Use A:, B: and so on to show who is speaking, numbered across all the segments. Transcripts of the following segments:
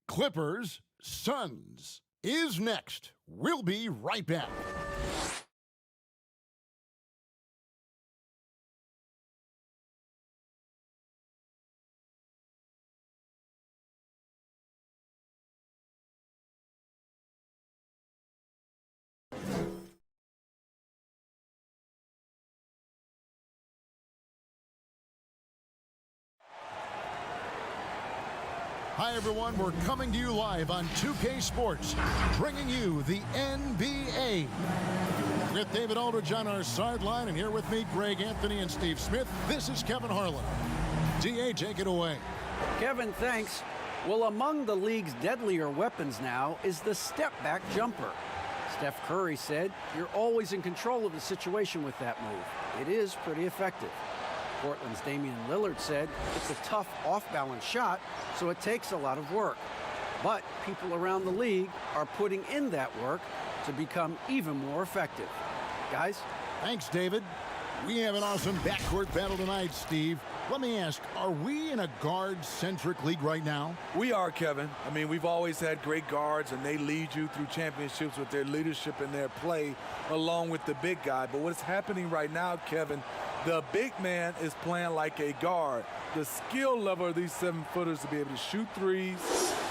A: Clippers, Suns is next. We'll be right back. Hi, everyone. We're coming to you live on 2K Sports, bringing you the NBA. With David Aldridge on our sideline, and here with me, Greg Anthony and Steve Smith, this is Kevin Harlan. DA, take it away.
B: Kevin, thanks. Well, among the league's deadlier weapons now is the step-back jumper. Steph Curry said, "You're always in control of the situation with that move. It is pretty effective." Portland's Damian Lillard said, "It's a tough off-balance shot, so it takes a lot of work." But people around the league are putting in that work to become even more effective. Guys?
A: Thanks, David. We have an awesome backcourt battle tonight, Steve. Let me ask, are we in a guard-centric league right now?
C: We are, Kevin. I mean, we've always had great guards, and they lead you through championships with their leadership and their play, along with the big guy. But what's happening right now, Kevin, the big man is playing like a guard. The skill level of these 7-footers to be able to shoot threes,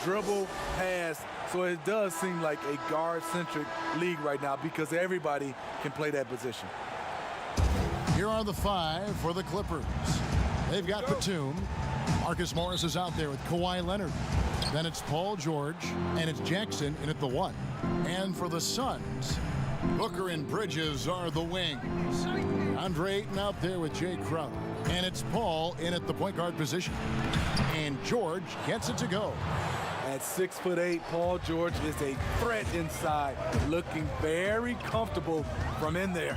C: dribble, pass. So it does seem like a guard-centric league right now because everybody can play that position.
A: Here are the 5 for the Clippers. They've got Batum. Marcus Morris is out there with Kawhi Leonard. Then it's Paul George, and it's Jackson in at the 1. And for the Suns, Booker and Bridges are the wings. Andre Ayton out there with Jay Crowder. And it's Paul in at the point guard position. And George gets it to go.
C: At 6'8", Paul George is a threat inside, looking very comfortable from in there.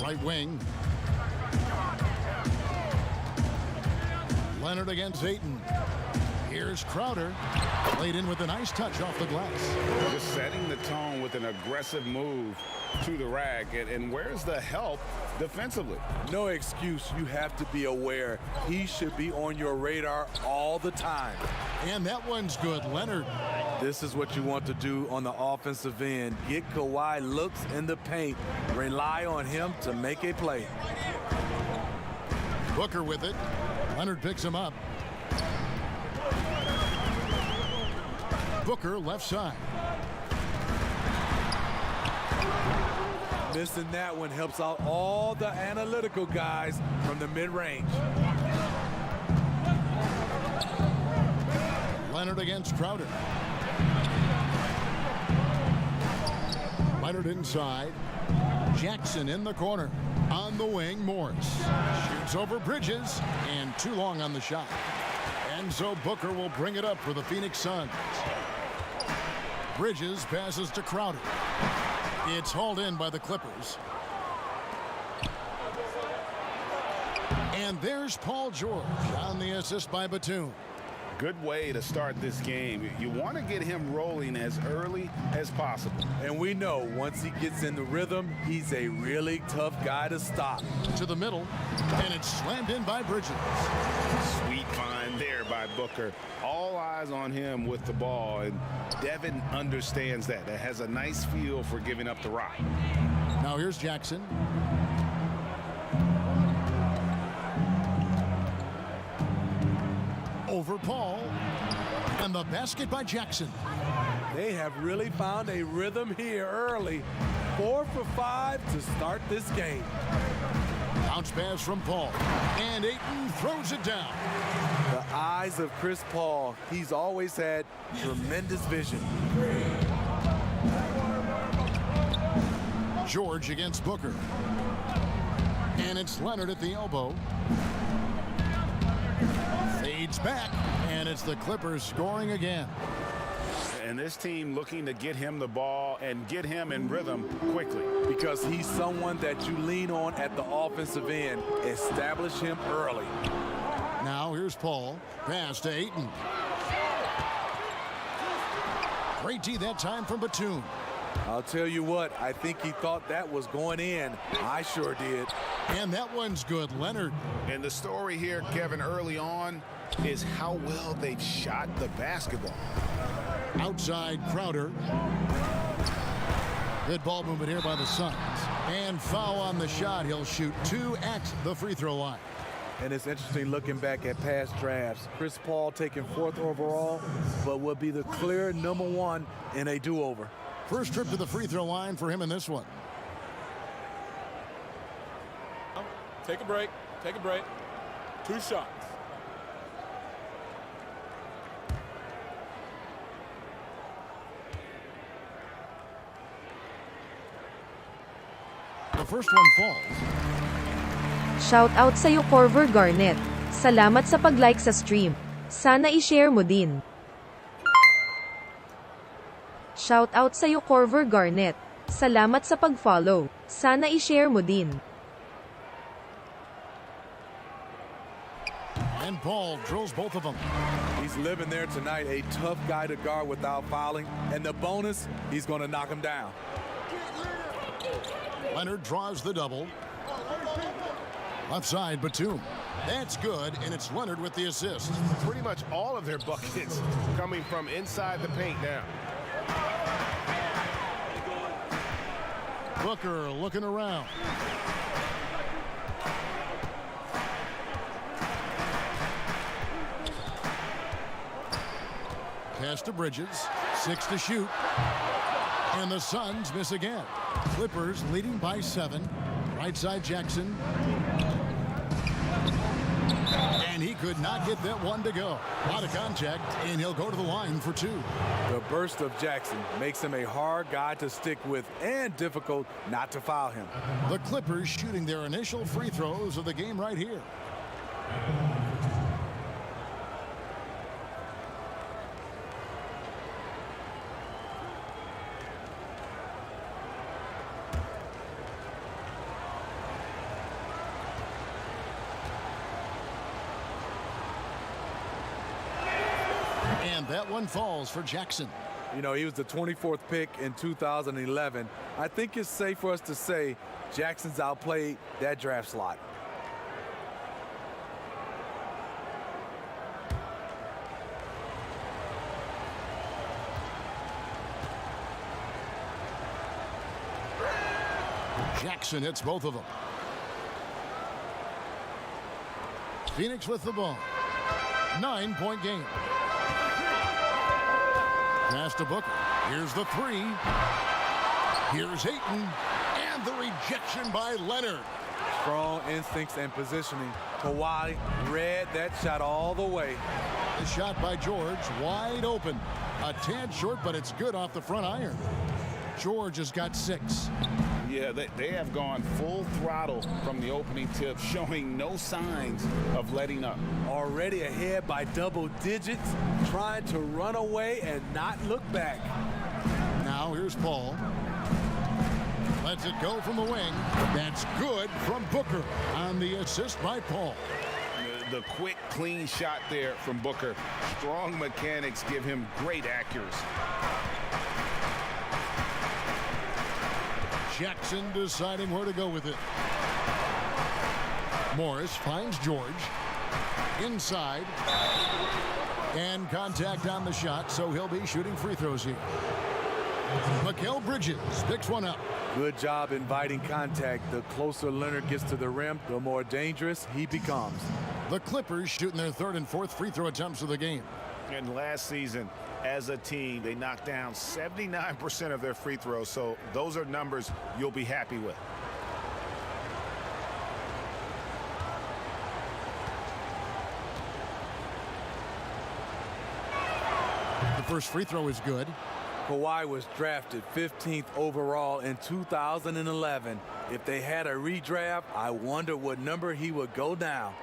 A: Right wing. Leonard against Ayton. Here's Crowder. Laid in with a nice touch off the glass.
D: Just setting the tone with an aggressive move to the rack. And where's the help defensively?
C: No excuse. You have to be aware. He should be on your radar all the time.
A: And that one's good. Leonard.
C: This is what you want to do on the offensive end. Get Kawhi looks in the paint. Rely on him to make a play.
A: Booker with it. Leonard picks him up. Booker left side.
C: Missing that one helps out all the analytical guys from the mid-range.
A: Leonard against Crowder. Leonard inside. Jackson in the corner. On the wing, Morris. Shoots over Bridges, and too long on the shot. And so Booker will bring it up for the Phoenix Suns. Bridges passes to Crowder. It's hauled in by the Clippers. And there's Paul George on the assist by Batum.
D: Good way to start this game. You want to get him rolling as early as possible.
C: And we know once he gets in the rhythm, he's a really tough guy to stop.
A: To the middle, and it's slammed in by Bridges.
D: Sweet find there by Booker. All eyes on him with the ball, and Devin understands that. That has a nice feel for giving up the rock.
A: Now here's Jackson. Over Paul, and the basket by Jackson.
C: They have really found a rhythm here early. 4 for 5 to start this game.
A: Bounce pass from Paul, and Ayton throws it down.
C: The eyes of Chris Paul. He's always had tremendous vision.
A: George against Booker. And it's Leonard at the elbow. Fades back, and it's the Clippers scoring again.
D: And this team looking to get him the ball and get him in rhythm quickly.
C: Because he's someone that you lean on at the offensive end. Establish him early.
A: Now here's Paul. Pass to Ayton. Great D that time from Batum.
C: I'll tell you what, I think he thought that was going in. I sure did.
A: And that one's good. Leonard.
D: And the story here, Kevin, early on is how well they've shot the basketball.
A: Outside Crowder. Good ball movement here by the Suns. And foul on the shot. He'll shoot 2 at the free throw line.
C: And it's interesting looking back at past drafts. Chris Paul taking 4th overall, but will be the clear #1 in a do-over.
A: First trip to the free throw line for him in this one.
E: Take a break. Take a break. 2 shots.
A: The first one falls.
F: Shout out sa'yo Corver Garnett. Salamat sa pag-like sa stream. Sana i-share mo din. Shout out sa'yo Corver Garnett. Salamat sa pag-follow. Sana i-share mo din.
A: And Paul drills both of them.
C: He's living there tonight, a tough guy to guard without fouling. And the bonus, he's going to knock him down.
A: Leonard draws the double. Left side, Batum. That's good, and it's Leonard with the assist.
D: Pretty much all of their buckets coming from inside the paint now.
A: Booker looking around. Pass to Bridges. 6 to shoot. And the Suns miss again. Clippers leading by 7. Right side Jackson. And he could not get that one to go. Out of contact, and he'll go to the line for 2.
C: The burst of Jackson makes him a hard guy to stick with and difficult not to foul him.
A: The Clippers shooting their initial free throws of the game right here. And that one falls for Jackson.
C: You know, he was the 24th pick in 2011. I think it's safe for us to say Jackson's outplayed that draft slot.
A: Jackson hits both of them. Phoenix with the ball. 9-point game. Pass to Booker. Here's the 3. Here's Ayton. And the rejection by Leonard.
C: Strong instincts and positioning. Kawhi read that shot all the way.
A: The shot by George, wide open. A tad short, but it's good off the front iron. George has got 6.
D: Yeah, they have gone full throttle from the opening tip, showing no signs of letting up.
C: Already ahead by double digits, trying to run away and not look back.
A: Now here's Paul. Lets it go from the wing. That's good from Booker on the assist by Paul.
D: The quick, clean shot there from Booker. Strong mechanics give him great accuracy.
A: Jackson deciding where to go with it. Morris finds George. Inside. And contact on the shot, so he'll be shooting free throws here. Mikal Bridges picks one up.
C: Good job inviting contact. The closer Leonard gets to the rim, the more dangerous he becomes.
A: The Clippers shooting their 3rd and 4th free throw attempts of the game.
D: And last season, as a team, they knocked down 79% of their free throws, so those are numbers you'll be happy with.
A: The first free throw is good.
C: Kawhi was drafted 15th overall in 2011. If they had a redraft, I wonder what number he would go down.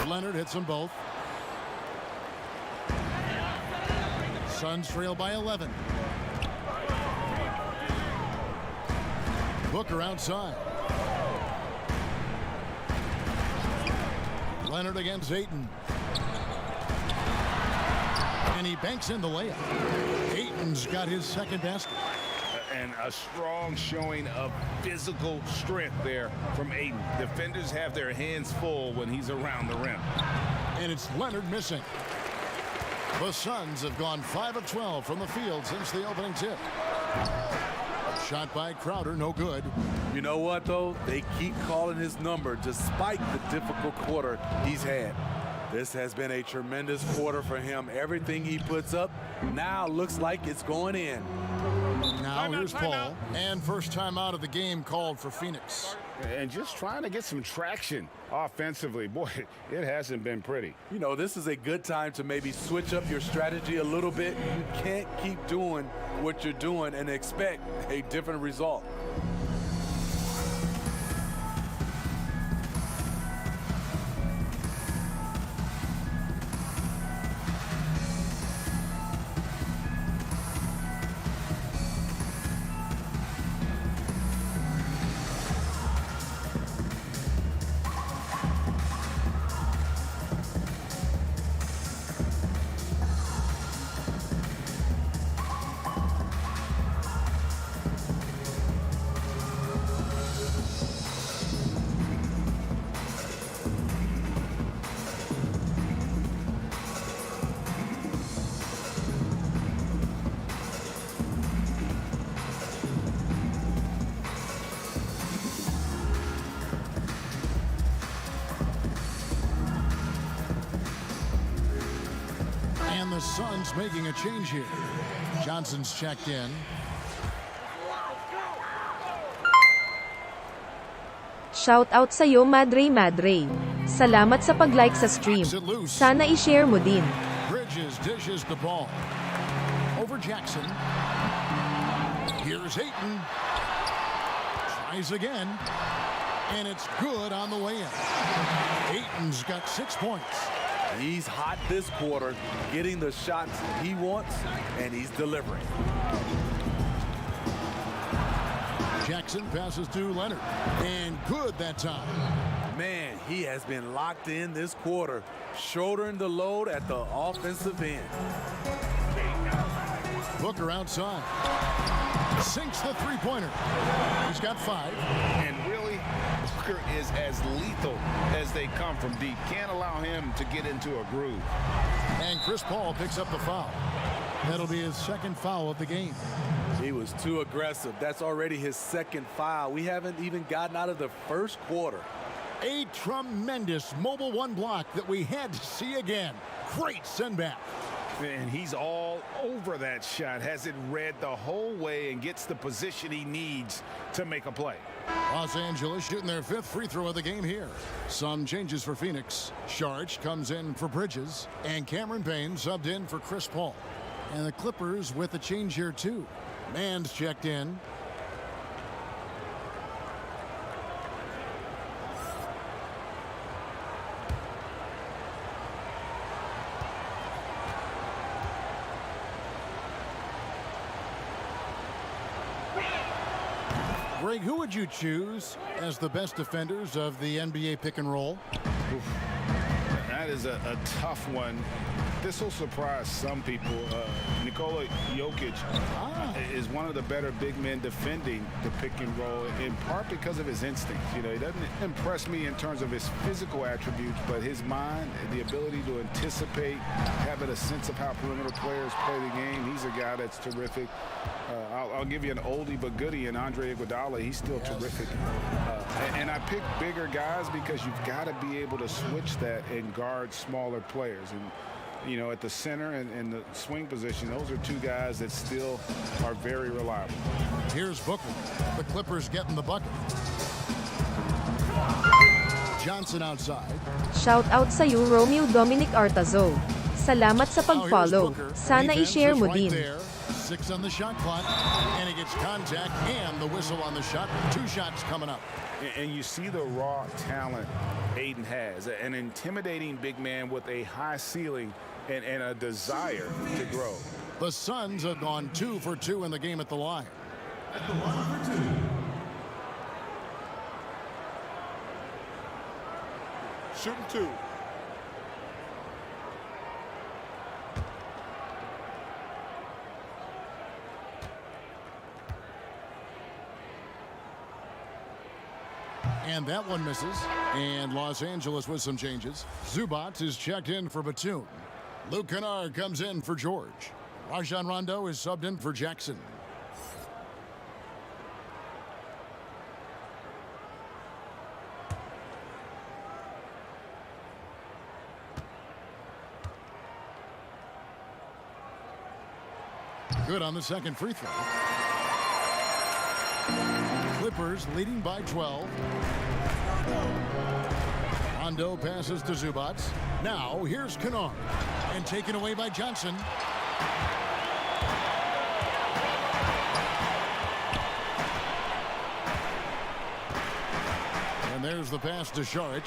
A: Leonard hits them both. Suns trail by 11. Booker outside. Leonard against Ayton. And he banks in the layup. Ayton's got his second basket.
D: And a strong showing of physical strength there from Ayton. Defenders have their hands full when he's around the rim.
A: And it's Leonard missing. The Suns have gone 5 of 12 from the field since the opening tip. Shot by Crowder, no good.
C: You know what, though? They keep calling his number despite the difficult quarter he's had. This has been a tremendous quarter for him. Everything he puts up now looks like it's going in.
A: Now here's Paul. And first time out of the game called for Phoenix.
D: And just trying to get some traction offensively. Boy, it hasn't been pretty.
C: You know, this is a good time to maybe switch up your strategy a little bit. You can't keep doing what you're doing and expect a different result.
A: And the Suns making a change here. Johnson's checked in.
F: Shout out sa'yo Madre. Salamat sa pag-like sa stream. Sana i-share mo din.
A: Bridges dishes the ball. Over Jackson. Here's Ayton. Tries again. And it's good on the way in. Ayton's got 6 points.
C: He's hot this quarter, getting the shots he wants, and he's delivering.
A: Jackson passes to Leonard. And good that time.
C: Man, he has been locked in this quarter, shouldering the load at the offensive end.
A: Booker outside. Sinks the three-pointer. He's got 5.
D: And really, Booker is as lethal as they come from deep. Can't allow him to get into a groove.
A: And Chris Paul picks up the foul. That'll be his second foul of the game.
C: He was too aggressive. That's already his second foul. We haven't even gotten out of the first quarter.
A: A tremendous mobile one block that we had to see again. Great send back.
D: And he's all over that shot, has it read the whole way and gets the position he needs to make a play.
A: Los Angeles shooting their 5th free throw of the game here. Some changes for Phoenix. Sharch comes in for Bridges, and Cameron Payne subbed in for Chris Paul. And the Clippers with a change here too. Mann's checked in. Greg, who would you choose as the best defenders of the NBA pick and roll?
D: That is a tough one. This will surprise some people. Nikola Jokic is one of the better big men defending the pick and roll, in part because of his instincts. You know, he doesn't impress me in terms of his physical attributes, but his mind, the ability to anticipate, having a sense of how perimeter players play the game. He's a guy that's terrific. I'll give you an oldie but goodie in Andre Iguodala. He's still terrific. And I pick bigger guys because you've got to be able to switch that and guard smaller players. And, you know, at the center and the swing position, those are two guys that still are very reliable.
A: Here's Booker. The Clippers getting the bucket. Johnson outside.
F: Shout out sa'yo Romeo Dominic Artazo. Salamat sa pag-follow. Sana i-share mo din.
A: 6 on the shot clock, and he gets contact and the whistle on the shot. 2 shots coming up.
D: And you see the raw talent Ayton has, an intimidating big man with a high ceiling and a desire to grow.
A: The Suns have gone 2 for 2 in the game at the line.
E: Shooting 2.
A: And that one misses. And Los Angeles with some changes. Zubats is checked in for Batum. Luke Kennard comes in for George. Rajon Rondo is subbed in for Jackson. Good on the second free throw. Clippers leading by 12. Rondo passes to Zubats. Now here's Kennard. And taken away by Johnson. And there's the pass to Saric.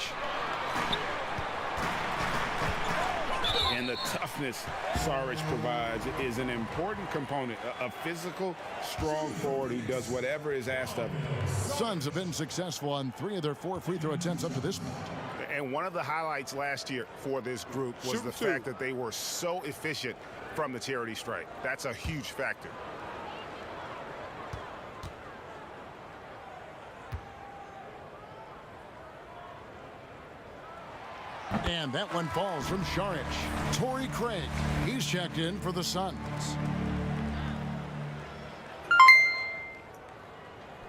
D: And the toughness Saric provides is an important component. A physical, strong forward who does whatever is asked of him.
A: Suns have been successful on 3 of their 4 free throw attempts up to this point.
D: And one of the highlights last year for this group was the fact that they were so efficient from the charity stripe. That's a huge factor.
A: And that one falls from Saric. Torrey Craig, he's checked in for the Suns.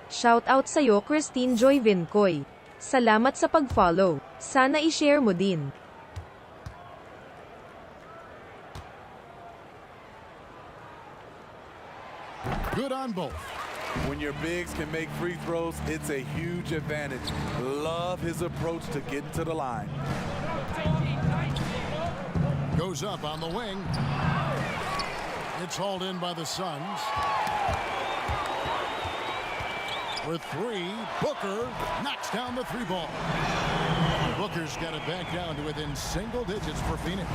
F: Shout out sa'yo Christine Joy Vincoy. Salamat sa pag-follow. Sana i-share mo din.
A: Good on both.
C: When your bigs can make free throws, it's a huge advantage. Love his approach to getting to the line.
A: Goes up on the wing. It's hauled in by the Suns. For 3, Booker knocks down the 3 ball. Booker's got it back down to within single digits for Phoenix.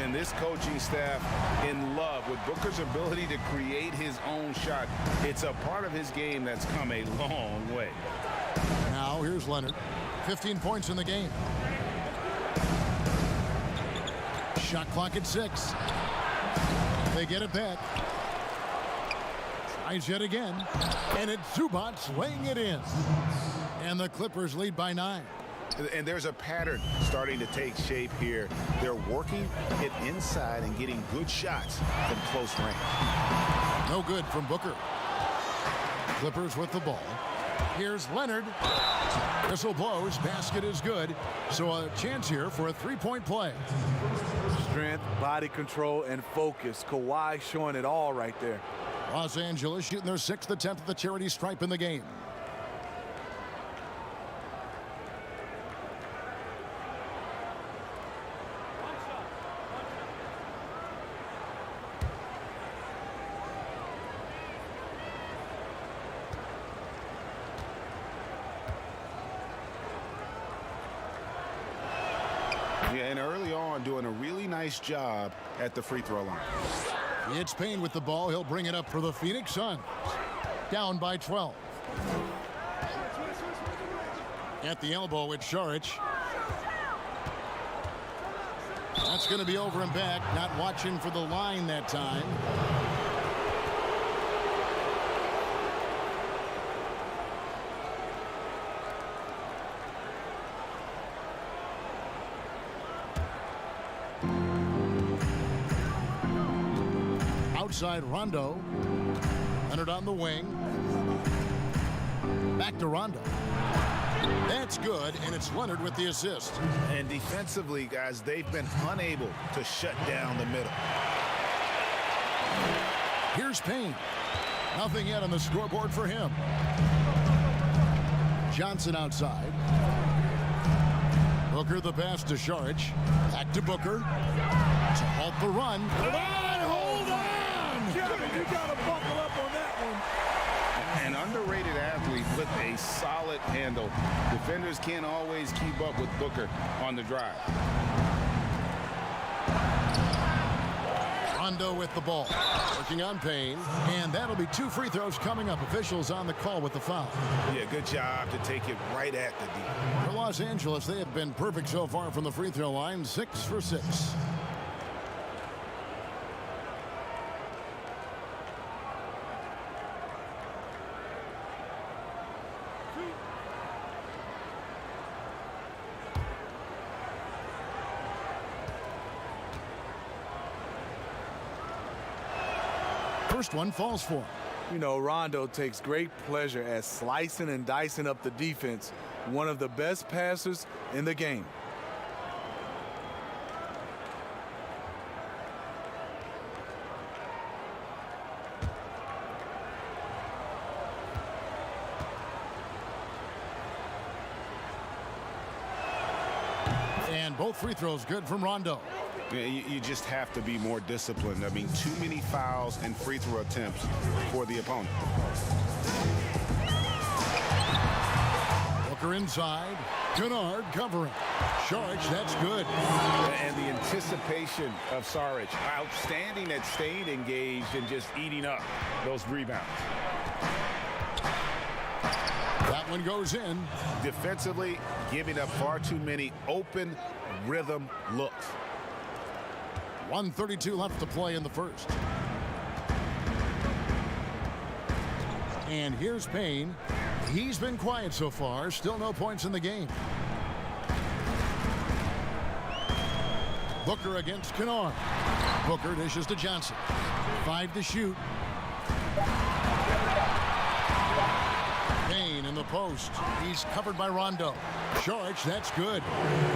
D: And this coaching staff in love with Booker's ability to create his own shot. It's a part of his game that's come a long way.
A: Now here's Leonard. 15 points in the game. Shot clock at 6. They get it back. Tries yet again. And it's Zubats laying it in. And the Clippers lead by 9.
D: And there's a pattern starting to take shape here. They're working it inside and getting good shots from close range.
A: No good from Booker. Clippers with the ball. Here's Leonard. Whistle blows. Basket is good. So a chance here for a 3-point play.
C: Strength, body control, and focus. Kawhi showing it all right there.
A: Los Angeles shooting their 6th attempt at the charity stripe in the game.
D: Yeah, and early on doing a really nice job at the free throw line.
A: It's Payne with the ball. He'll bring it up for the Phoenix Suns. Down by 12. At the elbow with Saric. That's going to be over and back. Not watching for the line that time. Outside Rondo. Leonard on the wing. Back to Rondo. That's good, and it's Leonard with the assist.
D: And defensively, guys, they've been unable to shut down the middle.
A: Here's Payne. Nothing yet on the scoreboard for him. Johnson outside. Booker the pass to Saric. Back to Booker. To halt the run. Hold on!
C: Kevin, you got to buckle up on that one.
D: An underrated athlete with a solid handle. Defenders can't always keep up with Booker on the drive.
A: Rondo with the ball. Working on Payne. And that'll be 2 free throws coming up. Officials on the call with the foul.
D: Yeah, good job to take it right at the D.
A: For Los Angeles, they have been perfect so far from the free throw line. 6 for 6. First one falls for him.
C: You know, Rondo takes great pleasure at slicing and dicing up the defense. One of the best passers in the game.
A: And both free throws good from Rondo.
D: Yeah, you just have to be more disciplined. I mean, too many fouls and free throw attempts for the opponent.
A: Booker inside. Kennard covering. Saric, that's good.
D: And the anticipation of Saric, outstanding at staying engaged and just eating up those rebounds.
A: That one goes in.
D: Defensively, giving up far too many open rhythm looks.
A: 1:32 left to play in the first. And here's Payne. He's been quiet so far. Still no points in the game. Booker against Kennard. Booker dishes to Johnson. 5 to shoot. Payne in the post. He's covered by Rondo. Saric, that's good.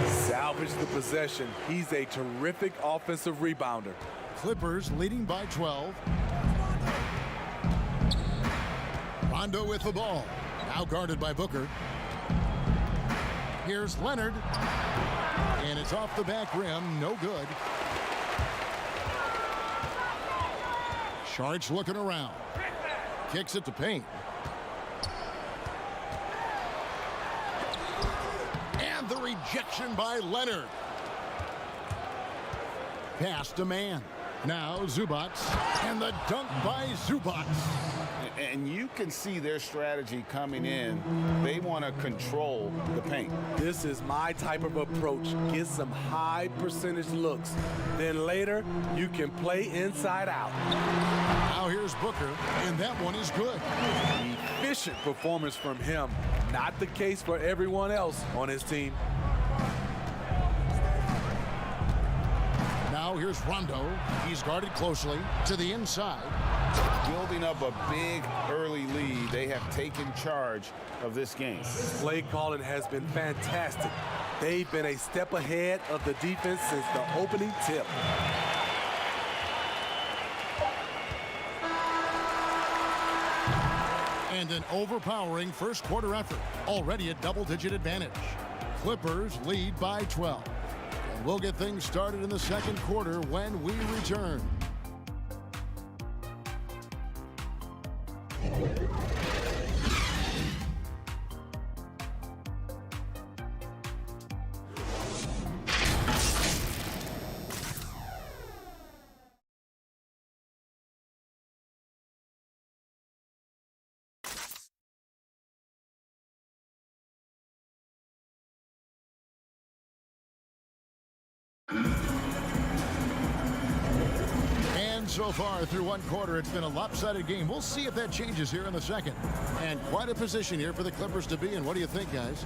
C: Salvage the possession. He's a terrific offensive rebounder.
A: Clippers leading by 12. Rondo with the ball. Now guarded by Booker. Here's Leonard. And it's off the back rim. No good. Saric looking around. Kicks it to Payne. And the rejection by Leonard. Pass to man. Now Zubac. And the dunk by Zubac.
D: And you can see their strategy coming in. They want to control the paint.
C: This is my type of approach. Get some high percentage looks. Then later, you can play inside out.
A: Now here's Booker, and that one is good.
C: Efficient performance from him. Not the case for everyone else on his team.
A: Now here's Rondo. He's guarded closely to the inside.
D: Building up a big early lead, they have taken charge of this game.
C: Play calling has been fantastic. They've been a step ahead of the defense since the opening tip.
A: And an overpowering first quarter effort. Already a double-digit advantage. Clippers lead by 12. And we'll get things started in the second quarter when we return. And so far through one quarter, it's been a lopsided game. We'll see if that changes here in the second. And quite a position here for the Clippers to be in. What do you think, guys?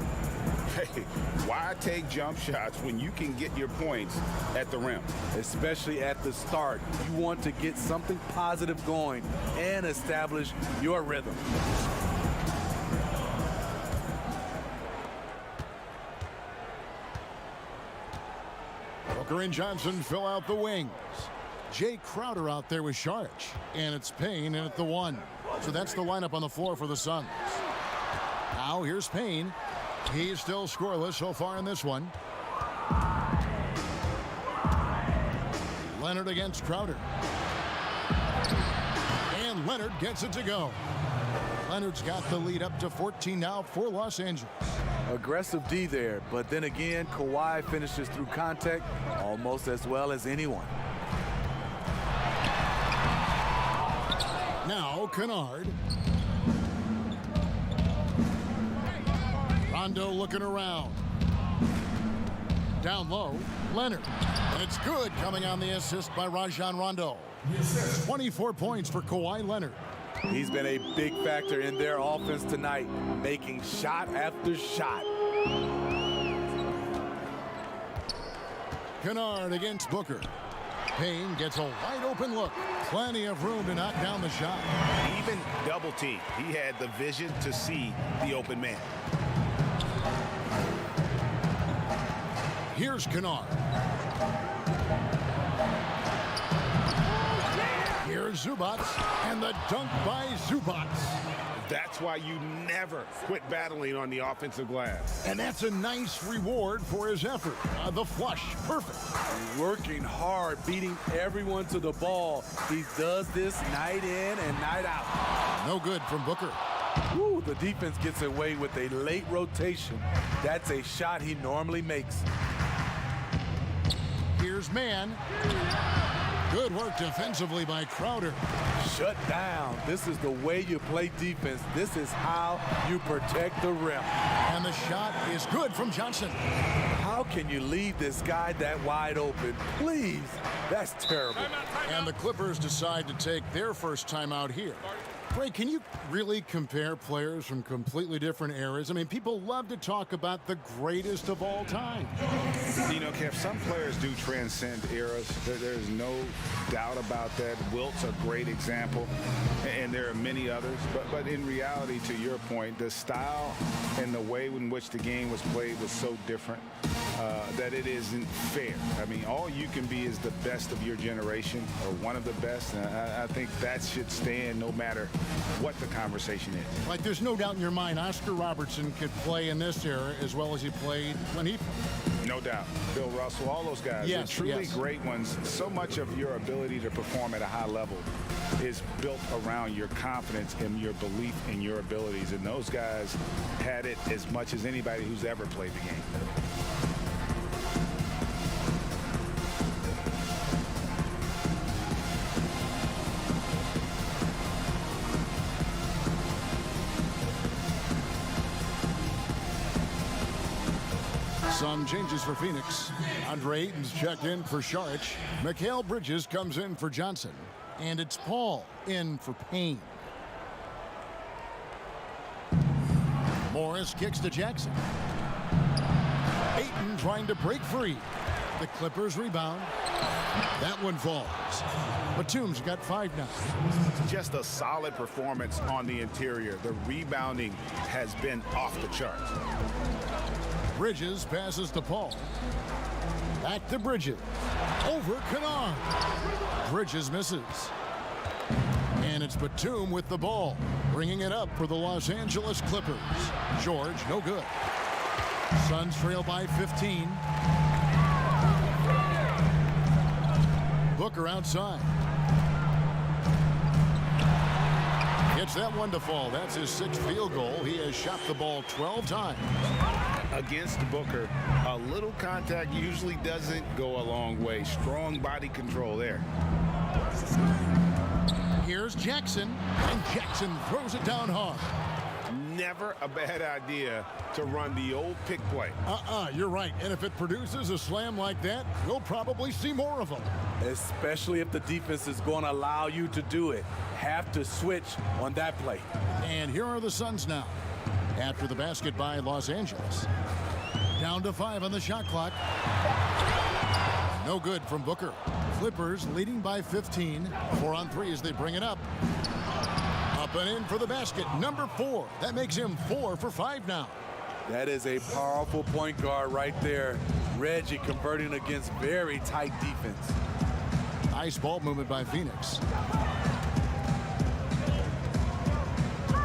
D: Hey, why take jump shots when you can get your points at the rim?
C: Especially at the start. You want to get something positive going and establish your rhythm.
A: Booker and Johnson fill out the wings. Jay Crowder out there with Saric. And it's Payne in at the 1. So that's the lineup on the floor for the Suns. Now here's Payne. He's still scoreless so far in this one. Leonard against Crowder. And Leonard gets it to go. Leonard's got the lead up to 14 now for Los Angeles.
C: Aggressive D there, but then again, Kawhi finishes through contact almost as well as anyone.
A: Now Kennard. Rondo looking around. Down low, Leonard. And it's good, coming on the assist by Rajon Rondo. 24 points for Kawhi Leonard.
C: He's been a big factor in their offense tonight, making shot after shot.
A: Kennard against Booker. Payne gets a wide open look. Plenty of room to knock down the shot.
D: Even double team, he had the vision to see the open man.
A: Here's Kennard. Here's Zubats, and the dunk by Zubats.
D: That's why you never quit battling on the offensive glass.
A: And that's a nice reward for his effort. The flush, perfect.
C: Working hard, beating everyone to the ball. He does this night in and night out.
A: No good from Booker.
C: Woo, the defense gets away with a late rotation. That's a shot he normally makes.
A: Here's Mann. Good work defensively by Crowder.
C: Shut down. This is the way you play defense. This is how you protect the rim.
A: And the shot is good from Johnson.
C: How can you leave this guy that wide open? Please. That's terrible.
A: And the Clippers decide to take their first timeout here. Ray, can you really compare players from completely different eras? I mean, people love to talk about the greatest of all time.
D: You know, Kev, some players do transcend eras. There's no doubt about that. Wilt's a great example, and there are many others. But in reality, to your point, the style and the way in which the game was played was so different that it isn't fair. I mean, all you can be is the best of your generation or one of the best. And I think that should stand no matter what the conversation is.
A: Like, there's no doubt in your mind Oscar Robertson could play in this era as well as he played when he played.
D: No doubt. Bill Russell, all those guys,
A: yes,
D: they're truly
A: yes.
D: great ones. So much of your ability to perform at a high level is built around your confidence and your belief in your abilities. And those guys had it as much as anybody who's ever played the game.
A: Some changes for Phoenix. Andre Ayton's checked in for Saric. Mikal Bridges comes in for Johnson. And it's Paul in for Payne. Morris kicks to Jackson. Ayton trying to break free. The Clippers rebound. That one falls. Batum's got 5 now.
D: Just a solid performance on the interior. The rebounding has been off the charts.
A: Bridges passes to Paul. Back to Bridges. Over Kennard. Bridges misses. And it's Batum with the ball, bringing it up for the Los Angeles Clippers. George, no good. Suns trail by 15. Booker outside. Gets that one to fall. That's his 6th field goal. He has shot the ball 12 times.
D: Against Booker, a little contact usually doesn't go a long way. Strong body control there.
A: Here's Jackson, and Jackson throws it down hard.
D: Never a bad idea to run the old pick play.
A: You're right. And if it produces a slam like that, you'll probably see more of them.
C: Especially if the defense is going to allow you to do it. Have to switch on that play.
A: And here are the Suns now. After the basket by Los Angeles. Down to 5 on the shot clock. No good from Booker. Clippers leading by 15. 4 on 3 as they bring it up. Up and in for the basket. Number 4. That makes him 4 for 5 now.
C: That is a powerful point guard right there. Reggie converting against very tight defense.
A: Nice ball movement by Phoenix.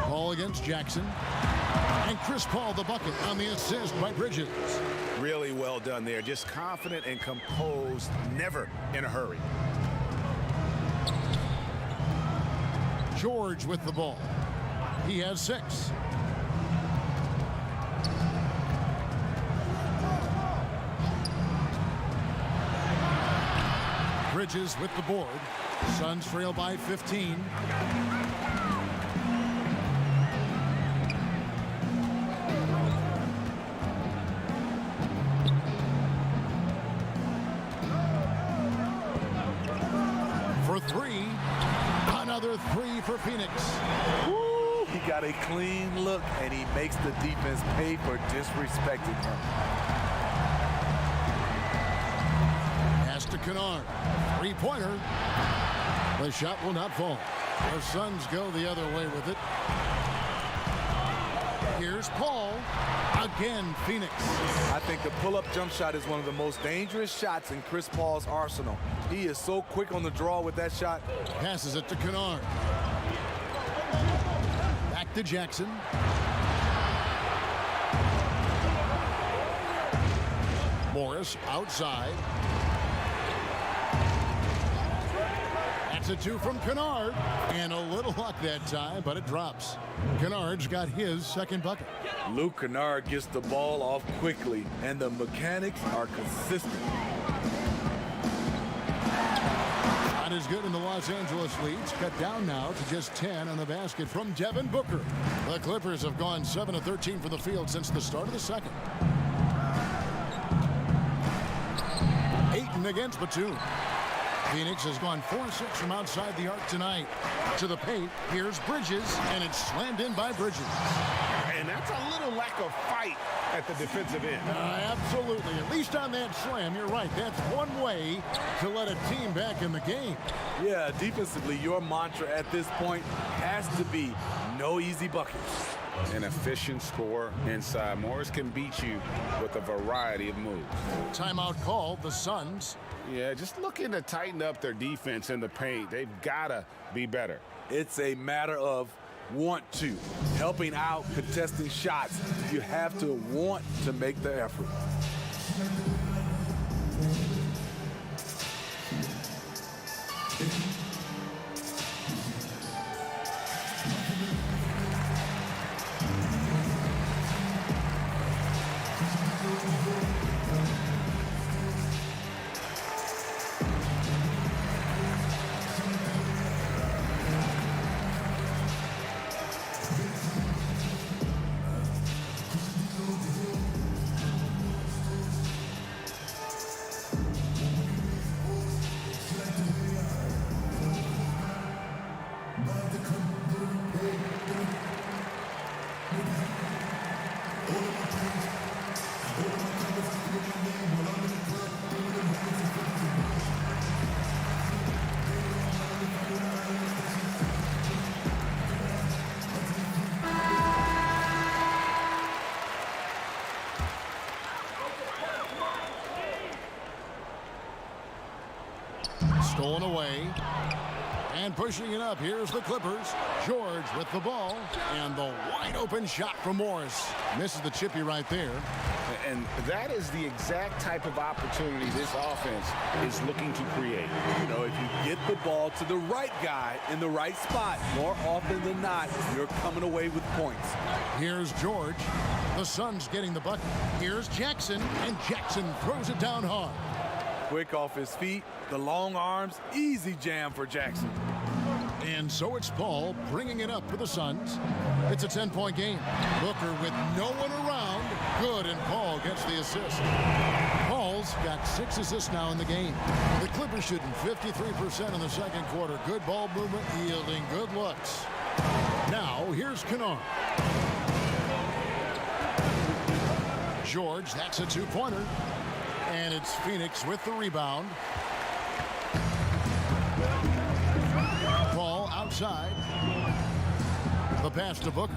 A: Ball against Jackson. And Chris Paul the bucket on the assist by Bridges.
D: Really well done there. Just confident and composed, never in a hurry.
A: George with the ball. He has 6. Bridges with the board. Suns trail by 15. For 3. Another 3 for Phoenix.
C: Woo, he got a clean look, and he makes the defense pay for disrespecting him.
A: Pass to to Kennard. Three-pointer. The shot will not fall. The Suns go the other way with it. Here's Paul. Again, Phoenix.
C: I think the pull-up jump shot is one of the most dangerous shots in Chris Paul's arsenal. He is so quick on the draw with that shot.
A: Passes it to Kennard. Back to Jackson. Morris outside. That's a two from Kennard. And a little luck that time, but it drops. Kennard's got his second bucket.
C: Luke Kennard gets the ball off quickly, and the mechanics are consistent.
A: Not as good in the Los Angeles leads. Cut down now to just 10 on the basket from Devin Booker. The Clippers have gone 7 of 13 from the field since the start of the second. Ayton against Batum. Phoenix has gone 4-6 from outside the arc tonight. To the paint, here's Bridges, and it's slammed in by Bridges.
D: And that's a little lack of fight at the defensive end.
A: Absolutely. At least on that slam, you're right. That's one way to let a team back in the game.
C: Yeah, defensively, your mantra at this point has to be no easy buckets.
D: An efficient score inside. Morris can beat you with a variety of moves.
A: Timeout called, the Suns.
D: Yeah, just looking to tighten up their defense in the paint. They've got to be better.
C: It's a matter of want to. Helping out, contesting shots. You have to want to make the effort.
A: Stolen away. And pushing it up, here's the Clippers. George with the ball. And the wide open shot from Morris. Misses the chippy right there.
D: And that is the exact type of opportunity this offense is looking to create.
C: You know, if you get the ball to the right guy in the right spot, more often than not, you're coming away with points.
A: Here's George. The Suns getting the bucket. Here's Jackson, and Jackson throws it down hard.
C: Quick off his feet, the long arms, easy jam for Jackson.
A: And so it's Paul bringing it up for the Suns. It's a 10-point game. Booker with no one around. Good, and Paul gets the assist. Paul's got 6 assists now in the game. The Clippers shooting 53% in the second quarter. Good ball movement, yielding good looks. Now, here's Kennard. George, that's a two-pointer. And it's Phoenix with the rebound. Paul outside. The pass to Booker.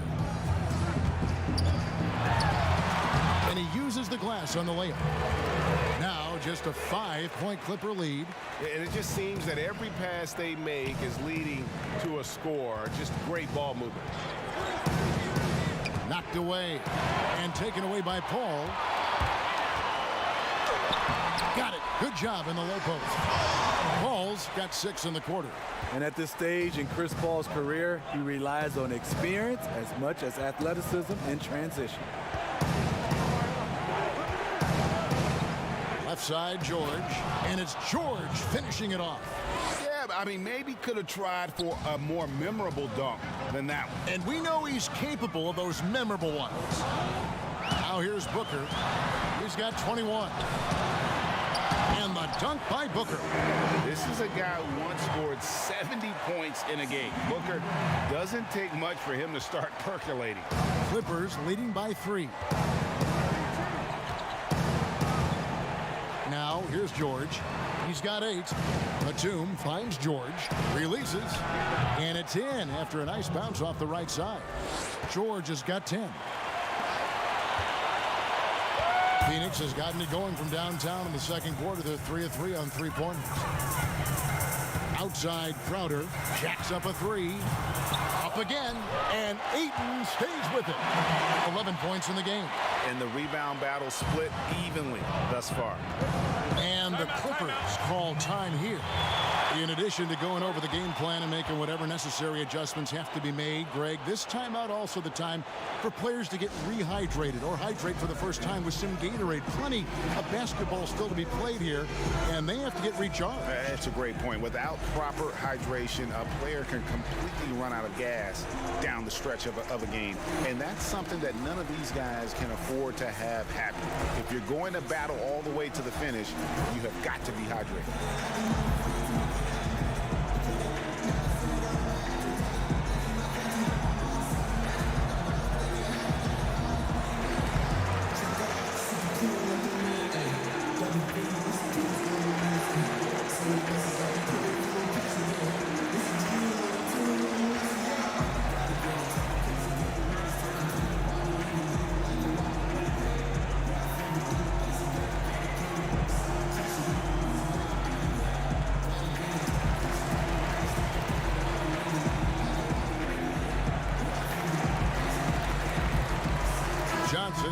A: And he uses the glass on the layup. Now just a 5-point Clipper lead.
D: And it just seems that every pass they make is leading to a score. Just great ball movement.
A: Knocked away and taken away by Paul. Got it. Good job in the low post. Paul's got 6 in the quarter.
C: And at this stage in Chris Paul's career, he relies on experience as much as athleticism in transition.
A: Left side, George. And it's George finishing it off.
D: Yeah, I mean, maybe could have tried for a more memorable dunk than that one.
A: And we know he's capable of those memorable ones. Now here's Booker. He's got 21. And the dunk by Booker.
D: This is a guy who once scored 70 points in a game. Booker doesn't take much for him to start percolating.
A: Clippers leading by 3. Now Here's George. He's got 8. Batum finds George, releases, and it's in after a nice bounce off the right side. George has got 10. Phoenix has gotten it going from downtown in the second quarter. They're 3 of 3 on three-pointers. Outside, Crowder jacks up a 3. Up again, and Ayton stays with it. 11 points in the game.
D: And the rebound battle split evenly thus far.
A: And the Clippers call time here. In addition to going over the game plan and making whatever necessary adjustments have to be made, Greg, this timeout also the time for players to get rehydrated or hydrate for the first time with some Gatorade. Plenty of basketball still to be played here, and they have to get recharged.
D: That's a great point. Without proper hydration, a player can completely run out of gas down the stretch of a game. And that's something that none of these guys can afford to have happen. If you're going to battle all the way to the finish, you have got to be hydrated.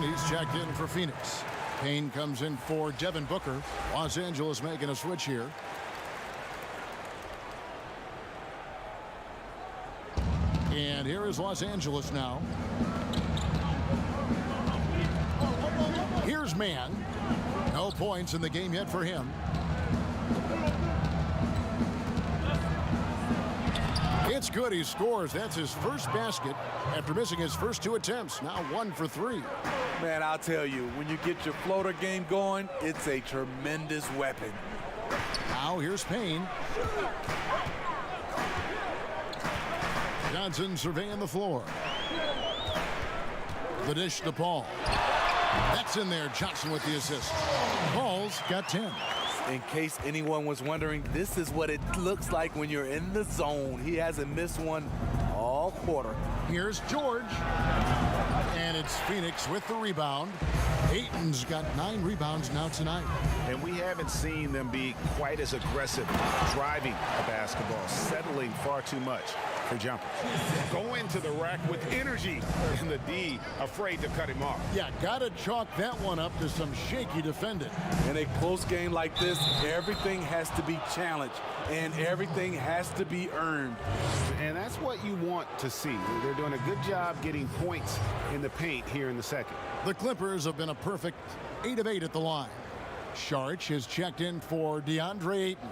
A: He's checked in for Phoenix. Payne comes in for Devin Booker. Los Angeles making a switch here. And here is Los Angeles now. Here's Mann. No points in the game yet for him. It's good. He scores. That's his first basket after missing his first 2 attempts. Now 1 for 3.
C: Man, I'll tell you, when you get your floater game going, it's a tremendous weapon.
A: Now here's Payne. Johnson surveying the floor. The dish to Paul. That's in there. Johnson with the assist. Paul's got 10.
C: In case anyone was wondering, this is what it looks like when you're in the zone. He hasn't missed one all quarter.
A: Here's George. And it's Phoenix with the rebound. Ayton's got 9 rebounds now tonight.
D: And we haven't seen them be quite as aggressive driving a basketball, settling far too much for jumpers. Going to the rack with energy, and the D afraid to cut him off.
A: Yeah, gotta chalk that one up to some shaky defending.
C: In a close game like this, everything has to be challenged, and everything has to be earned.
D: And that's what you want to see. They're doing a good job getting points in the paint here in the second.
A: The Clippers have been a perfect 8 of 8 at the line. Saric has checked in for DeAndre Ayton.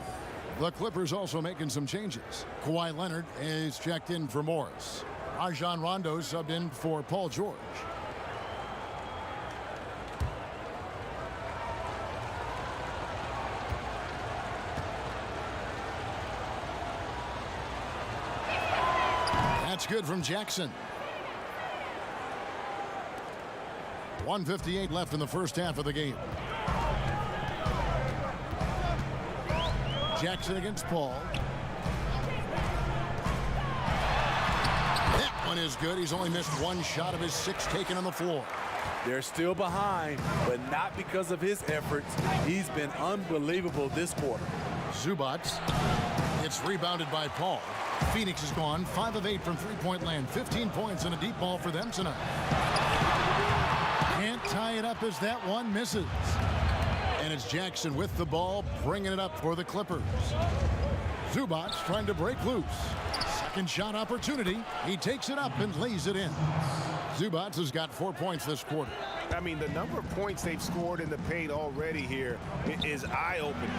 A: The Clippers also making some changes. Kawhi Leonard is checked in for Morris. Rajon Rondo subbed in for Paul George. That's good from Jackson. 1:58 left in the first half of the game. Jackson against Paul. That one is good. He's only missed 1 shot of his 6 taken on the floor.
C: They're still behind, but not because of his efforts. He's been unbelievable this quarter.
A: Zubac. It's rebounded by Paul. Phoenix is gone 5 of 8 from three-point land. 15 points and a deep ball for them tonight. Can't tie it up as that one misses. And it's Jackson with the ball, bringing it up for the Clippers. Zubac trying to break loose. Second shot opportunity. He takes it up and lays it in. Zubac has got 4 points this quarter.
D: I mean, the number of points they've scored in the paint already here is eye-opening.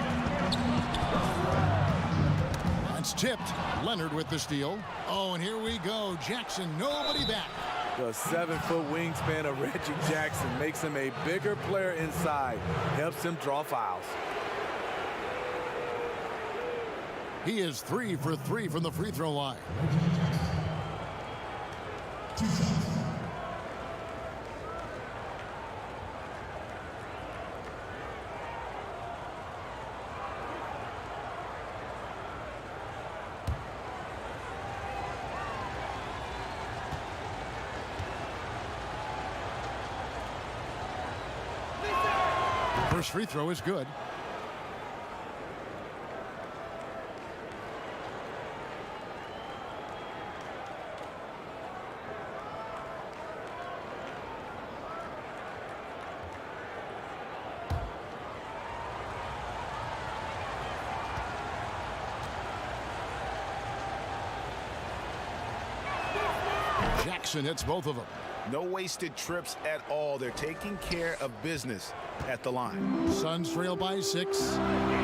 A: That's tipped. Leonard with the steal. Oh, and here we go. Jackson, nobody back.
C: The 7-foot wingspan of Reggie Jackson makes him a bigger player inside, helps him draw fouls.
A: He is 3 for 3 from the free throw line. First free throw is good. Jackson hits both of them.
D: No wasted trips at all. They're taking care of business at the line.
A: Suns trail by 6.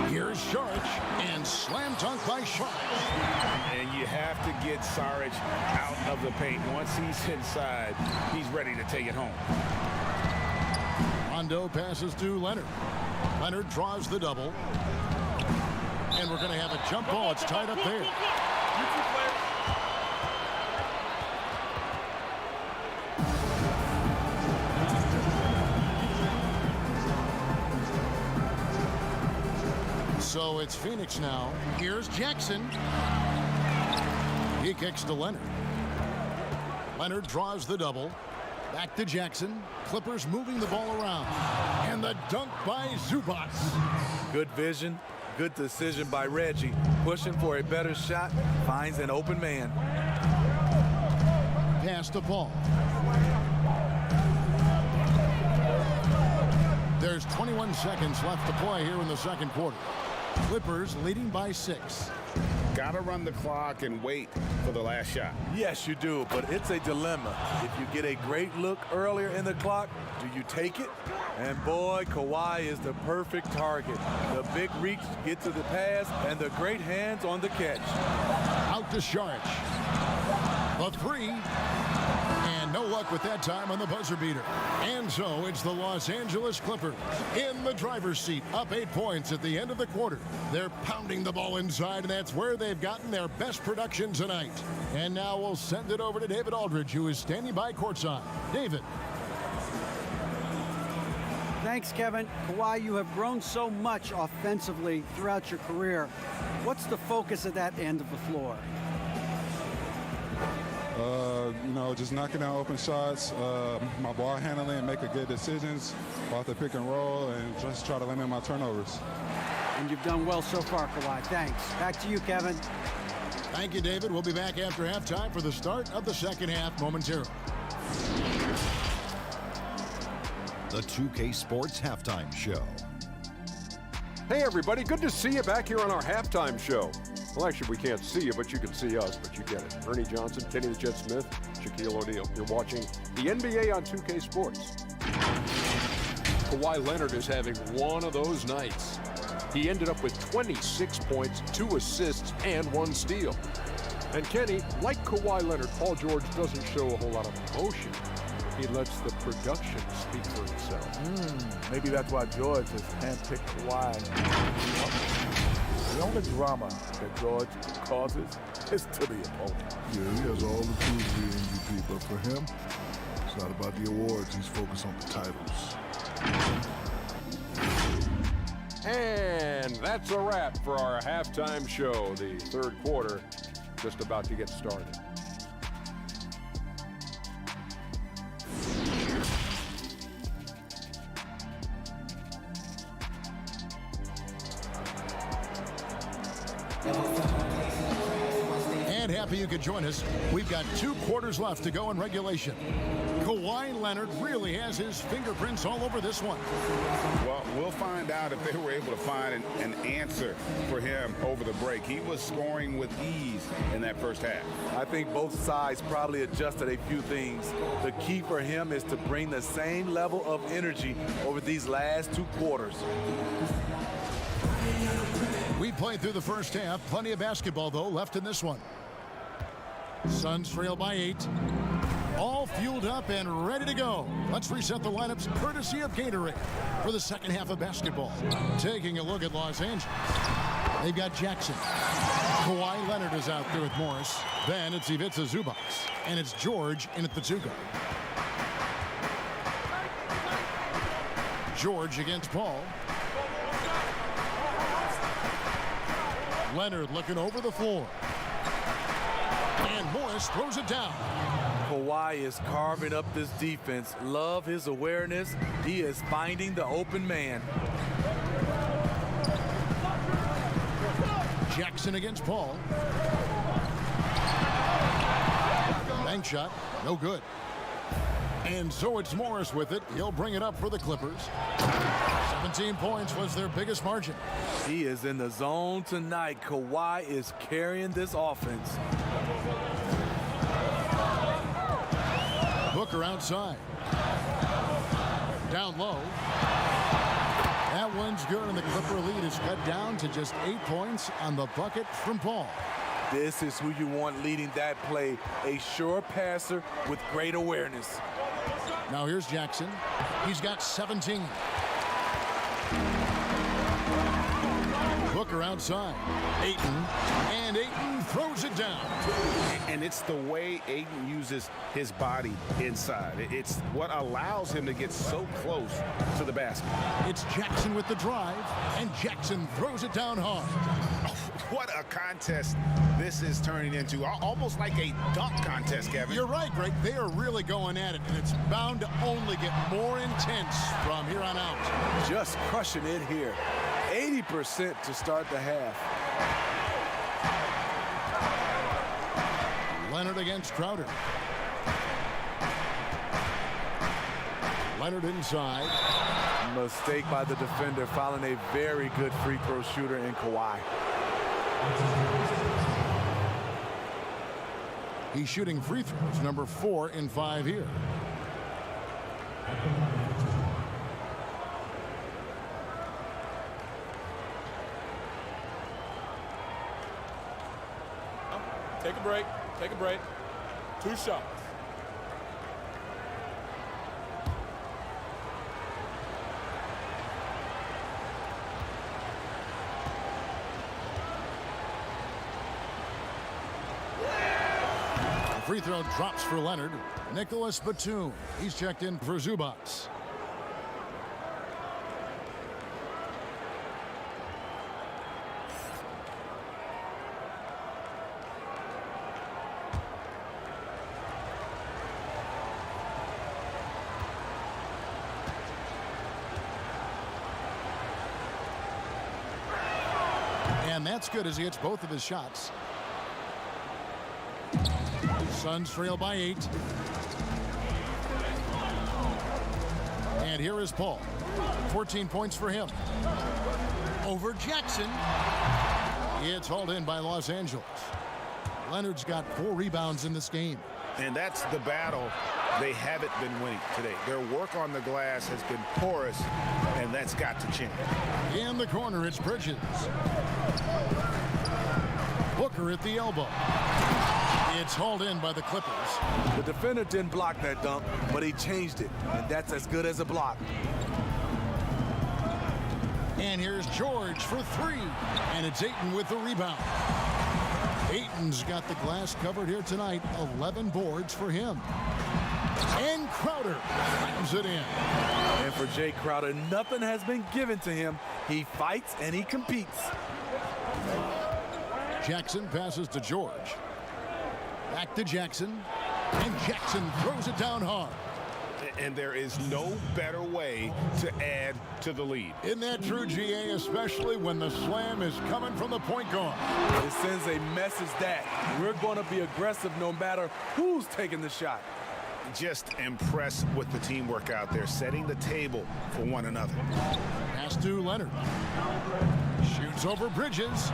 A: Here's Saric, and slam dunk by Saric.
D: And you have to get Saric out of the paint. Once he's inside, he's ready to take it home.
A: Rondo passes to Leonard. Leonard draws the double. And we're going to have a jump ball. It's tied up there. So it's Phoenix now. Here's Jackson. He kicks to Leonard. Leonard draws the double. Back to Jackson. Clippers moving the ball around. And the dunk by Zubac.
C: Good vision, good decision by Reggie. Pushing for a better shot, finds an open man.
A: Pass to Paul. There's 21 seconds left to play here in the second quarter. Clippers leading by 6.
D: Got to run the clock and wait for the last shot.
C: Yes, you do, but it's a dilemma. If you get a great look earlier in the clock, do you take it? And boy, Kawhi is the perfect target. The big reach to get to the pass and the great hands on the catch.
A: Out to Saric. The 3. And no luck with that time on the buzzer beater. And so it's the Los Angeles Clippers in the driver's seat, up 8 points at the end of the quarter. They're pounding the ball inside, and that's where they've gotten their best production tonight. And now we'll send it over to David Aldridge, who is standing by courtside. David.
B: Thanks, Kevin. Kawhi, you have grown so much offensively throughout your career. What's the focus of that end of the floor?
G: Just knocking down open shots, my ball handling, making good decisions off the pick and roll, and just try to limit my turnovers.
B: And you've done well so far, Kawhi. Thanks. Back to you, Kevin.
A: Thank you, David. We'll be back after halftime for the start of the second half momentarily.
H: The 2K Sports Halftime Show.
I: Hey, everybody. Good to see you back here on our halftime show. Well, actually, we can't see you, but you can see us, but you get it. Ernie Johnson, Kenny the Jet Smith, Shaquille O'Neal. You're watching the NBA on 2K Sports. Kawhi Leonard is having one of those nights. He ended up with 26 points, 2 assists, and 1 steal. And Kenny, like Kawhi Leonard, Paul George doesn't show a whole lot of emotion. He lets the production speak for itself.
C: Maybe that's why George has handpicked Kawhi. The only drama that George causes is to the opponent.
J: Yeah, he has all the tools to be MVP, but for him, it's not about the awards. He's focused on the titles.
I: And that's a wrap for our halftime show. The third quarter just about to get started.
A: And happy you could join us. We've got 2 quarters left to go in regulation. Kawhi Leonard really has his fingerprints all over this one.
D: Well, we'll find out if they were able to find an answer for him over the break. He was scoring with ease in that first half.
C: I think both sides probably adjusted a few things. The key for him is to bring the same level of energy over these last 2 quarters.
A: We played through the first half. Plenty of basketball, though, left in this one. Suns trail by 8. All fueled up and ready to go. Let's reset the lineups courtesy of Gatorade for the second half of basketball. Taking a look at Los Angeles. They've got Jackson. Kawhi Leonard is out there with Morris. Then it's Ivica Zubac. And it's George in at the 2 guard. George against Paul. Leonard looking over the floor. And Morris throws it down.
C: Kawhi is carving up this defense. Love his awareness. He is finding the open man.
A: Jackson against Paul. Bank shot, no good. And so it's Morris with it. He'll bring it up for the Clippers. 17 points was their biggest margin.
C: He is in the zone tonight. Kawhi is carrying this offense.
A: Booker outside. Down low. That one's good, and the Clipper lead is cut down to just 8 points on the bucket from Paul.
C: This is who you want leading that play. A sure passer with great awareness.
A: Now here's Jackson. He's got 17. Booker outside. Ayton. And Ayton throws it down.
D: And it's the way Ayton uses his body inside. It's what allows him to get so close to the basket.
A: It's Jackson with the drive, and Jackson throws it down hard.
D: What a contest this is turning into. Almost like a dunk contest, Kevin.
A: You're right, Greg. They are really going at it, and it's bound to only get more intense from here on out.
C: Just crushing it here. 80% to start the half.
A: Leonard against Crowder. Leonard inside.
C: Mistake by the defender, fouling a very good free throw shooter in Kawhi.
A: He's shooting free throws, number 4 in 5 here.
E: Take a break. Take a break. 2 shots.
A: The free throw drops for Leonard. Nicholas Batum. He's checked in for Zubats. And that's good as he hits both of his shots. Suns trail by 8. And here is Paul. 14 points for him. Over Jackson. It's hauled in by Los Angeles. Leonard's got 4 rebounds in this game.
D: And that's the battle they haven't been winning today. Their work on the glass has been porous, and that's got to change.
A: In the corner, it's Bridges. Booker at the elbow. It's hauled in by the Clippers.
C: The defender didn't block that dunk, but he changed it, and that's as good as a block.
A: And here's George for 3, and it's Ayton with the rebound. Ayton's got the glass covered here tonight. 11 boards for him. And Crowder slams it in.
C: And for Jay Crowder, nothing has been given to him. He fights and he competes.
A: Jackson passes to George. Back to Jackson. And Jackson throws it down hard.
D: And there is no better way to add to the lead.
A: Isn't that true, GA, especially when the slam is coming from the point guard?
C: It sends a message that we're going to be aggressive no matter who's taking the shot.
D: Just impressed with the teamwork out there, setting the table for one another.
A: Pass to Leonard. Shoots over Bridges,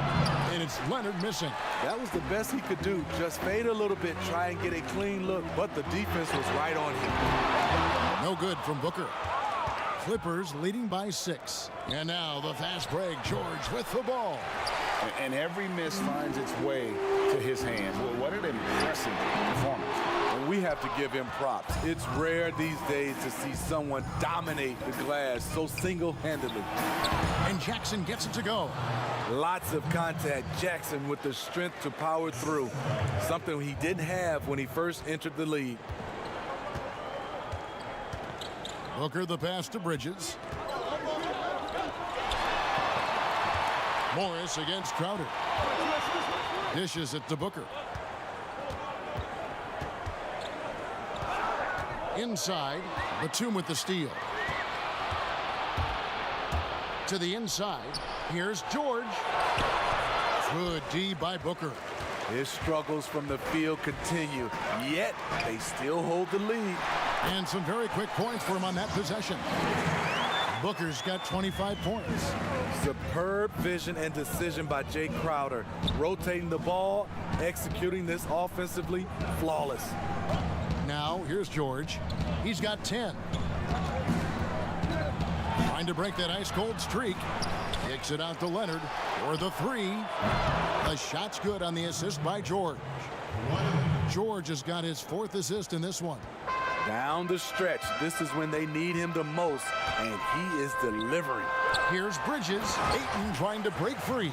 A: and it's Leonard missing.
C: That was the best he could do. Just fade a little bit, try and get a clean look, but the defense was right on him.
A: No good from Booker. Clippers leading by 6. And now the fast break. George with the ball.
D: And every miss finds its way to his hands. Well, what an impressive performance.
C: And we have to give him props. It's rare these days to see someone dominate the glass so single-handedly.
A: And Jackson gets it to go.
C: Lots of contact. Jackson with the strength to power through. Something he didn't have when he first entered the league.
A: Booker the pass to Bridges. Morris against Crowder. Dishes it to Booker. Inside, Batum with the steal. To the inside, here's George. Good D by Booker.
C: His struggles from the field continue, yet they still hold the lead.
A: And some very quick points for him on that possession. Booker's got 25 points.
C: Superb vision and decision by Jay Crowder. Rotating the ball, executing this offensively, flawless.
A: Now, here's George. He's got 10. Trying to break that ice-cold streak. Kicks it out to Leonard for the three. The shot's good on the assist by George. George has got his 4th assist in this one.
C: Down the stretch, this is when they need him the most, and he is delivering.
A: Here's Bridges. Ayton trying to break free.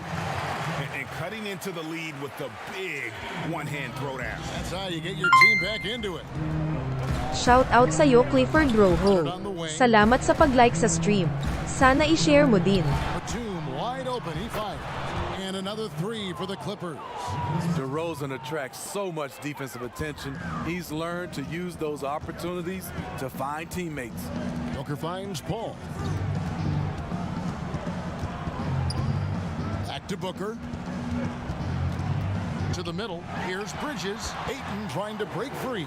D: And cutting into the lead with the big one-hand throwdown.
A: That's how you get your team back into it.
F: Shout out sa'yo, Clifford Rojo. Salamat sa pag-like sa stream. Sana i-share mo din.
A: Batum wide open, he fired. And another three for the Clippers.
C: DeRozan attracts so much defensive attention. He's learned to use those opportunities to find teammates.
A: Booker finds Paul. Back to Booker. To the middle. Here's Bridges. Ayton trying to break free.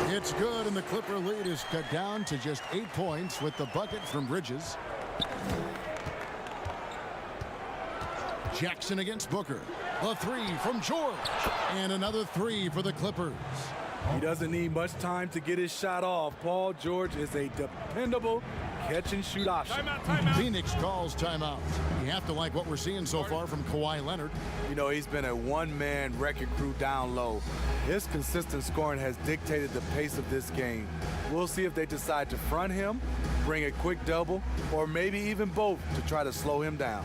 A: It's good, and the Clipper lead is cut down to just 8 points with the bucket from Bridges. Jackson against Booker. A three from George. And another three for the Clippers.
C: He doesn't need much time to get his shot off. Paul George is a dependable catch-and-shoot option.
E: Timeout.
A: Phoenix calls timeout. You have to like what we're seeing so far from Kawhi Leonard.
C: You know, he's been a one-man wrecking crew down low. His consistent scoring has dictated the pace of this game. We'll see if they decide to front him, bring a quick double, or maybe even both to try to slow him down.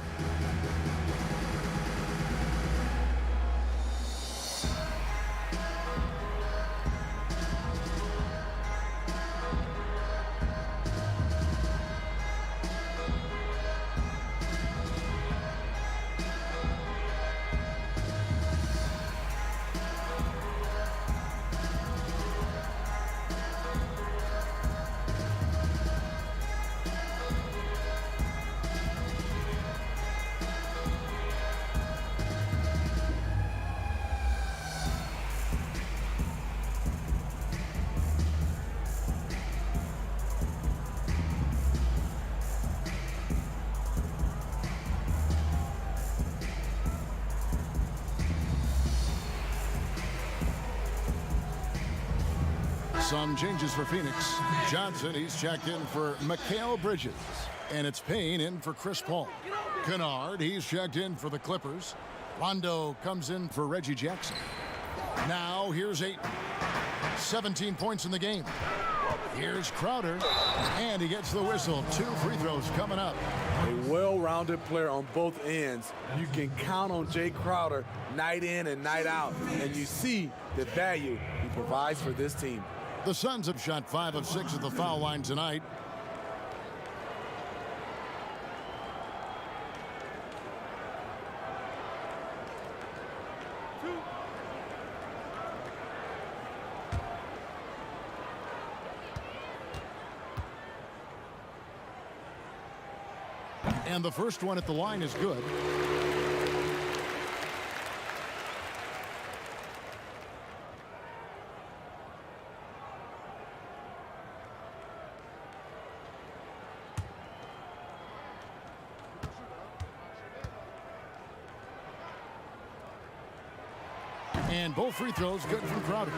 A: Some changes for Phoenix. Johnson, he's checked in for Mikal Bridges. And it's Payne in for Chris Paul. Kennard, he's checked in for the Clippers. Rondo comes in for Reggie Jackson. Now here's Ayton. 17 points in the game. Here's Crowder. And he gets the whistle. 2 free throws coming up.
C: A well-rounded player on both ends. You can count on Jay Crowder night in and night out. And you see the value he provides for this team.
A: The Suns have shot 5 of 6 at the foul line tonight. And the first one at the line is good. And both free throws good from Crowder.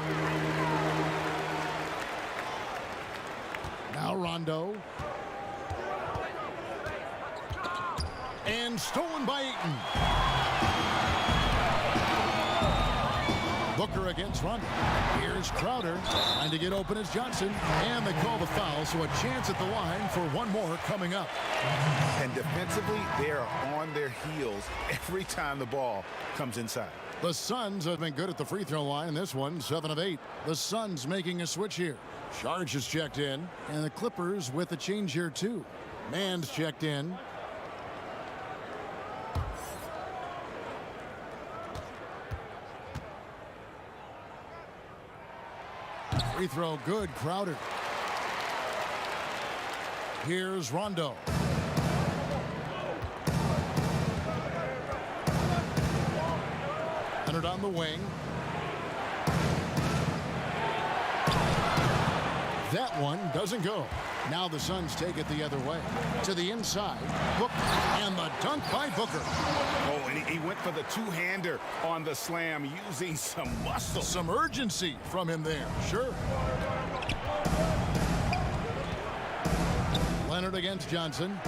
A: Now Rondo. And stolen by Ayton. Booker against Rondo. Here's Crowder. Trying to get open as Johnson. And they call the foul, so a chance at the line for one more coming up.
D: And defensively, they are on their heels every time the ball comes inside.
A: The Suns have been good at the free throw line in this one, 7 of 8. The Suns making a switch here. Sharge is checked in, and the Clippers with a change here too. Mann's checked in. Free throw good, Crowder. Here's Rondo. Leonard on the wing. That one doesn't go. Now the Suns take it the other way. To the inside. Booker. And the dunk by Booker.
D: Oh, and he went for the two-hander on the slam using some muscle.
A: Some urgency from him there. Sure. Leonard against Johnson.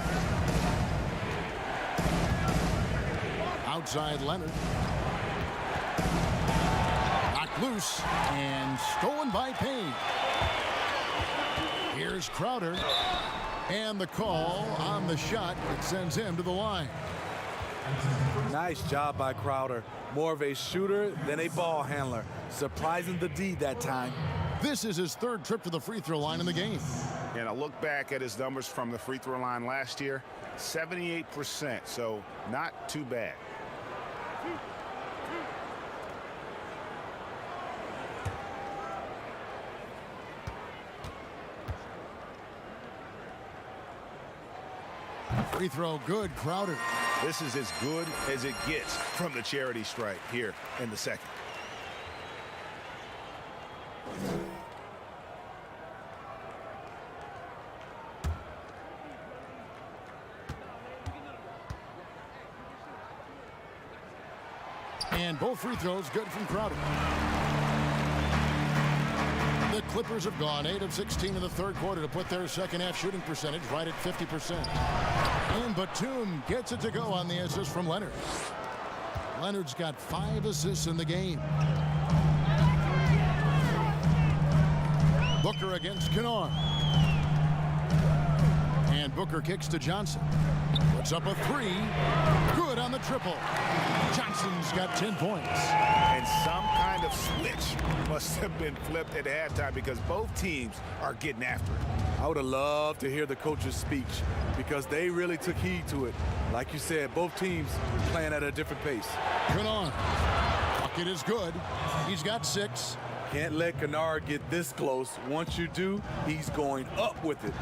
A: Outside Leonard. Knocked loose and stolen by Payne. Here's Crowder. And the call on the shot that sends him to the line.
C: Nice job by Crowder. More of a shooter than a ball handler. Surprising the D that time.
A: This is his third trip to the free throw line in the game.
D: And I look back at his numbers from the free throw line last year, 78%, so not too bad.
A: Free throw good, Crowder.
D: This is as good as it gets from the charity stripe here in the second.
A: And both free throws good from Crowder. The Clippers have gone 8 of 16 in the third quarter to put their second half shooting percentage right at 50%. And Batum gets it to go on the assist from Leonard. Leonard's got 5 assists in the game. Booker against Kennard. And Booker kicks to Johnson. Puts up a 3. Good on the triple. Johnson's got 10 points.
D: And some kind of switch must have been flipped at halftime because both teams are getting after it.
C: I would have loved to hear the coach's speech because they really took heed to it. Like you said, both teams playing at a different pace.
A: Kennard. Bucket is good. He's got 6.
C: Can't let Kennard get this close. Once you do, he's going up with it.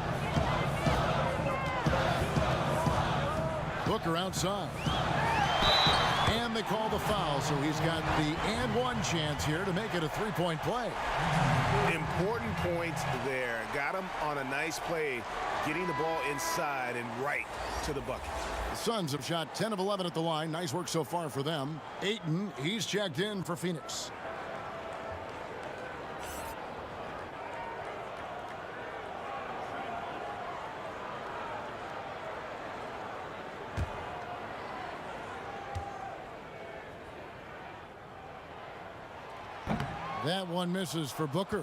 A: Booker outside. And they call the foul, so he's got the and one chance here to make it a three-point play.
D: Important points there. Got him on a nice play, getting the ball inside and right to the bucket.
A: The Suns have shot 10 of 11 at the line. Nice work so far for them. Ayton, he's checked in for Phoenix. That one misses for Booker.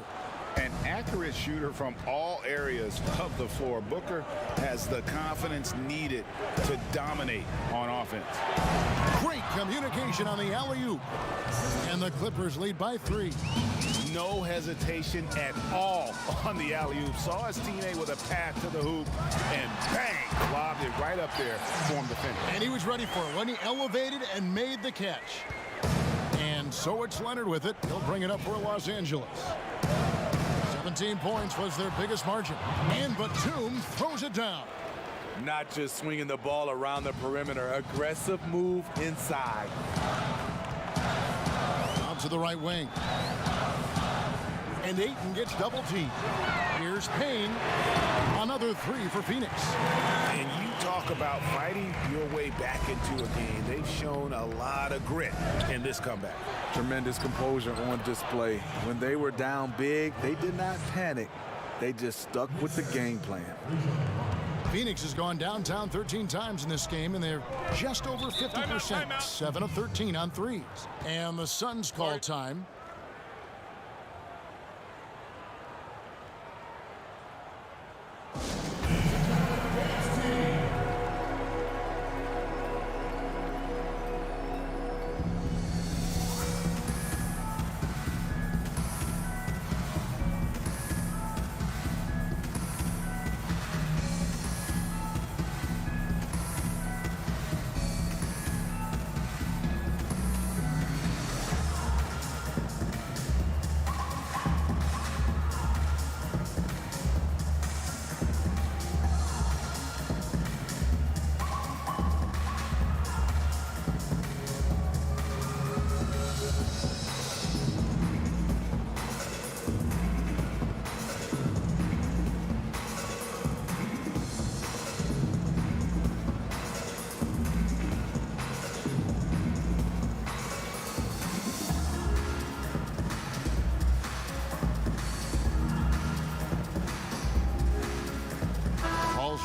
D: An accurate shooter from all areas of the floor. Booker has the confidence needed to dominate on offense.
A: Great communication on the alley-oop. And the Clippers lead by 3.
D: No hesitation at all on the alley-oop. Saw his teammate with a pass to the hoop and bang, lobbed it right up there for him to finish.
A: And he was ready for it when he elevated and made the catch. And so it's Leonard with it. He'll bring it up for Los Angeles. 17 points was their biggest margin. And Batum throws it down.
C: Not just swinging the ball around the perimeter. Aggressive move inside.
A: Out to the right wing. And Ayton gets double teamed. Here's Payne. Another 3 for Phoenix.
D: And you talk about fighting your way back into a game. They've shown a lot of grit in this comeback.
C: Tremendous composure on display. When they were down big, they did not panic. They just stuck with the game plan.
A: Phoenix has gone downtown 13 times in this game, and they're just over 50%. 7 of 13 on threes. And the Suns call time.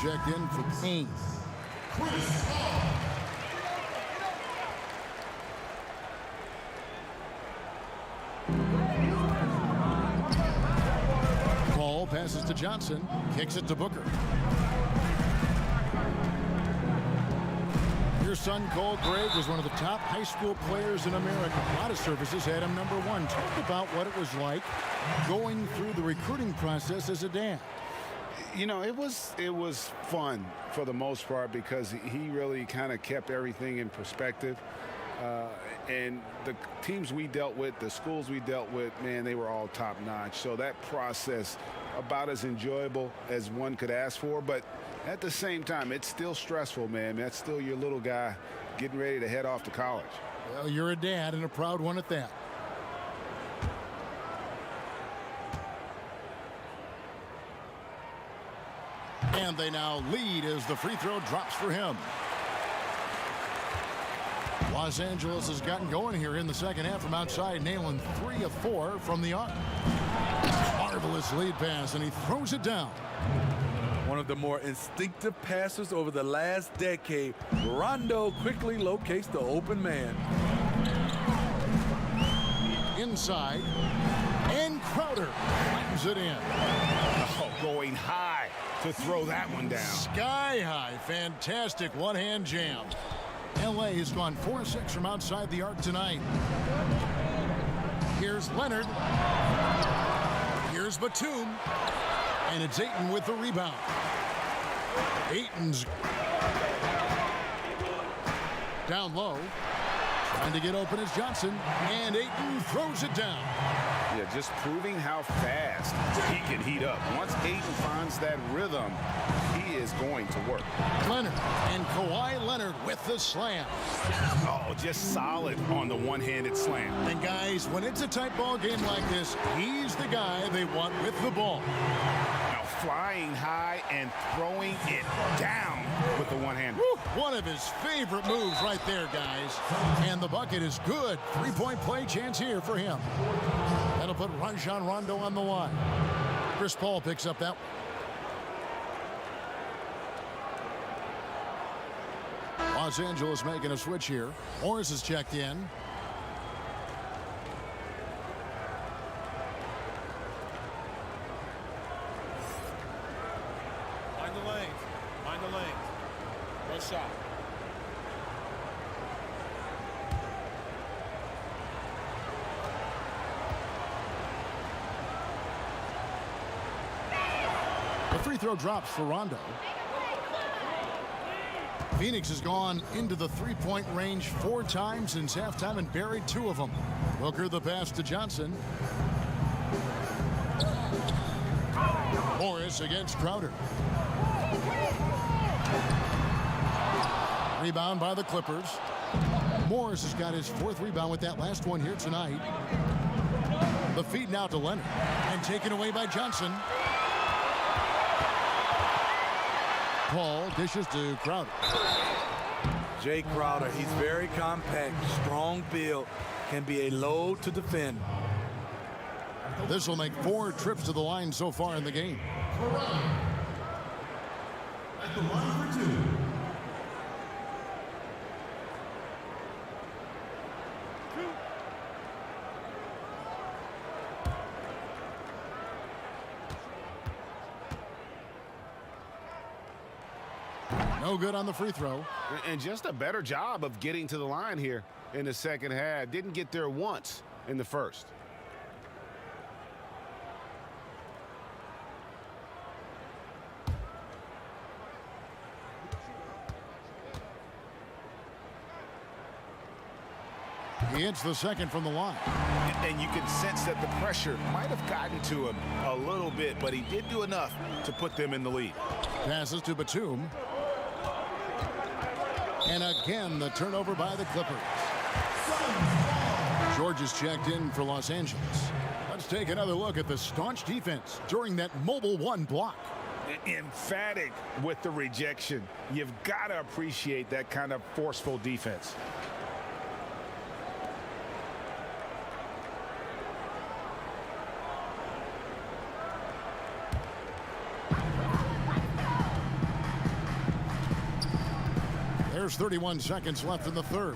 A: checked in for Payne. Paul passes to Johnson, kicks it to Booker. Your son, Cole Gregg, was one of the top high school players in America. A lot of services had him #1. Talk about what it was like going through the recruiting process as a dad.
D: You know, it was fun for the most part because he really kind of kept everything in perspective. And the teams we dealt with, the schools we dealt with, man, they were all top notch. So that process, about as enjoyable as one could ask for. But at the same time, it's still stressful, man. That's still your little guy getting ready to head off to college.
A: Well, you're a dad and a proud one at that. And they now lead as the free throw drops for him. Los Angeles has gotten going here in the second half from outside, nailing 3 of 4 from the arc. Marvelous lead pass, and he throws it down.
C: One of the more instinctive passes over the last decade. Rondo quickly locates the open man.
A: Inside, and Crowder slams it in.
D: Oh, going high to throw that one down.
A: Sky high, fantastic one-hand jam. LA has gone 4-6 from outside the arc tonight. Here's Leonard. Here's Batum. And it's Ayton with the rebound. Ayton's down low. Trying to get open is Johnson. And Ayton throws it down.
D: Yeah, just proving how fast he can heat up. Once Ayton finds that rhythm, he is going to work.
A: Leonard and Kawhi Leonard with the slam.
D: Oh, just solid on the one-handed slam.
A: And guys, when it's a tight ball game like this, he's the guy they want with the ball.
D: Now flying high and throwing it down with the one-hand.
A: One of his favorite moves right there, guys. And the bucket is good. Three-point play chance here for him. That'll put Rajon Rondo on the line. Chris Paul picks up that one. Los Angeles making a switch here. Morris is checked in.
E: Mind the lanes. Mind the lanes. One shot.
A: The free throw drops for Rondo. Phoenix has gone into the three-point range 4 times since halftime and buried 2 of them. Booker the pass to Johnson. Morris against Crowder. Rebound by the Clippers. Morris has got his 4th rebound with that last one here tonight. The feed now to Leonard and taken away by Johnson. Paul dishes to Crowder.
C: Jay Crowder, he's very compact, strong build, can be a load to defend.
A: This will make 4 trips to the line so far in the game.
K: At the line for 2.
A: No good on the free throw.
D: And just a better job of getting to the line here in the second half. Didn't get there once in the first.
A: He hits the second from the line.
D: And you can sense that the pressure might have gotten to him a little bit, but he did do enough to put them in the lead.
A: Passes to Batum. And again, the turnover by the Clippers. George is checked in for Los Angeles. Let's take another look at the staunch defense during that mobile 1 block.
D: Emphatic with the rejection. You've got to appreciate that kind of forceful defense.
A: There's 31 seconds left in the third.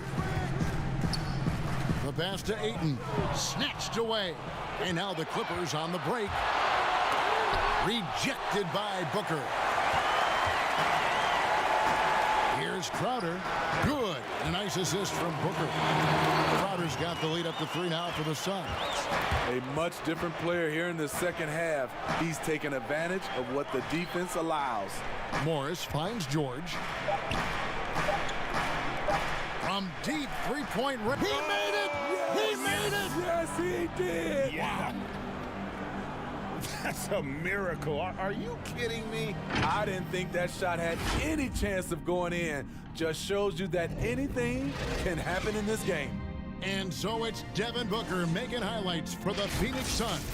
A: The pass to Ayton. Snatched away. And now the Clippers on the break. Rejected by Booker. Here's Crowder. Good. A nice assist from Booker. Crowder's got the lead up to 3 now for the Suns.
C: A much different player here in the second half. He's taken advantage of what the defense allows.
A: Morris finds George. From deep three-point range. He made it!
C: Yes.
A: He made it!
C: Yes, he did!
D: Yeah. That's a miracle. Are you kidding me?
C: I didn't think that shot had any chance of going in. Just shows you that anything can happen in this game.
A: And so it's Devin Booker making highlights for the Phoenix Suns.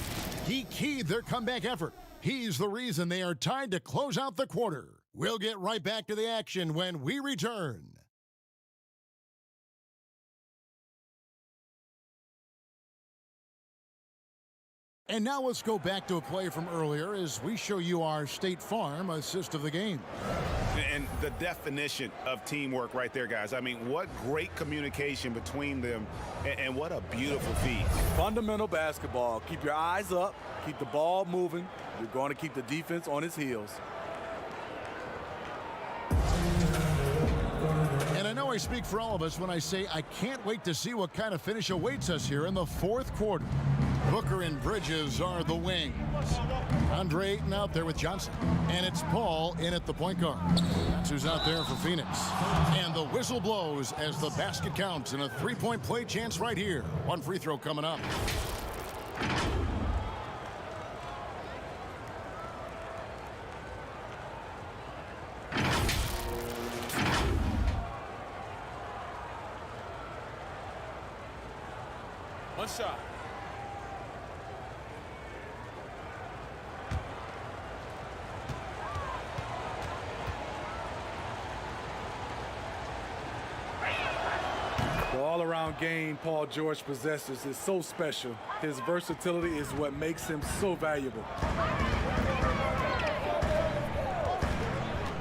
A: He keyed their comeback effort. He's the reason they are tied to close out the quarter. We'll get right back to the action when we return. And now let's go back to a play from earlier as we show you our State Farm assist of the game.
D: And the definition of teamwork right there, guys. I mean, what great communication between them, and what a beautiful feed.
C: Fundamental basketball. Keep your eyes up. Keep the ball moving. You're going to keep the defense on its heels.
A: And I know I speak for all of us when I say I can't wait to see what kind of finish awaits us here in the fourth quarter. Booker and Bridges are the wings. Andre Ayton out there with Johnson. And it's Paul in at the point guard. That's who's out there for Phoenix. And the whistle blows as the basket counts in a three-point play chance right here. One free throw coming up.
E: One shot.
C: The all-around game Paul George possesses is so special. His versatility is what makes him so valuable.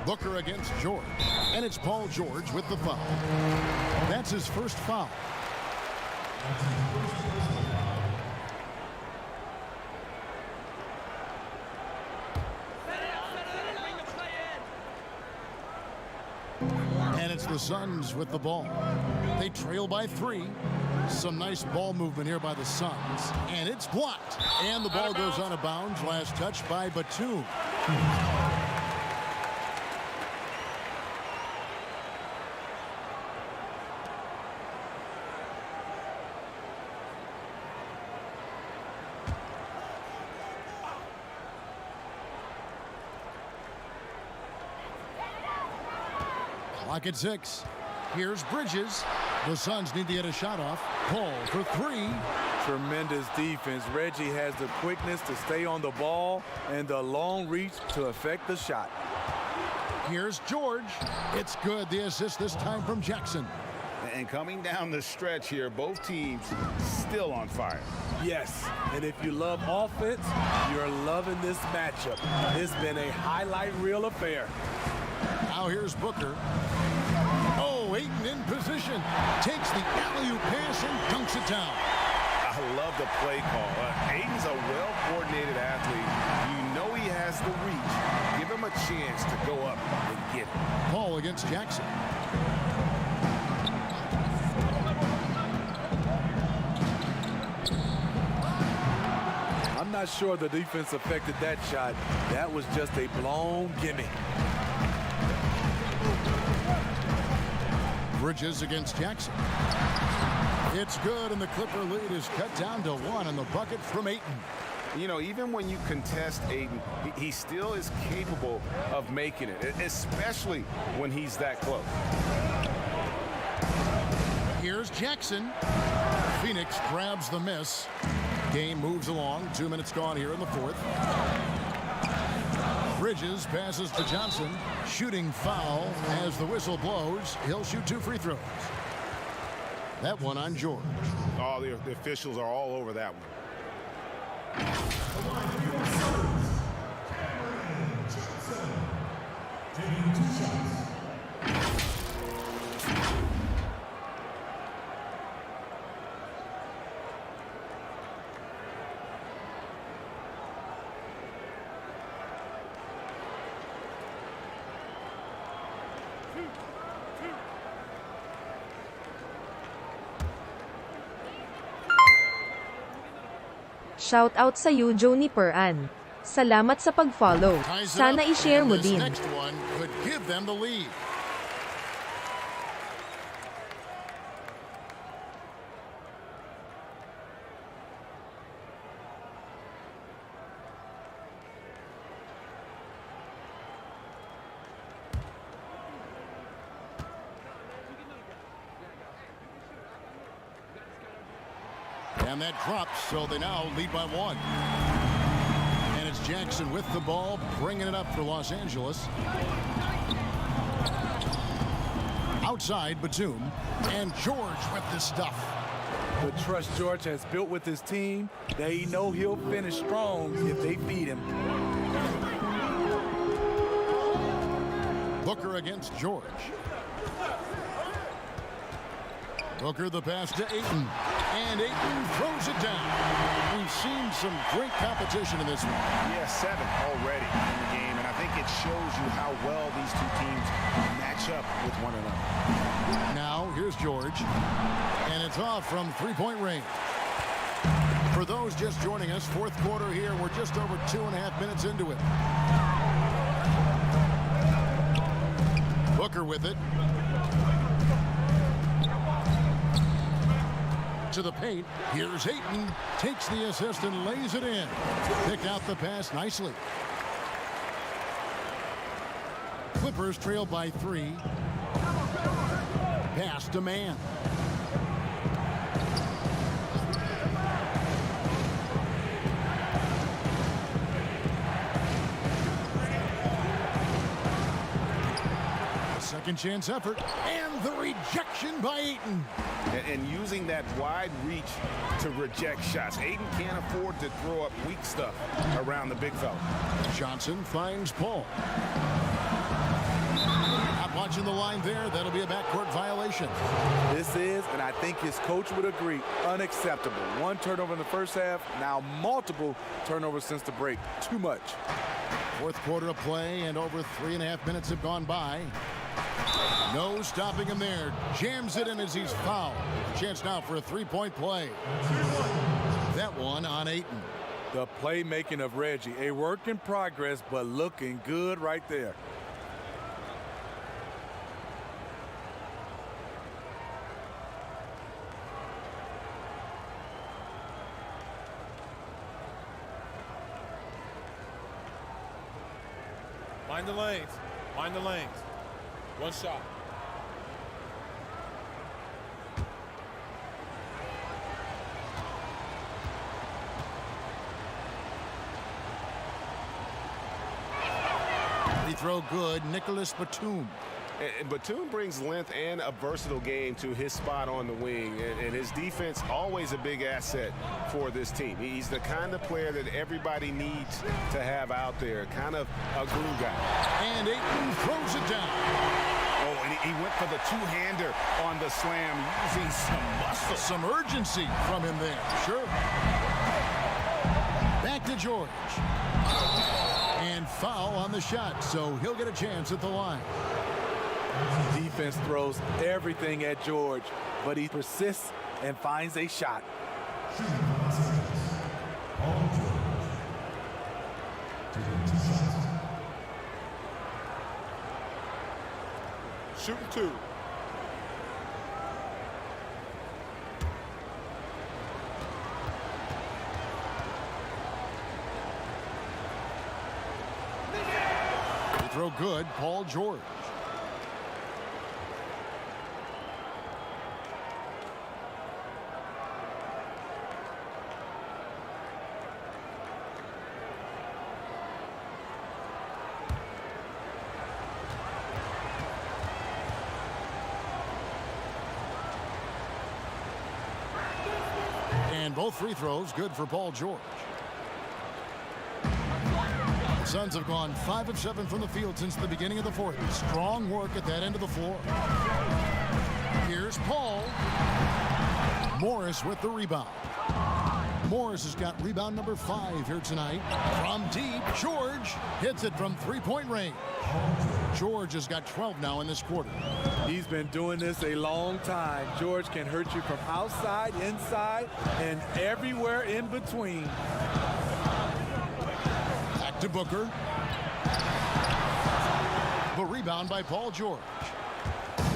A: Booker against George. And it's Paul George with the foul. That's his first foul. And it's the Suns with the ball. They trail by 3. Some nice ball movement here by the Suns. And it's blocked. And the ball goes out of bounds. Last touch by Batum. Clock at 6. Here's Bridges. The Suns need to get a shot off. Paul for 3.
C: Tremendous defense. Reggie has the quickness to stay on the ball and the long reach to affect the shot.
A: Here's George. It's good. The assist this time from Jackson.
D: And coming down the stretch here, both teams still on fire.
C: Yes, and if you love offense, you're loving this matchup. It's been a highlight reel affair.
A: Now here's Booker. Oh, Ayton in position. Takes the alley-oop pass and dunks it down.
D: I love the play call. Ayton's a well-coordinated athlete. You know he has the reach. Give him a chance to go up and get it.
A: Paul against Jackson.
C: I'm not sure the defense affected that shot. That was just a blown gimme.
A: Bridges against Jackson. It's good, and the Clipper lead is cut down to 1 on the bucket from Ayton.
D: You know, even when you contest Ayton, he still is capable of making it, especially when he's that close.
A: Here's Jackson. Phoenix grabs the miss. Game moves along. 2 minutes gone here in the fourth. Bridges passes to Johnson. Shooting foul as the whistle blows. He'll shoot 2 free throws. That one on George.
D: Oh, the officials are all over that one.
F: Shout out sa you, Joni Peran. Salamat sa pag-follow. Sana i-share mo din.
A: Next one could give them the lead. And that drops, so they now lead by 1. And it's Jackson with the ball, bringing it up for Los Angeles. Outside, Batum. And George with the stuff.
C: The trust George has built with his team, they know he'll finish strong if they feed him.
A: Booker against George. Booker the pass to Ayton. And Ayton throws it down. We've seen some great competition in this one.
D: Yeah, 7 already in the game, and I think it shows you how well these two teams match up with one another.
A: Now, here's George. And it's off from three-point range. For those just joining us, fourth quarter here. We're just over 2.5 minutes into it. Booker with it. To the paint. Here's Ayton. Takes the assist and lays it in. Picked out the pass nicely. Clippers trail by 3. Pass to Mann. Second chance effort, and the rejection by Ayton.
D: And using that wide reach to reject shots. Ayton can't afford to throw up weak stuff around the big fella.
A: Johnson finds Paul. Not watching the line there. That'll be a backcourt violation.
C: This is, and I think his coach would agree, unacceptable. 1 turnover in the first half, now multiple turnovers since the break. Too much.
A: Fourth quarter of play, and over 3.5 minutes have gone by. No stopping him there. Jams it in as he's fouled. Chance now for a three-point play. That one on Ayton.
C: The playmaking of Reggie. A work in progress, but looking good right there.
E: Mind the lanes. Mind the lanes. One shot.
A: Free throw good. Nicholas Batum.
D: And Batum brings length and a versatile game to his spot on the wing, and his defense always a big asset for this team. He's the kind of player that everybody needs to have out there, kind of a glue guy.
A: And Ayton throws it down.
D: Oh, and he went for the two-hander on the slam, using some muscle.
A: Some urgency from him there. Sure. Back to George. And foul on the shot, so he'll get a chance at the line.
C: Defense throws everything at George, but he persists and finds a shot.
E: Shooting 2.
A: Free throw good. Paul George. And both free throws good for Paul George. The Suns have gone 5 of 7 from the field since the beginning of the fourth. Strong work at that end of the floor. Here's Paul. Morris with the rebound. Morris has got rebound number 5 here tonight. From deep, George hits it from three-point range. George has got 12 now in this quarter.
C: He's been doing this a long time. George can hurt you from outside, inside, and everywhere in between.
A: Back to Booker. The rebound by Paul George.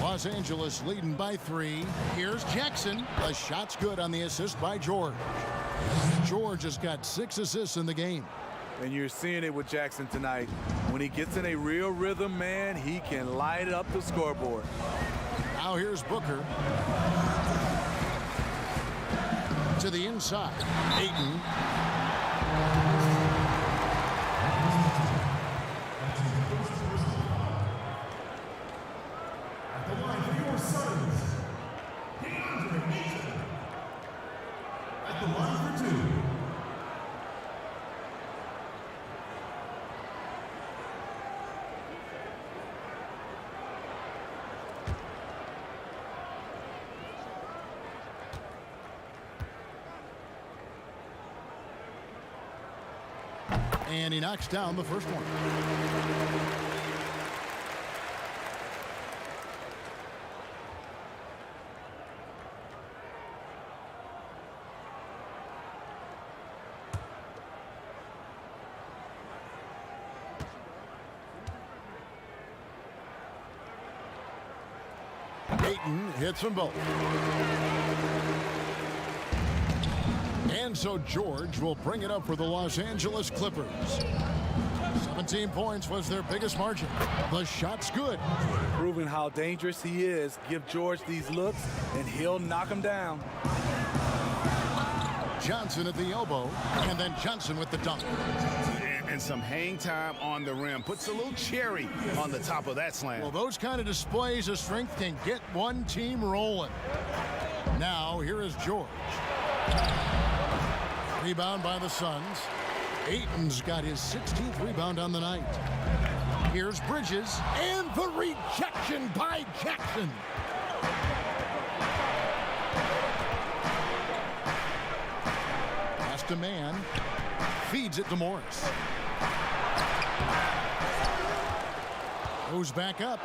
A: Los Angeles leading by 3. Here's Jackson. The shot's good on the assist by George. George has got 6 assists in the game.
C: And you're seeing it with Jackson tonight. When he gets in a real rhythm, man, he can light up the scoreboard.
A: Now here's Booker. To the inside. Ayton.
K: At the line for your SUNS, at the line for 2.
A: And he knocks down the first one. Ayton hits them both. And so George will bring it up for the Los Angeles Clippers. 17 points was their biggest margin. The shot's good.
C: Proving how dangerous he is. Give George these looks, and he'll knock him down.
A: Johnson at the elbow, and then Johnson with the dunk.
D: And some hang time on the rim. Puts a little cherry on the top of that slam.
A: Well, those kind of displays of strength can get one team rolling. Now, here is George. Rebound by the Suns. Ayton's got his 16th rebound on the night. Here's Bridges, and the rejection by Jackson. Pass to man. Feeds it to Morris. Goes back up.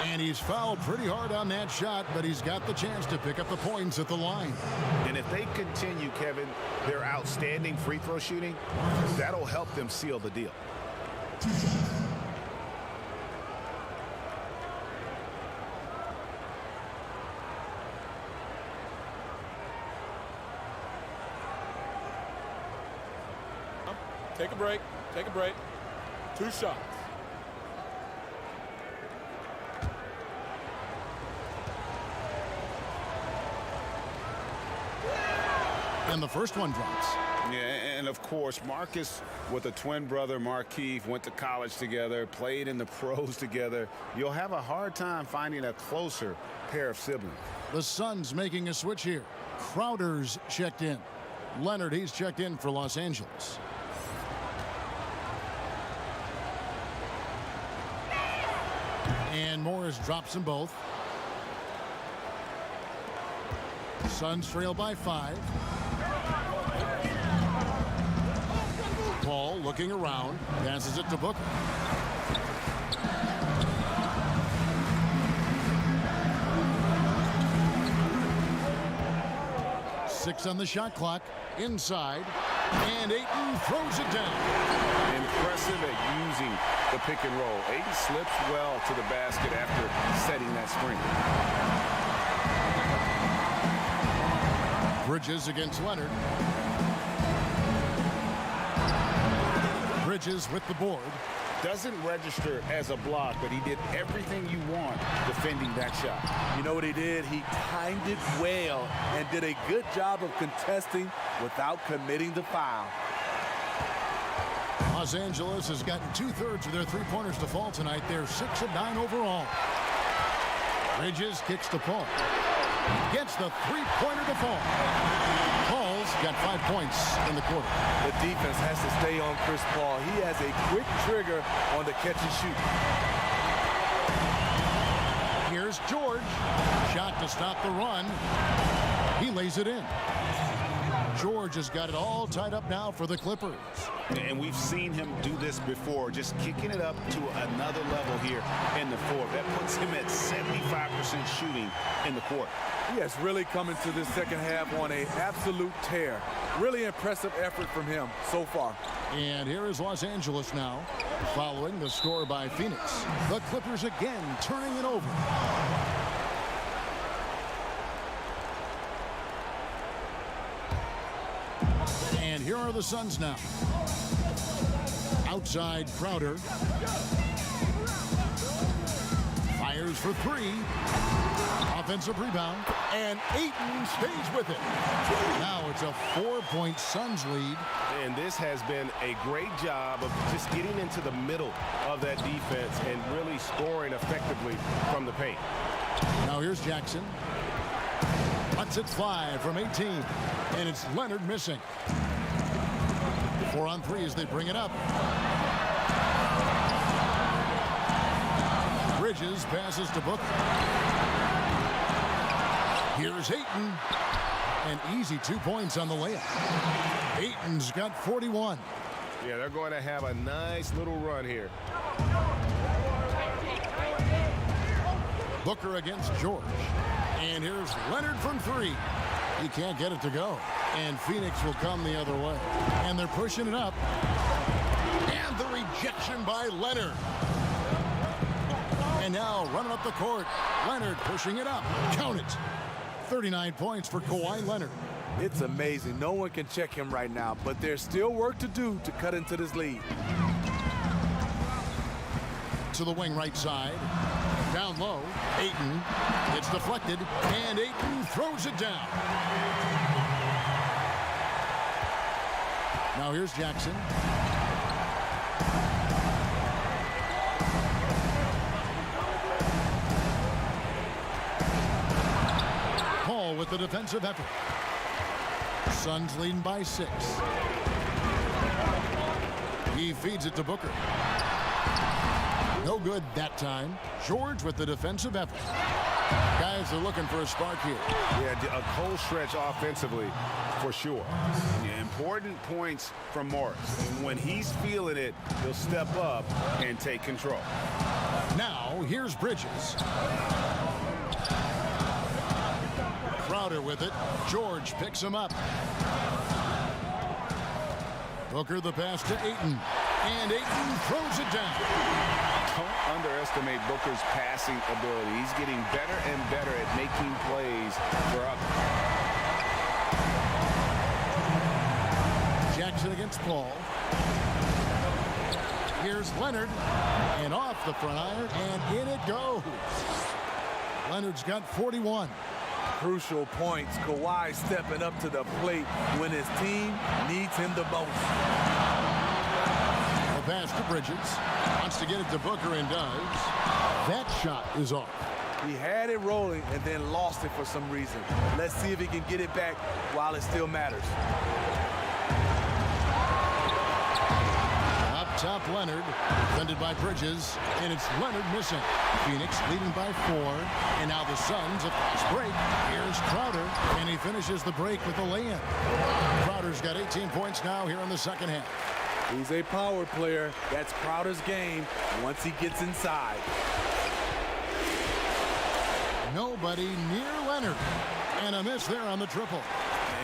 A: And he's fouled pretty hard on that shot, but he's got the chance to pick up the points at the line.
D: And if they continue, Kevin, their outstanding free throw shooting, that'll help them seal the deal.
E: Take a break. Take a break. 2 shots.
A: And the first one drops.
D: Yeah, and of course, Marcus with a twin brother, Markeith, went to college together, played in the pros together. You'll have a hard time finding a closer pair of siblings.
A: The Suns making a switch here. Crowder's checked in. Leonard, he's checked in for Los Angeles. And Morris drops them both. Suns trail by 5. Paul looking around, passes it to Booker. Six on the shot clock, inside, and Ayton throws it down.
D: Impressive at using the pick and roll. Ayton slips well to the basket after setting that screen.
A: Bridges against Leonard. Bridges with the board.
D: Doesn't register as a block, but he did everything you want defending that shot.
C: You know what he did? He timed it well and did a good job of contesting without committing the foul.
A: Los Angeles has gotten 2/3 of their three-pointers to fall tonight. They're 6 of 9 overall. Bridges kicks to Paul. Gets the three-pointer to fall. Paul's got 5 points in the quarter.
C: The defense has to stay on Chris Paul. He has a quick trigger on the catch and shoot.
A: Here's George. Shot to stop the run. He lays it in. George has got it all tied up now for the Clippers.
D: And we've seen him do this before, just kicking it up to another level here in the fourth. That puts him at 75% shooting in the quarter.
C: Yes, really coming to this second half on an absolute tear. Really impressive effort from him so far.
A: And here is Los Angeles now, following the score by Phoenix. The Clippers again turning it over. And here are the Suns now. Outside Crowder. Fires for three. Offensive rebound. And Ayton stays with it. Now it's a 4-point Suns lead.
D: And this has been a great job of just getting into the middle of that defense and really scoring effectively from the paint.
A: Now here's Jackson. Lets it fly from 18. And it's Leonard missing. 4 on 3 as they bring it up. Bridges passes to Booker. Here's Ayton. An easy 2 points on the layup. Ayton's got 41.
D: Yeah, they're going to have a nice little run here.
A: Booker against George. And here's Leonard from 3. He can't get it to go. And Phoenix will come the other way. And they're pushing it up. And the rejection by Leonard. And now running up the court. Leonard pushing it up. Count it. 39 points for Kawhi Leonard.
C: It's amazing. No one can check him right now, but there's still work to do to cut into this lead.
A: To the wing right side. Down low. Ayton. It's deflected. And Ayton throws it down. Now here's Jackson. Paul with the defensive effort. Suns leading by 6. He feeds it to Booker. No good that time. George with the defensive effort. Guys are looking for a spark here.
D: Yeah, a cold stretch offensively for sure. Yeah, important points from Morris. And when he's feeling it, he'll step up and take control.
A: Now, here's Bridges. Crowder with it. George picks him up. Booker the pass to Ayton. And Ayton throws it down.
D: Don't underestimate Booker's passing ability. He's getting better and better at making plays for others.
A: Jackson against Paul. Here's Leonard. And off the front iron. And in it goes. Leonard's got 41.
C: Crucial points. Kawhi stepping up to the plate when his team needs him the most.
A: The pass to Bridges. Wants to get it to Booker and does. That shot is off.
C: He had it rolling and then lost it for some reason. Let's see if he can get it back while it still matters.
A: Up top, Leonard. Defended by Bridges. And it's Leonard missing. Phoenix leading by 4. And now the Suns a fast break. Here's Crowder. And he finishes the break with a lay-in. Crowder's got 18 points now here in the second half.
C: He's a power player. That's Crowder's game once he gets inside.
A: Nobody near Leonard. And a miss there on the triple.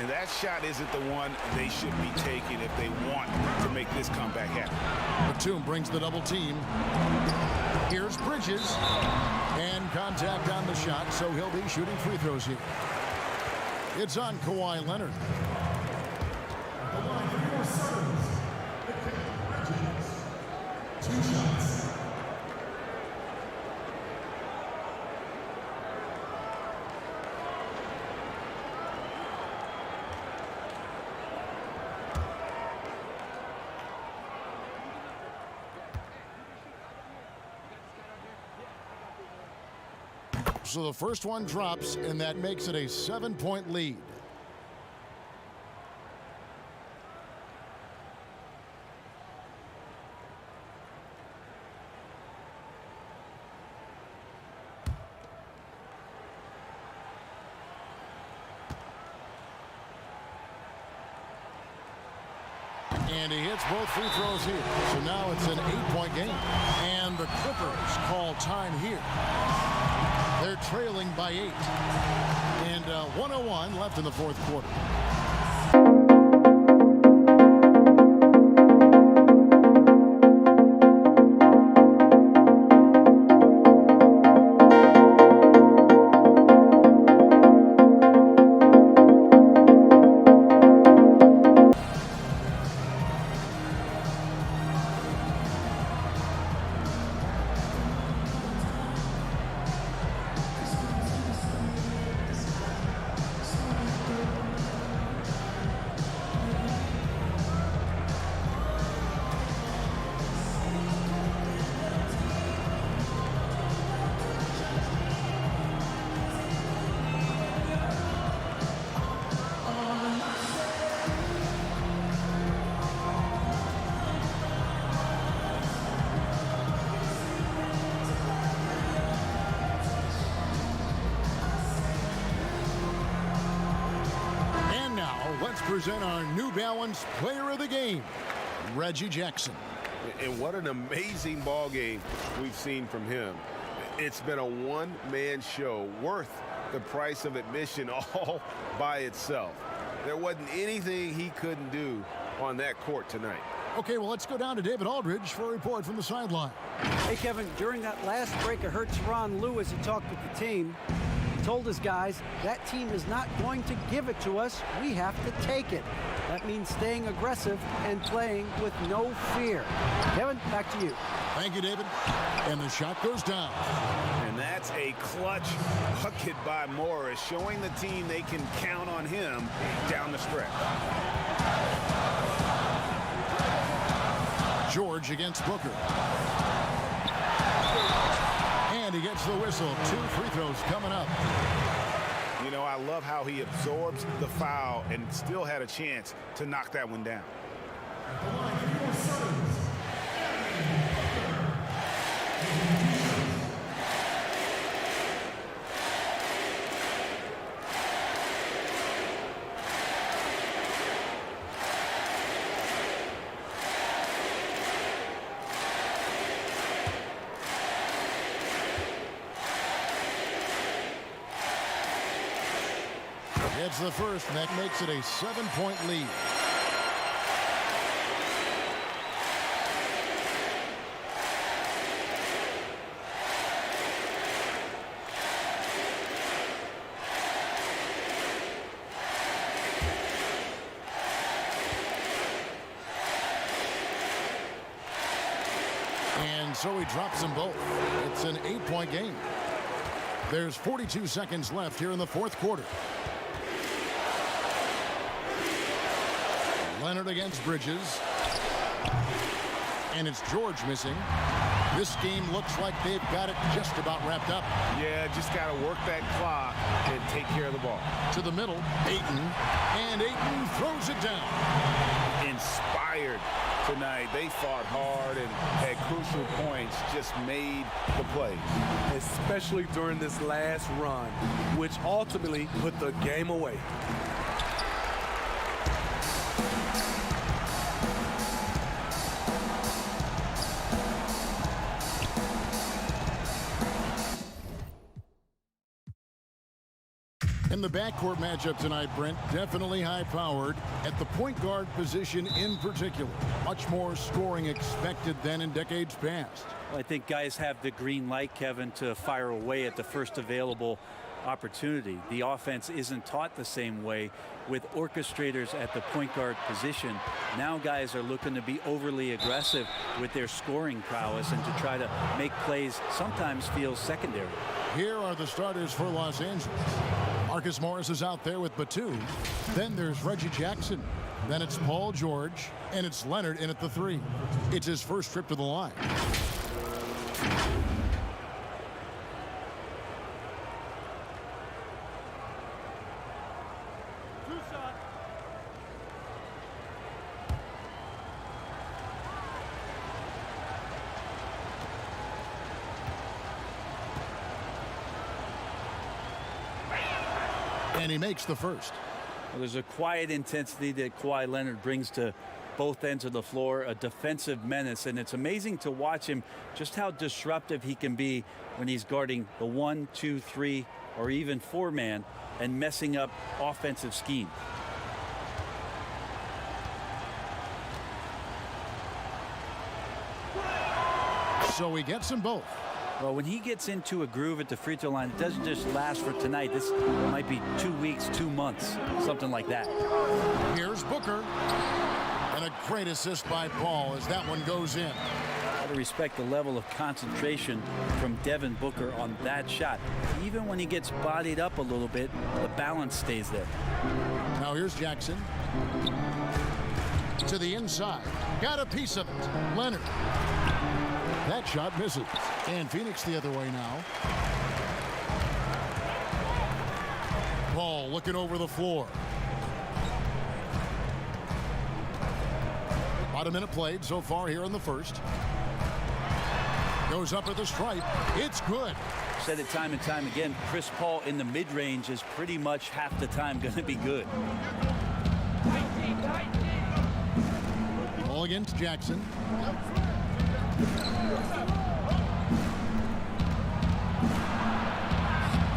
D: And that shot isn't the one they should be taking if they want to make this comeback happen.
A: Batum brings the double team. Here's Bridges. And contact on the shot, so he'll be shooting free throws here. It's on Kawhi Leonard. So the first one drops, and that makes it a 7-point lead. And he hits both free throws here. So now it's an 8-point game. And the Clippers call time here. They're trailing by 8. And 1:01 left in the fourth quarter. Let's present our New Balance Player of the Game, Reggie Jackson.
L: And what an amazing ball game we've seen from him. It's been a one-man show worth the price of admission all by itself. There wasn't anything he couldn't do on that court tonight.
A: Okay, well, let's go down to David Aldridge for a report from the sideline.
B: Hey, Kevin, during that last break, I heard Teron Lewis, he talked with the team. Told his guys that team is not going to give it to us. We have to take it. That means staying aggressive and playing with no fear. Kevin, back to you.
A: Thank you, David. And the shot goes down.
D: And that's a clutch bucket by Morris, showing the team they can count on him down the stretch.
A: George against Booker. And he gets the whistle. 2 free throws coming up.
D: You know, I love how he absorbs the foul and still had a chance to knock that one down.
A: It's the first, and that makes it a 7-point lead. And so he drops them both. It's an 8-point game. There's 42 seconds left here in the fourth quarter. Leonard against Bridges. And it's George missing. This game looks like they've got it just about wrapped up.
D: Yeah, just got to work that clock and take care of the ball.
A: To the middle, Ayton. And Ayton throws it down.
D: Inspired tonight. They fought hard and at crucial points just made the play.
C: Especially during this last run, which ultimately put the game away.
A: In the backcourt matchup tonight, Brent, definitely high-powered at the point guard position in particular. Much more scoring expected than in decades past.
M: Well, I think guys have the green light, Kevin, to fire away at the first available opportunity. The offense isn't taught the same way with orchestrators at the point guard position. Now guys are looking to be overly aggressive with their scoring prowess and to try to make plays sometimes feel secondary.
A: Here are the starters for Los Angeles. Marcus Morris is out there with Batum. Then there's Reggie Jackson. Then it's Paul George. And it's Leonard in at the 3. It's his first trip to the line.
B: And he makes the first. Well, there's a quiet intensity that Kawhi Leonard brings to
M: both ends of the floor, a defensive menace, and it's amazing to watch him just how disruptive he can be when he's guarding the 1, 2, 3, or even 4-man and messing up offensive scheme.
A: So he gets them both.
M: Well, when he gets into a groove at the free throw line, it doesn't just last for tonight. This might be 2 weeks, 2 months, something like that.
A: Here's Booker. And a great assist by Paul as that one goes in.
M: Got to respect the level of concentration from Devin Booker on that shot. Even when he gets bodied up a little bit, the balance stays there.
A: Now here's Jackson. To the inside. Got a piece of it. Leonard. That shot misses. And Phoenix the other way now. Paul looking over the floor. About a minute played so far here in the first. Goes up at the stripe. It's good.
M: Said it time and time again, Chris Paul in the mid-range is pretty much half the time going to be good.
A: Ball against Jackson.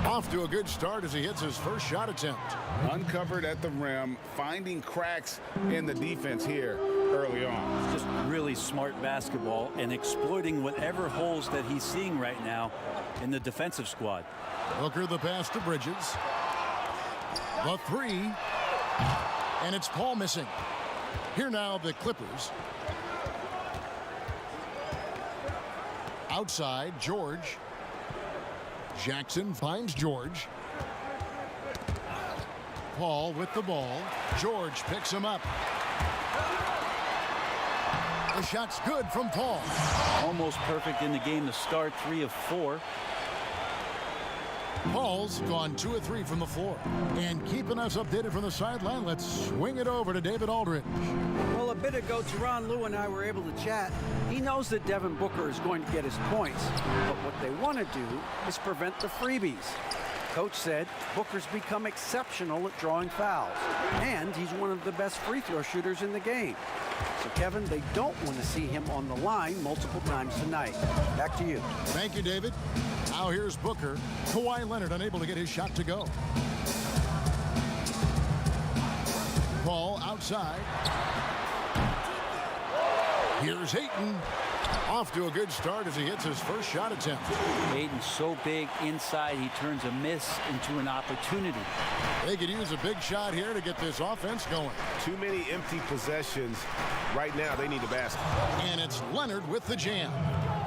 A: Off to a good start as he hits his first shot attempt.
D: Uncovered at the rim, finding cracks in the defense here early on.
M: Just really smart basketball and exploiting whatever holes that he's seeing right now in the defensive squad.
A: Booker the pass to Bridges. The three. And it's Paul missing. Here now the Clippers. Outside, George. Jackson finds George. Paul with the ball. George picks him up. The shot's good from Paul.
M: Almost perfect in the game to start, 3 of 4.
A: Paul's gone 2 of 3 from the floor. And keeping us updated from the sideline, let's swing it over to David Aldridge.
B: Well, a bit ago, Teron Lue and I were able to chat. He knows that Devin Booker is going to get his points, but what they want to do is prevent the freebies. Coach said Booker's become exceptional at drawing fouls, and he's one of the best free throw shooters in the game. So, Kevin, they don't want to see him on the line multiple times tonight. Back to you.
A: Thank you, David. Now here's Booker. Kawhi Leonard unable to get his shot to go. Ball outside. Here's Ayton. Off to a good start as he hits his first shot attempt.
M: Ayton's so big inside, he turns a miss into an opportunity.
A: They could use a big shot here to get this offense going.
L: Too many empty possessions. Right now, they need a basket.
A: And it's Leonard with the jam.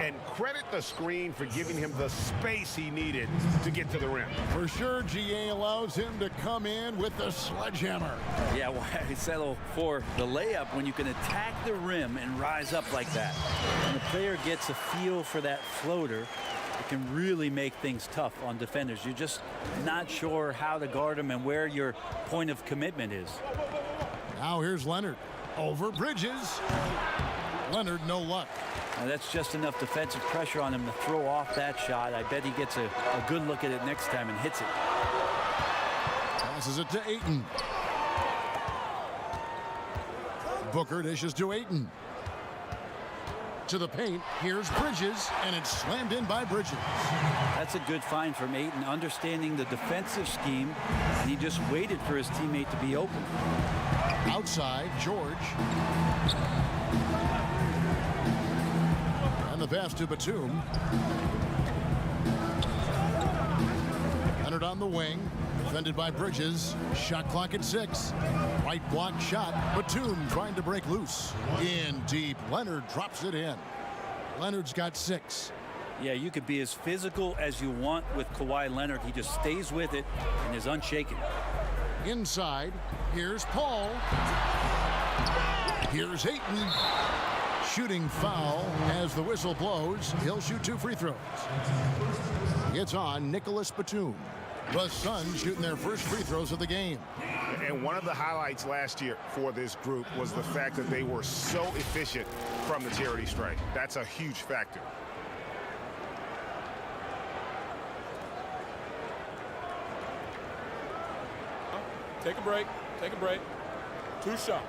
L: And credit the screen for giving him the space he needed to get to the rim.
A: For sure, GA allows him to come in with the sledgehammer.
M: Yeah, why settle for the layup when you can attack the rim and rise up like that? When the player gets a feel for that floater, it can really make things tough on defenders. You're just not sure how to guard them and where your point of commitment is.
A: Now here's Leonard. Over Bridges. Leonard, no luck.
M: Now that's just enough defensive pressure on him to throw off that shot. I bet he gets a good look at it next time and hits it.
A: Passes it to Ayton. Booker dishes to Ayton. To the paint. Here's Bridges, and it's slammed in by Bridges.
M: That's a good find from Ayton, understanding the defensive scheme, and he just waited for his teammate to be open.
A: Outside, George. And the pass to Batum. Leonard on the wing. Defended by Bridges. Shot clock at 6. Right block shot. Batum trying to break loose. In deep. Leonard drops it in. Leonard's got 6.
M: Yeah, you could be as physical as you want with Kawhi Leonard. He just stays with it and is unshaken.
A: Inside. Here's Paul. Here's Ayton. Shooting foul as the whistle blows. He'll shoot 2 free throws. It's on Nicholas Batum. The Suns shooting their first free throws of the game.
D: And one of the highlights last year for this group was the fact that they were so efficient from the charity stripe. That's a huge factor.
E: Take a break. Take a break. 2 shots.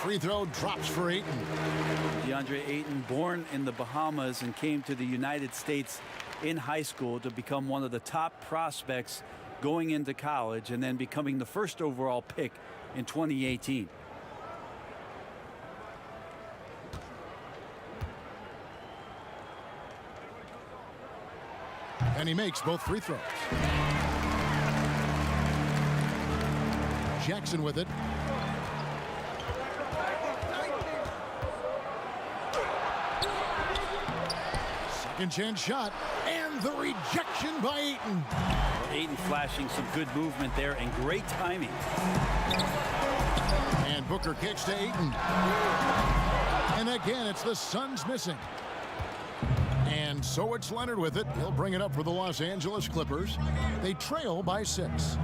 A: Free throw drops for Ayton.
M: DeAndre Ayton, born in the Bahamas and came to the United States in high school to become one of the top prospects going into college and then becoming the first overall pick in 2018.
A: And he makes both free throws. Jackson with it. Second chance shot, and the rejection by Ayton.
M: Ayton flashing some good movement there and great timing.
A: And Booker kicks to Ayton. And again, it's the Suns missing. And so it's Leonard with it. He'll bring it up for the Los Angeles Clippers. They trail by 6.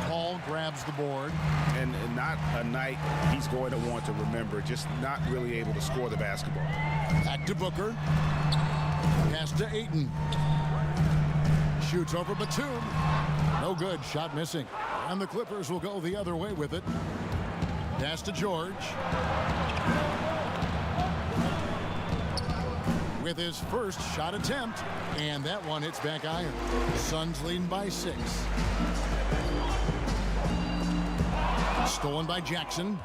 A: Paul grabs the board.
D: And not a night he's going to want to remember, just not really able to score the basketball.
A: Back to Booker. Pass to Ayton. Shoots over Batum. No good. Shot missing. And the Clippers will go the other way with it. Pass to George. With his first shot attempt. And that one hits back iron. Suns leading by 6. Stolen by Jackson.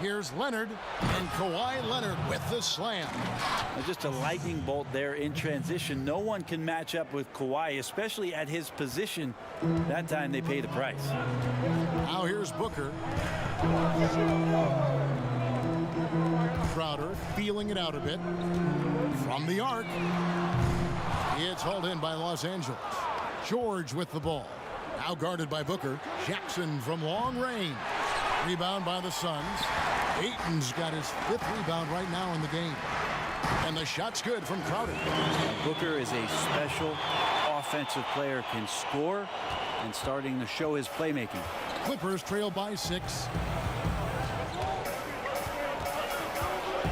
A: Here's Leonard, and Kawhi Leonard with the slam.
M: Just a lightning bolt there in transition. No one can match up with Kawhi, especially at his position. That time they pay the price.
A: Now here's Booker. Crowder feeling it out a bit. From the arc. It's hauled in by Los Angeles. George with the ball. Now guarded by Booker. Jackson from long range. Rebound by the Suns. Ayton's got his 5th rebound right now in the game. And the shot's good from Crowder.
M: Booker is a special offensive player, can score, and starting to show his playmaking.
A: Clippers trail by 6.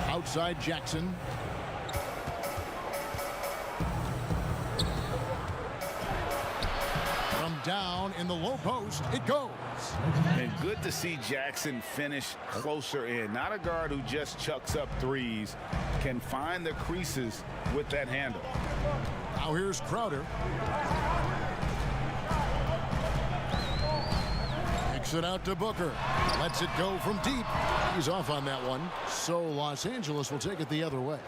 A: Outside Jackson. From down in the low post, it goes.
D: And good to see Jackson finish closer in. Not a guard who just chucks up threes. Can find the creases with that handle.
A: Now here's Crowder. Kicks it out to Booker. Lets it go from deep. He's off on that one. So Los Angeles will take it the other way.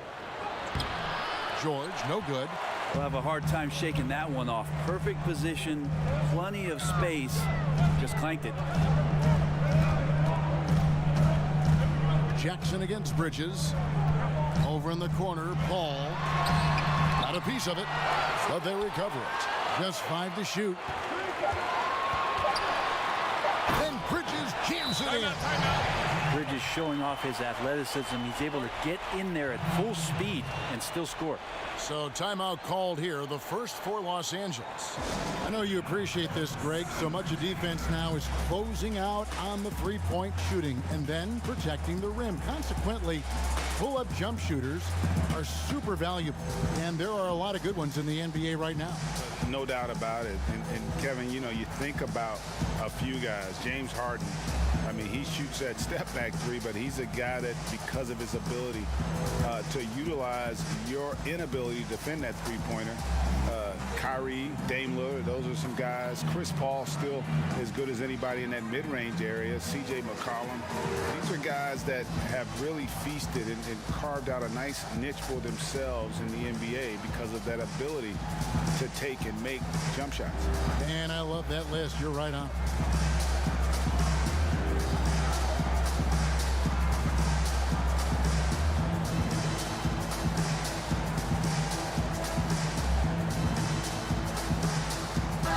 A: George, no good.
M: We'll have a hard time shaking that one off. Perfect position, plenty of space. Just clanked it.
A: Jackson against Bridges. Over in the corner, Paul. Got a piece of it, but they recover it. Just 5 to shoot. Then Bridges jams it in.
M: Bridges showing off his athleticism. He's able to get in there at full speed and still score.
A: So timeout called here, the first for Los Angeles. I know you appreciate this, Greg. So much of defense now is closing out on the three-point shooting and then protecting the rim. Consequently, pull-up jump shooters are super valuable, and there are a lot of good ones in the NBA right now.
D: No doubt about it. And Kevin, you know, you think about a few guys. James Harden, I mean, he shoots that step-back 3, but he's a guy that, because of his ability to utilize your inability to defend that three-pointer, Kyrie, Dame Lillard, those are some guys. Chris Paul still as good as anybody in that mid-range area. C.J. McCollum. These are guys that have really feasted and carved out a nice niche for themselves in the NBA because of that ability to take and make jump shots.
A: And I love that list. You're right on.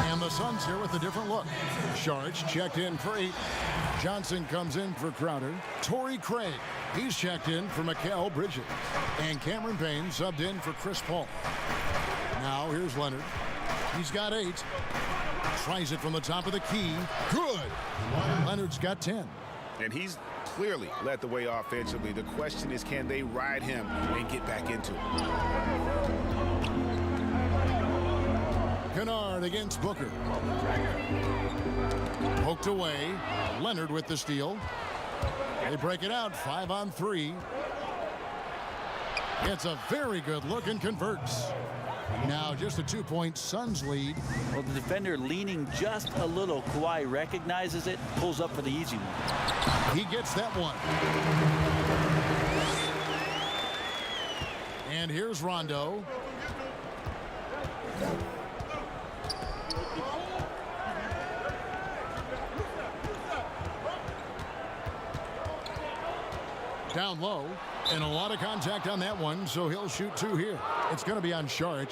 A: And the Suns here with a different look. Sharge checked in for 8. Johnson comes in for Crowder. Torrey Craig, he's checked in for Mikal Bridges. And Cameron Payne subbed in for Chris Paul. Now here's Leonard. He's got 8. Tries it from the top of the key. Good. Leonard's got 10.
D: And he's clearly led the way offensively. The question is, can they ride him and get back into it?
A: Kennard against Booker. Poked away. Leonard with the steal. They break it out 5-on-3. It's a very good look and converts. Now just a 2-point Suns lead.
M: Well, the defender leaning just a little. Kawhi recognizes it, pulls up for the easy one.
A: He gets that one. And here's Rondo. Down low, and a lot of contact on that one, so he'll shoot 2 here. It's going to be on Saric.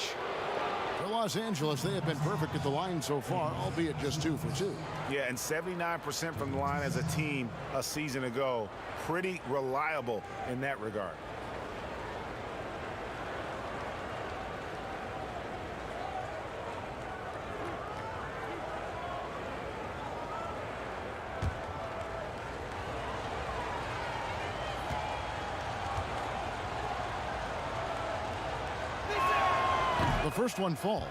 A: For Los Angeles, they have been perfect at the line so far, albeit just 2 for 2.
D: Yeah, and 79% from the line as a team a season ago. Pretty reliable in that regard.
A: The first one falls.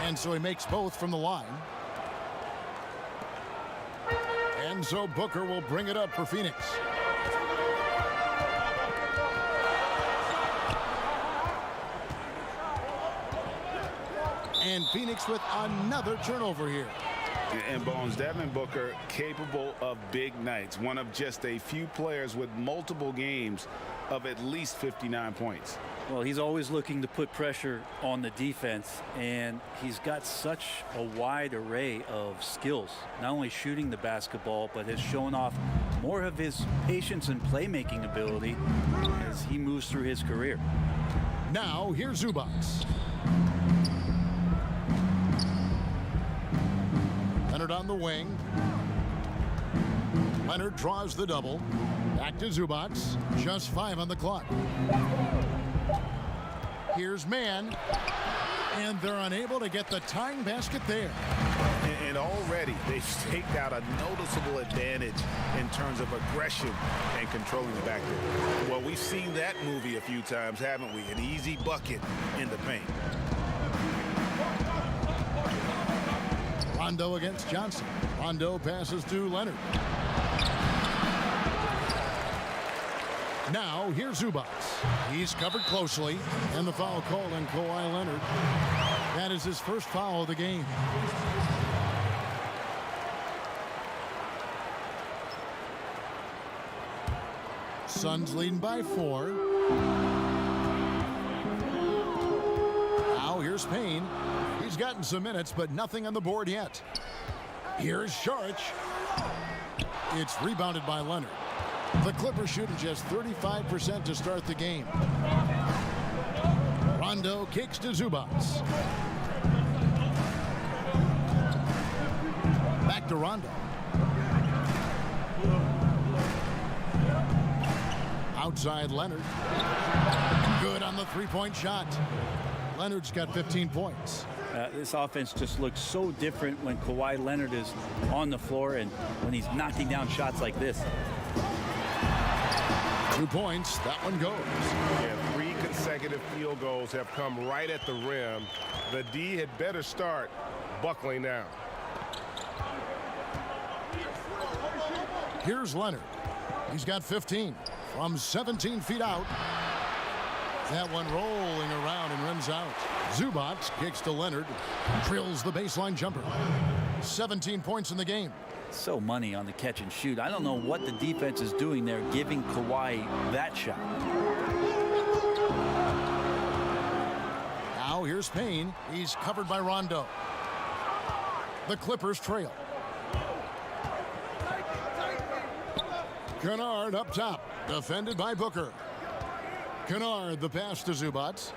A: And so he makes both from the line. And so Booker will bring it up for Phoenix. And Phoenix with another turnover here.
D: And Bones, Devin Booker capable of big nights. One of just a few players with multiple games of at least 59 points.
M: Well, he's always looking to put pressure on the defense, and he's got such a wide array of skills. Not only shooting the basketball, but has shown off more of his patience and playmaking ability as he moves through his career.
A: Now, here's Zubac. Leonard on the wing. Leonard draws the double. Back to Zubac. Just 5 on the clock. Here's Mann, and they're unable to get the tying basket there.
D: And already they've staked out a noticeable advantage in terms of aggression and controlling the backcourt. Well, we've seen that movie a few times, haven't we? An easy bucket in the paint.
A: Rondo against Johnson. Rondo passes to Leonard. Now, here's Zubac. He's covered closely, and the foul called on Kawhi Leonard. That is his first foul of the game. Suns leading by 4. Now, here's Payne. He's gotten some minutes, but nothing on the board yet. Here's Saric. It's rebounded by Leonard. The Clippers shooting just 35% to start the game. Rondo kicks to Zubac. Back to Rondo. Outside Leonard. Good on the three-point shot. Leonard's got 15 points.
M: This offense just looks so different when Kawhi Leonard is on the floor and when he's knocking down shots like this.
A: 2 points. That one goes.
L: Yeah, 3 consecutive field goals have come right at the rim. The D had better start buckling down.
A: Here's Leonard. He's got 15 from 17 feet out. That one rolling around and rims out. Zubac kicks to Leonard. Drills the baseline jumper. 17 points in the game.
M: So money on the catch and shoot. I don't know what the defense is doing there, giving Kawhi that shot.
A: Now here's Payne. He's covered by Rondo. The Clippers trail. Kennard up top. Defended by Booker. Kennard, the pass to Zubac.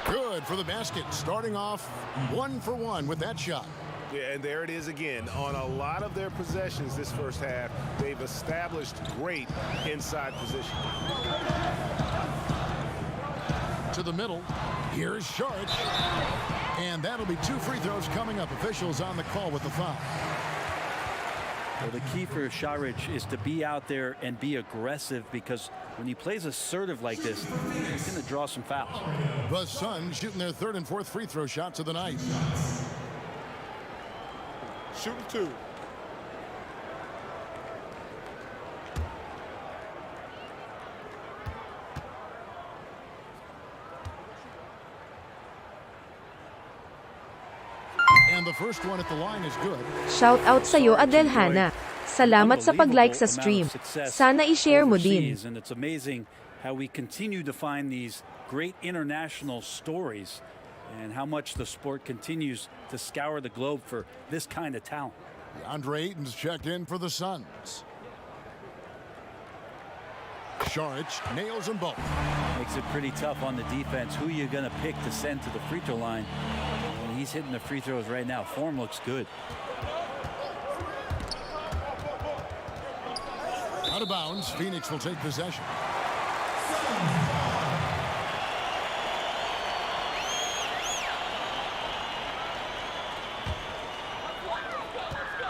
A: Good for the basket. Starting off 1 for 1 with that shot.
D: Yeah, and there it is again. On a lot of their possessions this first half, they've established great inside position.
A: To the middle. Here's Sharich. And that'll be 2 free throws coming up. Officials on the call with the foul.
M: Well, the key for Sharich is to be out there and be aggressive, because when he plays assertive like this, he's going to draw some fouls.
A: The Suns shooting their 3rd and 4th free throw shots of the night.
E: Shooting 2.
A: And the first one at the line is good.
F: Shout out sa'yo, Adelhana. Salamat sa pag-like sa stream. Sana i-share mo din.
M: And it's amazing how we continue to find these great international stories and how much the sport continues to scour the globe for this kind of talent.
A: DeAndre Ayton's checked in for the Suns. Sharich nails them both.
M: Makes it pretty tough on the defense. Who are you going to pick to send to the free throw line? And he's hitting the free throws right now. Form looks good.
A: Out of bounds. Phoenix will take possession.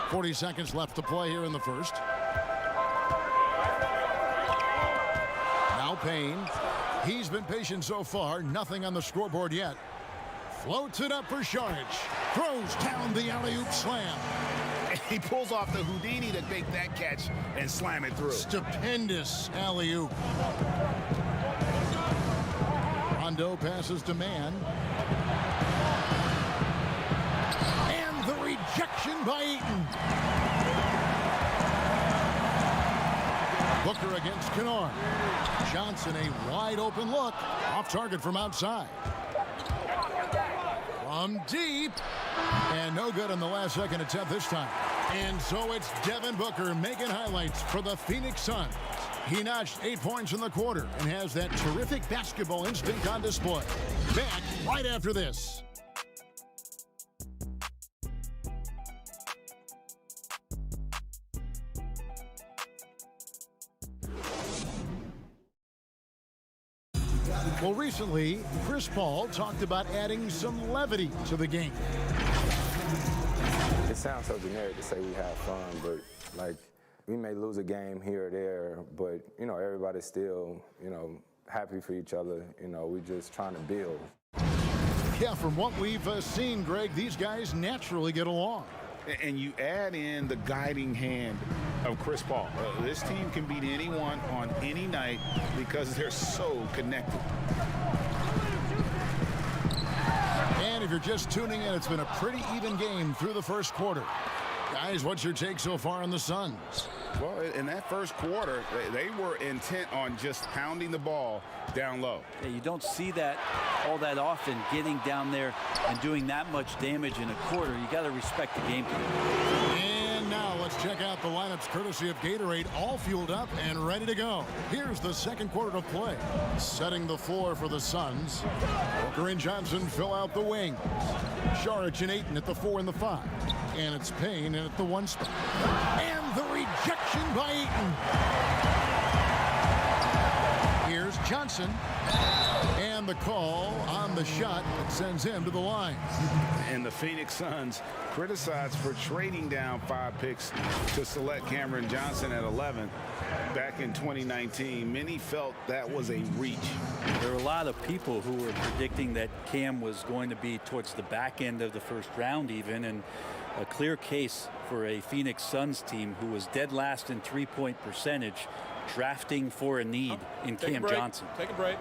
A: .40 seconds left to play here in the first. Now Payne. He's been patient so far. Nothing on the scoreboard yet. Floats it up for Sharich. Throws down the alley-oop slam.
D: He pulls off the Houdini to make that catch and slam it through.
A: Stupendous alley-oop. Rondo passes to Mann. And the rejection by Ayton. Booker against Kennard. Johnson, a wide open look. Off target from outside. From deep. And no good on the last second attempt this time. And so it's Devin Booker making highlights for the Phoenix Suns. He notched 8 points in the quarter and has that terrific basketball instinct on display. Back right after this. Well, recently, Chris Paul talked about adding some levity to the game.
N: It sounds so generic to say we have fun, but like we may lose a game here or there, but you know, everybody's still, you know, happy for each other. You know, we're just trying to build.
A: Yeah, from what we've seen, Greg, these guys naturally get along.
D: And you add in the guiding hand of Chris Paul. This team can beat anyone on any night because they're so connected.
A: And if you're just tuning in, it's been a pretty even game through the first quarter. Guys, what's your take so far on the Suns?
D: Well, in that first quarter, they were intent on just pounding the ball down low.
M: Yeah, you don't see that all that often, getting down there and doing that much damage in a quarter. You got to respect the game plan.
A: And now let's check out the lineups courtesy of Gatorade, all fueled up and ready to go. Here's the second quarter of play. Setting the floor for the Suns. Booker and Johnson fill out the wings. Sharich and Ayton at the 4 and the 5. And it's Payne in at the 1 spot. And the rejection by Ayton. Here's Johnson. And the call on the shot that sends him to the line.
D: And the Phoenix Suns criticized for trading down 5 picks to select Cameron Johnson at 11 back in 2019. Many felt that was a reach.
M: There were a lot of people who were predicting that Cam was going to be towards the back end of the first round even, and a clear case for a Phoenix Suns team who was dead last in three-point percentage, drafting for a need in Cam Johnson.
E: Take a break.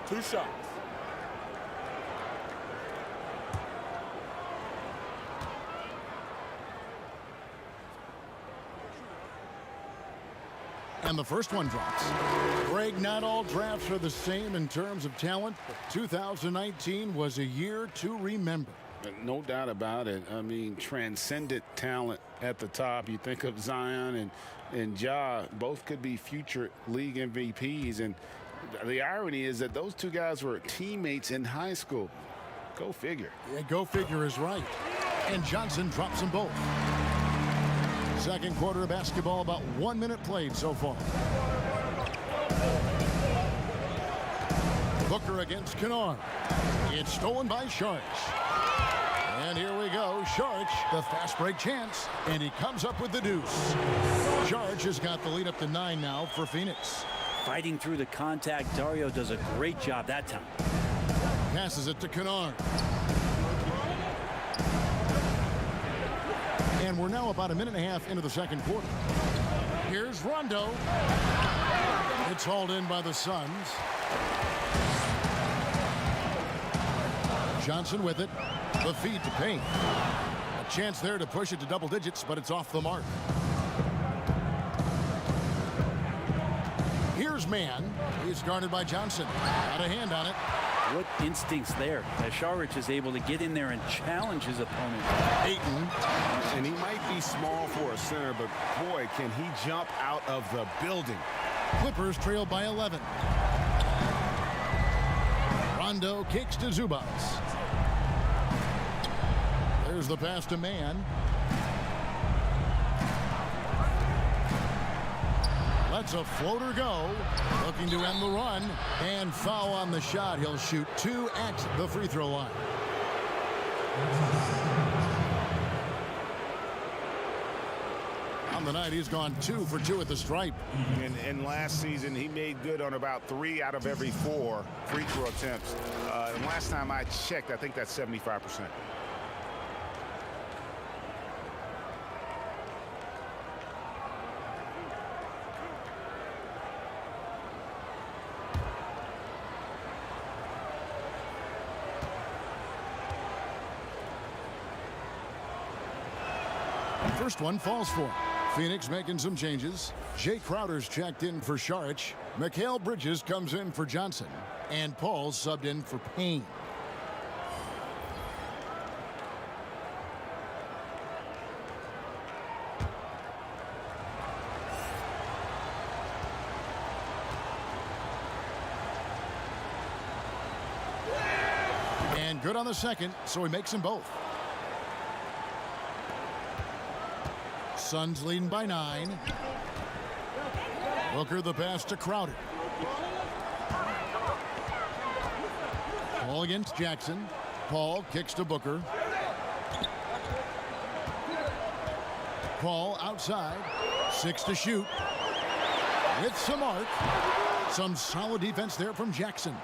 E: 2 shots.
A: And the first one drops. Greg, not all drafts are the same in terms of talent. 2019 was a year to remember.
D: No doubt about it. I mean, transcendent talent at the top. You think of Zion and Ja, both could be future league MVPs. And the irony is that those two guys were teammates in high school. Go figure.
A: Yeah, go figure is right. And Johnson drops them both. Second quarter of basketball, about 1 minute played so far. Booker against Kennard. It's stolen by Sharch. And here we go. Sharch, the fast break chance. And he comes up with the deuce. Sharch has got the lead up to 9 now for Phoenix.
M: Fighting through the contact, Dario does a great job that time.
A: Passes it to Kennard. And we're now about 1.5 minutes into the second quarter. Here's Rondo. It's hauled in by the Suns. Johnson with it. The feed to Payne. A chance there to push it to double digits, but it's off the mark. Here's Mann. He's guarded by Johnson. Got a hand on it.
M: What instincts there, as Saric is able to get in there and challenge his opponent.
A: Ayton.
D: And he might be small for a center, but boy, can he jump out of the building.
A: Clippers trail by 11. Rondo kicks to Zubac. There's the pass to Mann. Lets a floater go. Looking to end the run. And foul on the shot. He'll shoot 2 at the free throw line. On the night, he's gone 2 for 2 at the stripe.
D: And last season, he made good on about 3 out of every 4 free throw attempts. And last time I checked, I think that's 75%.
A: First one falls for him. Phoenix making some changes. Jay Crowder's checked in for Saric. Mikal Bridges comes in for Johnson. And Paul's subbed in for Payne. And good on the second, so he makes them both. Suns leading by 9. Booker the pass to Crowder. Paul against Jackson. Paul kicks to Booker. Paul outside. 6 to shoot. With some arc. Some solid defense there from Jackson.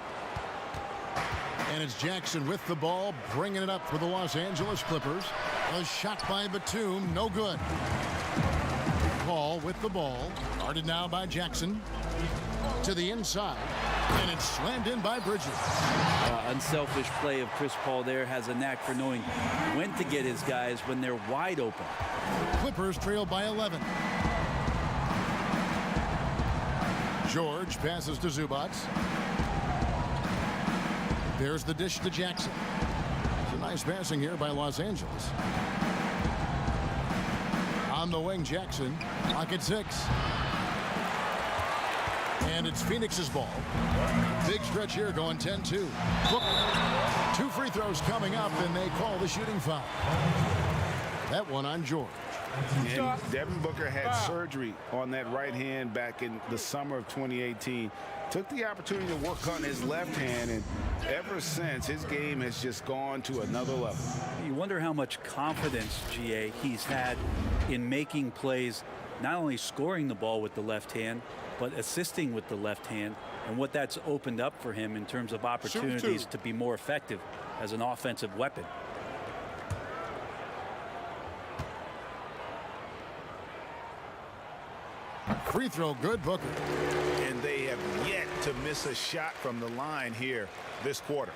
A: And it's Jackson with the ball, bringing it up for the Los Angeles Clippers. A shot by Batum, no good. Paul with the ball, guarded now by Jackson. To the inside, and it's slammed in by Bridges.
M: Unselfish play of Chris Paul there. Has a knack for knowing when to get his guys when they're wide open.
A: Clippers trail by 11. George passes to Zubac. There's the dish to Jackson. It's a nice passing here by Los Angeles. On the wing, Jackson. Clock at 6. And it's Phoenix's ball. Big stretch here going 10-2. 2 free throws coming up, and they call the shooting foul. That one on George.
D: And Devin Booker had surgery on that right hand back in the summer of 2018. Took the opportunity to work on his left hand, and ever since, his game has just gone to another level.
M: You wonder how much confidence, GA, he's had in making plays, not only scoring the ball with the left hand, but assisting with the left hand, and what that's opened up for him in terms of opportunities to be more effective as an offensive weapon.
A: Free throw good, Booker.
D: And they have yet to miss a shot from the line here this quarter.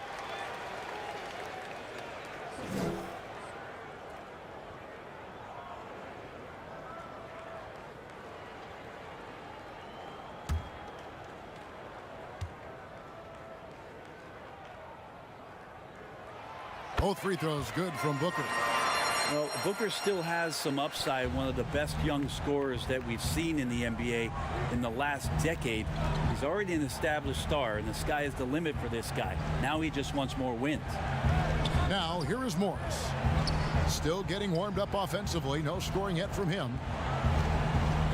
A: Both free throws good from Booker.
M: Well, Booker still has some upside. One of the best young scorers that we've seen in the NBA in the last decade. He's already an established star, and the sky is the limit for this guy. Now he just wants more wins.
A: Now, here is Morris. Still getting warmed up offensively. No scoring yet from him.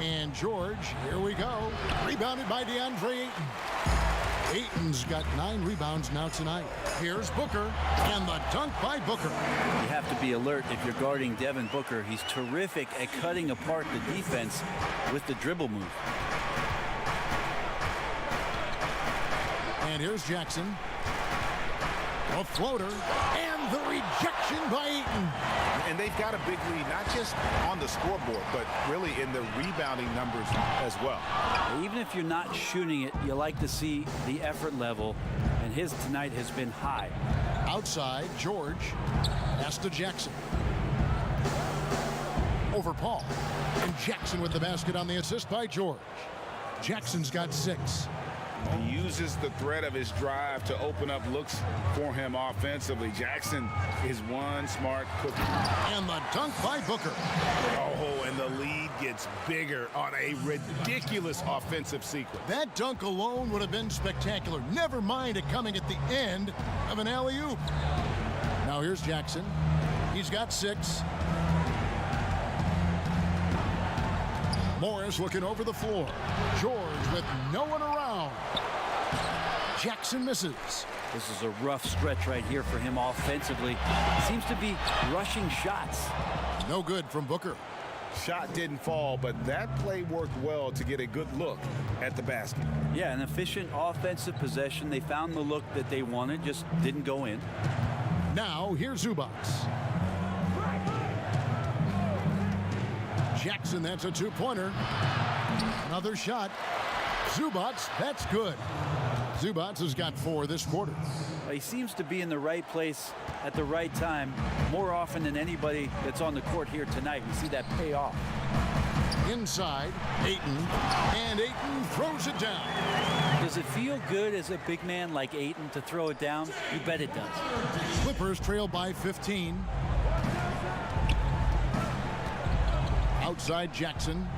A: And George, here we go. Rebounded by DeAndre Ayton. Ayton's got 9 rebounds now tonight. Here's Booker, and the dunk by Booker.
M: You have to be alert if you're guarding Devin Booker. He's terrific at cutting apart the defense with the dribble move.
A: And here's Jackson. A floater, and the rejection by Ayton.
D: And they've got a big lead, not just on the scoreboard, but really in the rebounding numbers as well.
M: Even if you're not shooting it, you like to see the effort level, and his tonight has been high.
A: Outside, George. Pass to Jackson. Over Paul. And Jackson with the basket on the assist by George. Jackson's got 6.
D: He uses the threat of his drive to open up looks for him offensively. Jackson is one smart cookie.
A: And the dunk by Booker.
D: Oh, and the lead gets bigger on a ridiculous offensive sequence.
A: That dunk alone would have been spectacular. Never mind it coming at the end of an alley-oop. Now here's Jackson. He's got 6. Morris looking over the floor. George with no one around. Jackson misses.
M: This is a rough stretch right here for him offensively. He seems to be rushing shots.
A: No good from Booker.
D: Shot didn't fall, but that play worked well to get a good look at the basket.
M: Yeah, an efficient offensive possession. They found the look that they wanted, just didn't go in.
A: Now here's Zubac. Jackson, that's a 2-pointer. Another shot. Zubac, that's good. Zubac has got 4 this quarter.
M: He seems to be in the right place at the right time more often than anybody that's on the court here tonight. We see that pay off.
A: Inside, Ayton, and Ayton throws it down.
M: Does it feel good as a big man like Ayton to throw it down? You bet it does.
A: Clippers trail by 15. Outside Jackson.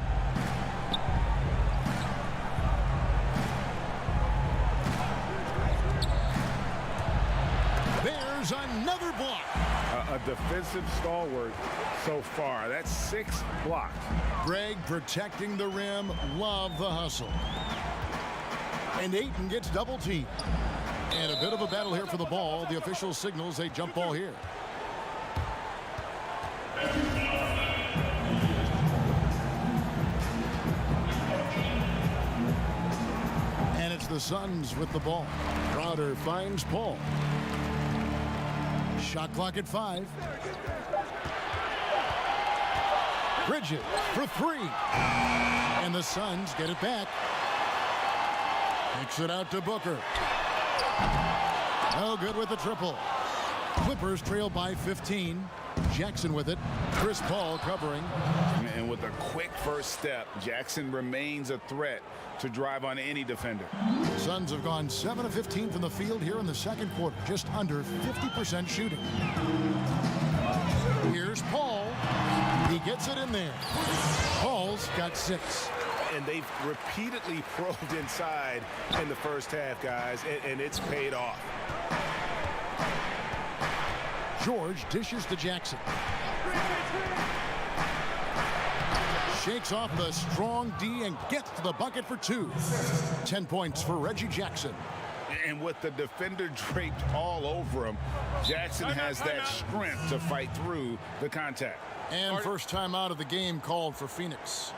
A: There's another block.
D: A defensive stalwart so far. That's 6 blocks.
A: Greg protecting the rim. Love the hustle. And Ayton gets double teamed. And a bit of a battle here for the ball. The official signals a jump ball here. And it's the Suns with the ball. Crowder finds Paul. Shot clock at 5. Bridges for 3. And the Suns get it back. Kicks it out to Booker. No good with the triple. Clippers trail by 15. Jackson with it. Chris Paul covering.
D: And with a quick first step, Jackson remains a threat to drive on any defender.
A: Suns have gone 7 of 15 from the field here in the second quarter. Just under 50% shooting. Here's Paul. He gets it in there. Paul's got 6.
D: And they've repeatedly probed inside in the first half, guys, and it's paid off.
A: George dishes to Jackson. Shakes off the strong D and gets to the bucket for 2. 10 points for Reggie Jackson.
D: And with the defender draped all over him, Jackson has that strength to fight through the contact.
A: And first time out of the game called for Phoenix.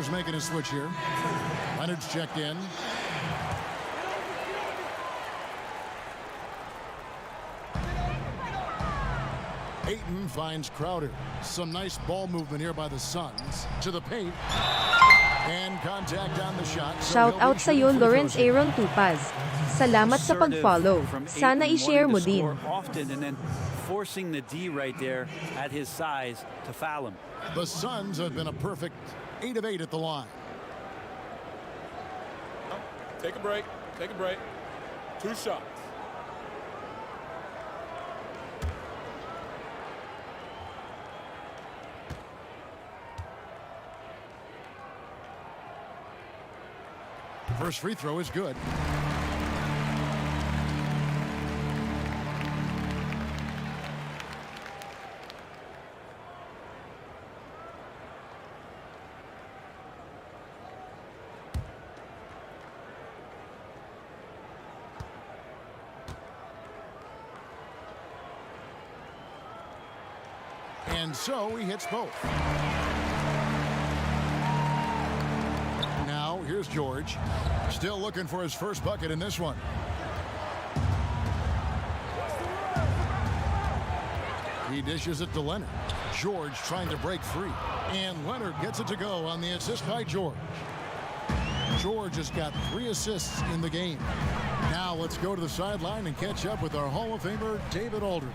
A: is making a switch here. Leonard's checked in. Ayton finds Crowder. Some nice ball movement here by the Suns. To the paint. And contact on the shot.
F: Shout out sa'yo, Lawrence Aaron Tupaz. Salamat sa pag-follow. Sana i-share mo din.
M: Often and then forcing the D right there at his size to foul him.
A: The Suns have been a perfect 8 of 8 at the line.
E: Take a break. Take a break. 2 shots.
A: First free throw is good. And so he hits both. Now here's George. Still looking for his first bucket in this one. He dishes it to Leonard. George trying to break free. And Leonard gets it to go on the assist by George. George has got 3 assists in the game. Now let's go to the sideline and catch up with our Hall of Famer, David Aldridge.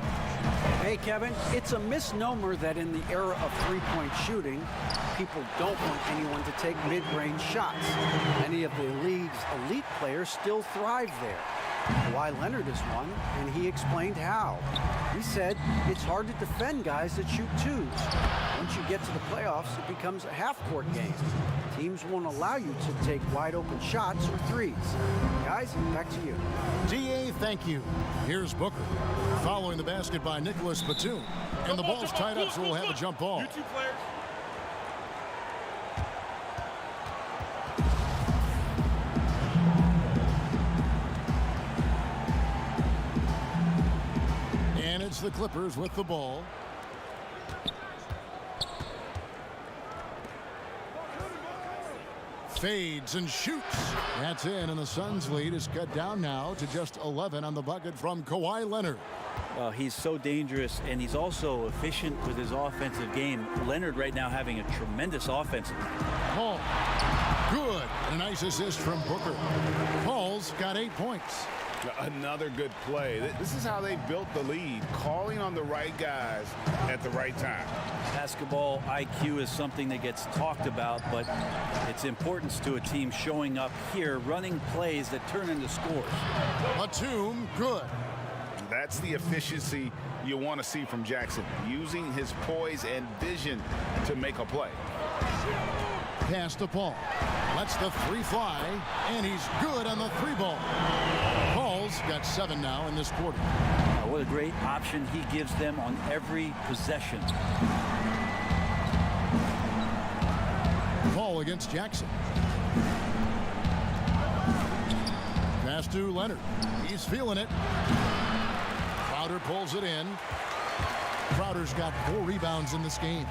B: Hey, Kevin, it's a misnomer that in the era of three-point shooting, people don't want anyone to take mid-range shots. Many of the league's elite players still thrive there. Kawhi Leonard is one, and he explained how. He said it's hard to defend guys that shoot twos. Once you get to the playoffs, it becomes a half-court game. Teams won't allow you to take wide-open shots or threes. Guys, back to you.
A: D.A., thank you. Here's Booker. Following the basket by Nicholas Batum. And the ball's tied up, so we'll have a jump ball.
E: You two players.
A: And it's the Clippers with the ball. Fades and shoots. That's in, and the Suns' lead is cut down now to just 11 on the bucket from Kawhi Leonard.
M: Well, he's so dangerous, and he's also efficient with his offensive game. Leonard right now having a tremendous offensive.
A: Paul, good. And a nice assist from Booker. Paul's got 8 points.
D: Another good play. This is how they built the lead, calling on the right guys at the right time.
M: Basketball IQ is something that gets talked about, but its importance to a team showing up here, running plays that turn into scores.
A: Batum, good.
D: That's the efficiency you want to see from Jackson, using his poise and vision to make a play.
A: Pass to Paul. Lets the 3 fly, and he's good on the 3-ball. Paul's got 7 now in this quarter.
M: What a great option he gives them on every possession.
A: Paul against Jackson. Pass to Leonard. He's feeling it. Crowder pulls it in. Crowder's got 4 rebounds in this game.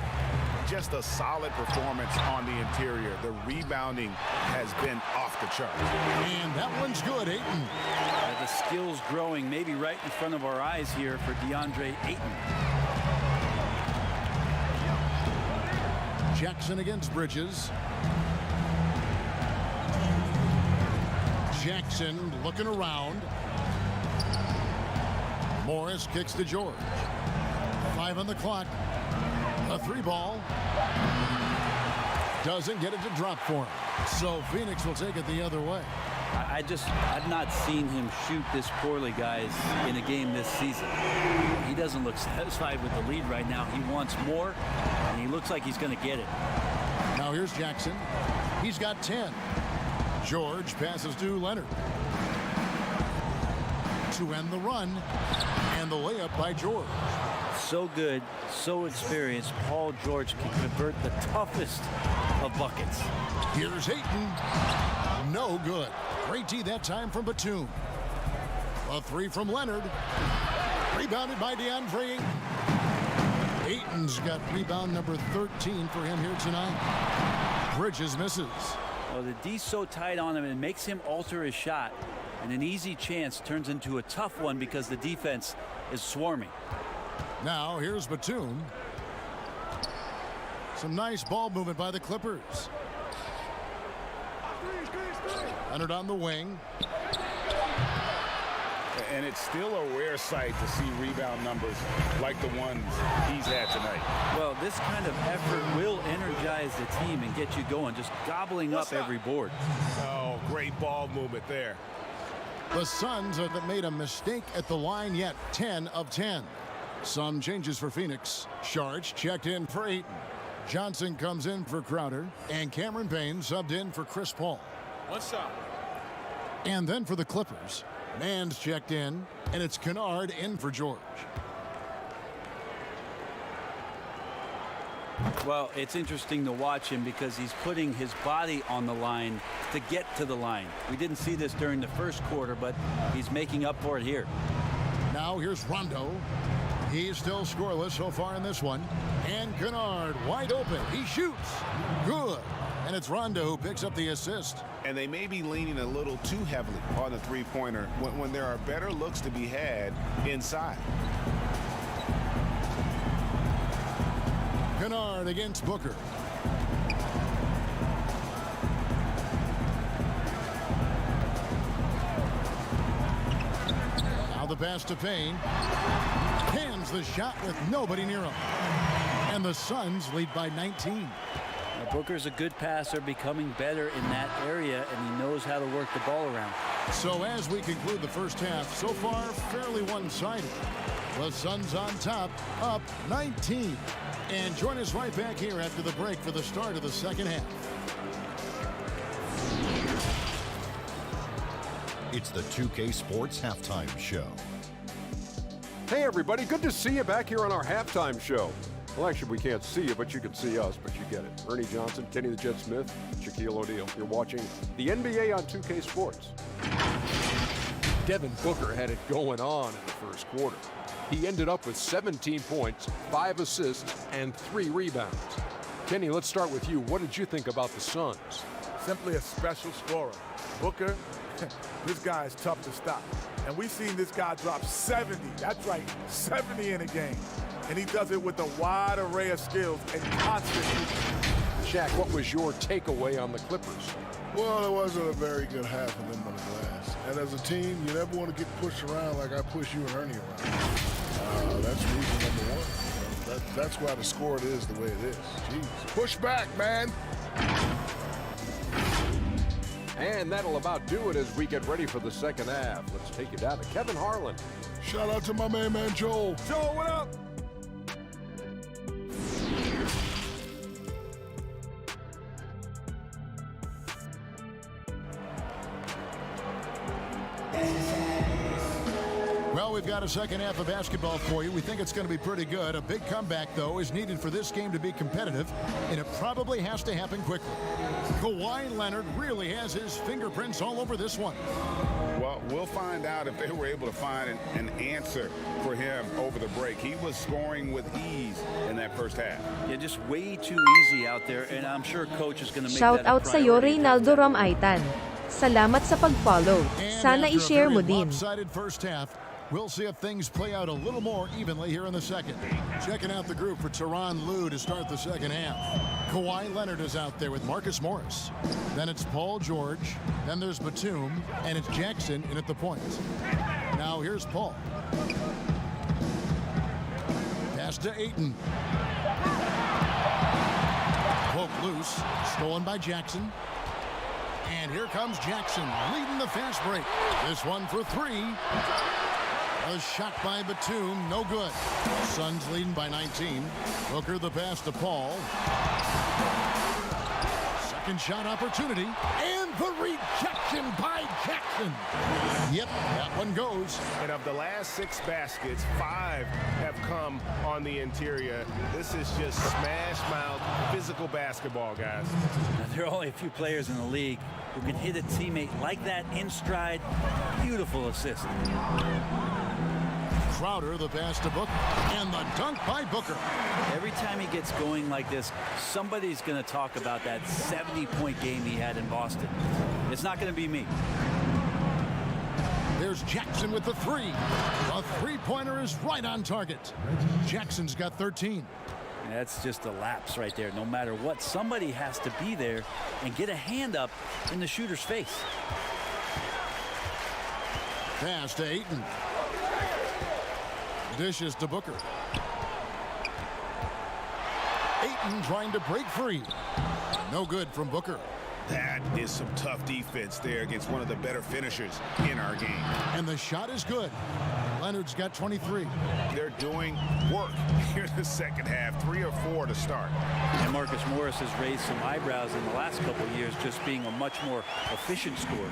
D: Just a solid performance on the interior. The rebounding has been off the chart.
A: And that one's good, Ayton.
M: The skills growing maybe right in front of our eyes here for DeAndre Ayton.
A: Jackson against Bridges. Jackson looking around. Morris kicks to George. 5 on the clock. A 3-ball. Doesn't get it to drop for him. So Phoenix will take it the other way.
M: I've not seen him shoot this poorly, guys, in a game this season. He doesn't look satisfied with the lead right now. He wants more, and he looks like he's going to get it.
A: Now here's Jackson. He's got 10. George passes to Leonard. To end the run, and the layup by George.
M: So good, so experienced. Paul George can convert the toughest of buckets.
A: Here's Ayton. No good. Great D that time from Batum. A 3 from Leonard. Rebounded by DeAndre Ayton. Ayton's got rebound number 13 for him here tonight. Bridges misses.
M: Well, the D's so tight on him, it makes him alter his shot. And an easy chance turns into a tough one because the defense is swarming.
A: Now here's Batum. Some nice ball movement by the Clippers. Leonard on the wing.
D: And it's still a rare sight to see rebound numbers like the ones he's had tonight.
M: Well, this kind of effort will energize the team and get you going, just gobbling up every board.
L: Oh, great ball movement there.
A: The Suns haven't made a mistake at the line yet. 10 of 10. Some changes for Phoenix. Sharch checked in for Ayton. Johnson comes in for Crowder. And Cameron Payne subbed in for Chris Paul.
E: One shot.
A: And then for the Clippers, Mann's checked in, and it's Kennard in for George.
M: Well, it's interesting to watch him because he's putting his body on the line to get to the line. We didn't see this during the first quarter, but he's making up for it here.
A: Now here's Rondo. He's still scoreless so far in this one. And Kennard wide open. He shoots. Good. And it's Rondo who picks up the assist.
D: And they may be leaning a little too heavily on the three-pointer when there are better looks to be had inside.
A: Kennard against Booker. Now the pass to Payne. Hands the shot with nobody near him. And the Suns lead by 19.
M: Now, Booker's a good passer, becoming better in that area, and he knows how to work the ball around.
A: So as we conclude the first half, so far fairly one-sided. The Suns on top, up 19. And join us right back here after the break for the start of the second half.
H: It's the 2K Sports Halftime Show.
I: Hey, everybody. Good to see you back here on our halftime show. Well, actually, we can't see you, but you can see us, but you get it. Ernie Johnson, Kenny the Jet Smith, Shaquille O'Neal. You're watching the NBA on 2K Sports. Devin Booker had it going on in the first quarter. He ended up with 17 points, 5 assists, and 3 rebounds. Kenny, let's start with you. What did you think about the Suns?
C: Simply a special scorer. Booker, this guy is tough to stop. And we've seen this guy drop 70. That's right, 70 in a game. And he does it with a wide array of skills and constantly.
I: Shaq, what was your takeaway on the Clippers?
J: Well, it wasn't a very good half of them on the glass. And as a team, you never want to get pushed around like I push you and Ernie around. That's reason number one. That's why the score it is the way it is. Jeez. Push back, man.
I: And that'll about do it as we get ready for the second half. Let's take you down to Kevin Harlan.
J: Shout out to my man Joel.
I: Joel, what up?
A: Well, we've got a second half of basketball for you. We think it's going to be pretty good. A big comeback, though, is needed for this game to be competitive, and it probably has to happen quickly. Kawhi Leonard really has his fingerprints all over this one.
D: Well, we'll find out if they were able to find an answer for him over the break. He was scoring with ease in that first half.
M: Yeah, just way too easy out there, and I'm sure coach is going to make
F: Shout
M: that a
F: out sa'yo,
M: priority.
F: Reynaldo Ramaitan. Salamat sa pag-follow. Sana
A: And after a
F: i-share
A: very
F: mo din.
A: lopsided first half, we'll see if things play out a little more evenly here in the second. Checking out the group for Tyronn Lue to start the second half. Kawhi Leonard is out there with Marcus Morris. Then it's Paul George. Then there's Batum. And it's Jackson in at the point. Now here's Paul. Pass to Ayton. Poke loose. Stolen by Jackson. And here comes Jackson leading the fast break. This one for 3. A shot by Batum, no good. Suns leading by 19. Booker the pass to Paul. Second shot opportunity. And the rejection by Jackson. Yep, that one goes.
L: And of the last 6 baskets, 5 have come on the interior. This is just smash mouth physical basketball, guys.
M: Now, there are only a few players in the league who can hit a teammate like that in stride. Beautiful assist.
A: Crowder, the pass to Booker, and the dunk by Booker.
M: Every time he gets going like this, somebody's going to talk about that 70-point game he had in Boston. It's not going to be me.
A: There's Jackson with the three. The three-pointer is right on target. Jackson's got 13.
M: That's just a lapse right there. No matter what, somebody has to be there and get a hand up in the shooter's face.
A: Pass to Ayton. Dishes to Booker. Ayton trying to break free. No good from Booker.
D: That is some tough defense there against one of the better finishers in our game.
A: And the shot is good. Leonard's got 23.
D: They're doing work here in the second half, 3 or 4 to start.
M: And Marcus Morris has raised some eyebrows in the last couple of years, just being a much more efficient scorer.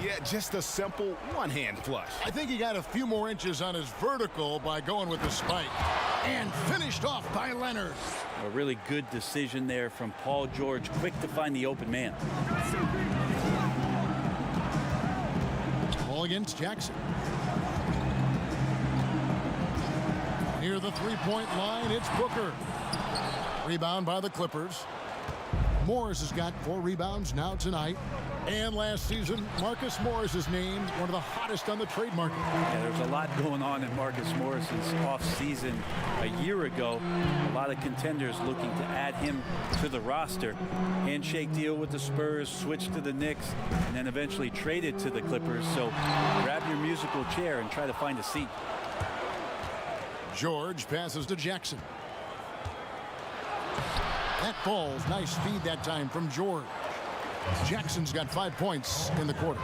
D: Yeah, just a simple one-hand flush.
A: I think he got a few more inches on his vertical by going with the spike. And finished off by Leonard.
M: A really good decision there from Paul George, quick to find the open man.
A: Ball against Jackson. Near the three-point line, it's Booker. Rebound by the Clippers. Morris has got 4 rebounds now tonight. And last season, Marcus Morris is named one of the hottest on the trade market.
M: Yeah, there's a lot going on in Marcus Morris's offseason. A year ago, a lot of contenders looking to add him to the roster. Handshake deal with the Spurs, switched to the Knicks, and then eventually traded to the Clippers. So grab your musical chair and try to find a seat.
A: George passes to Jackson. That falls. Nice feed that time from George. Jackson's got 5 points in the quarter.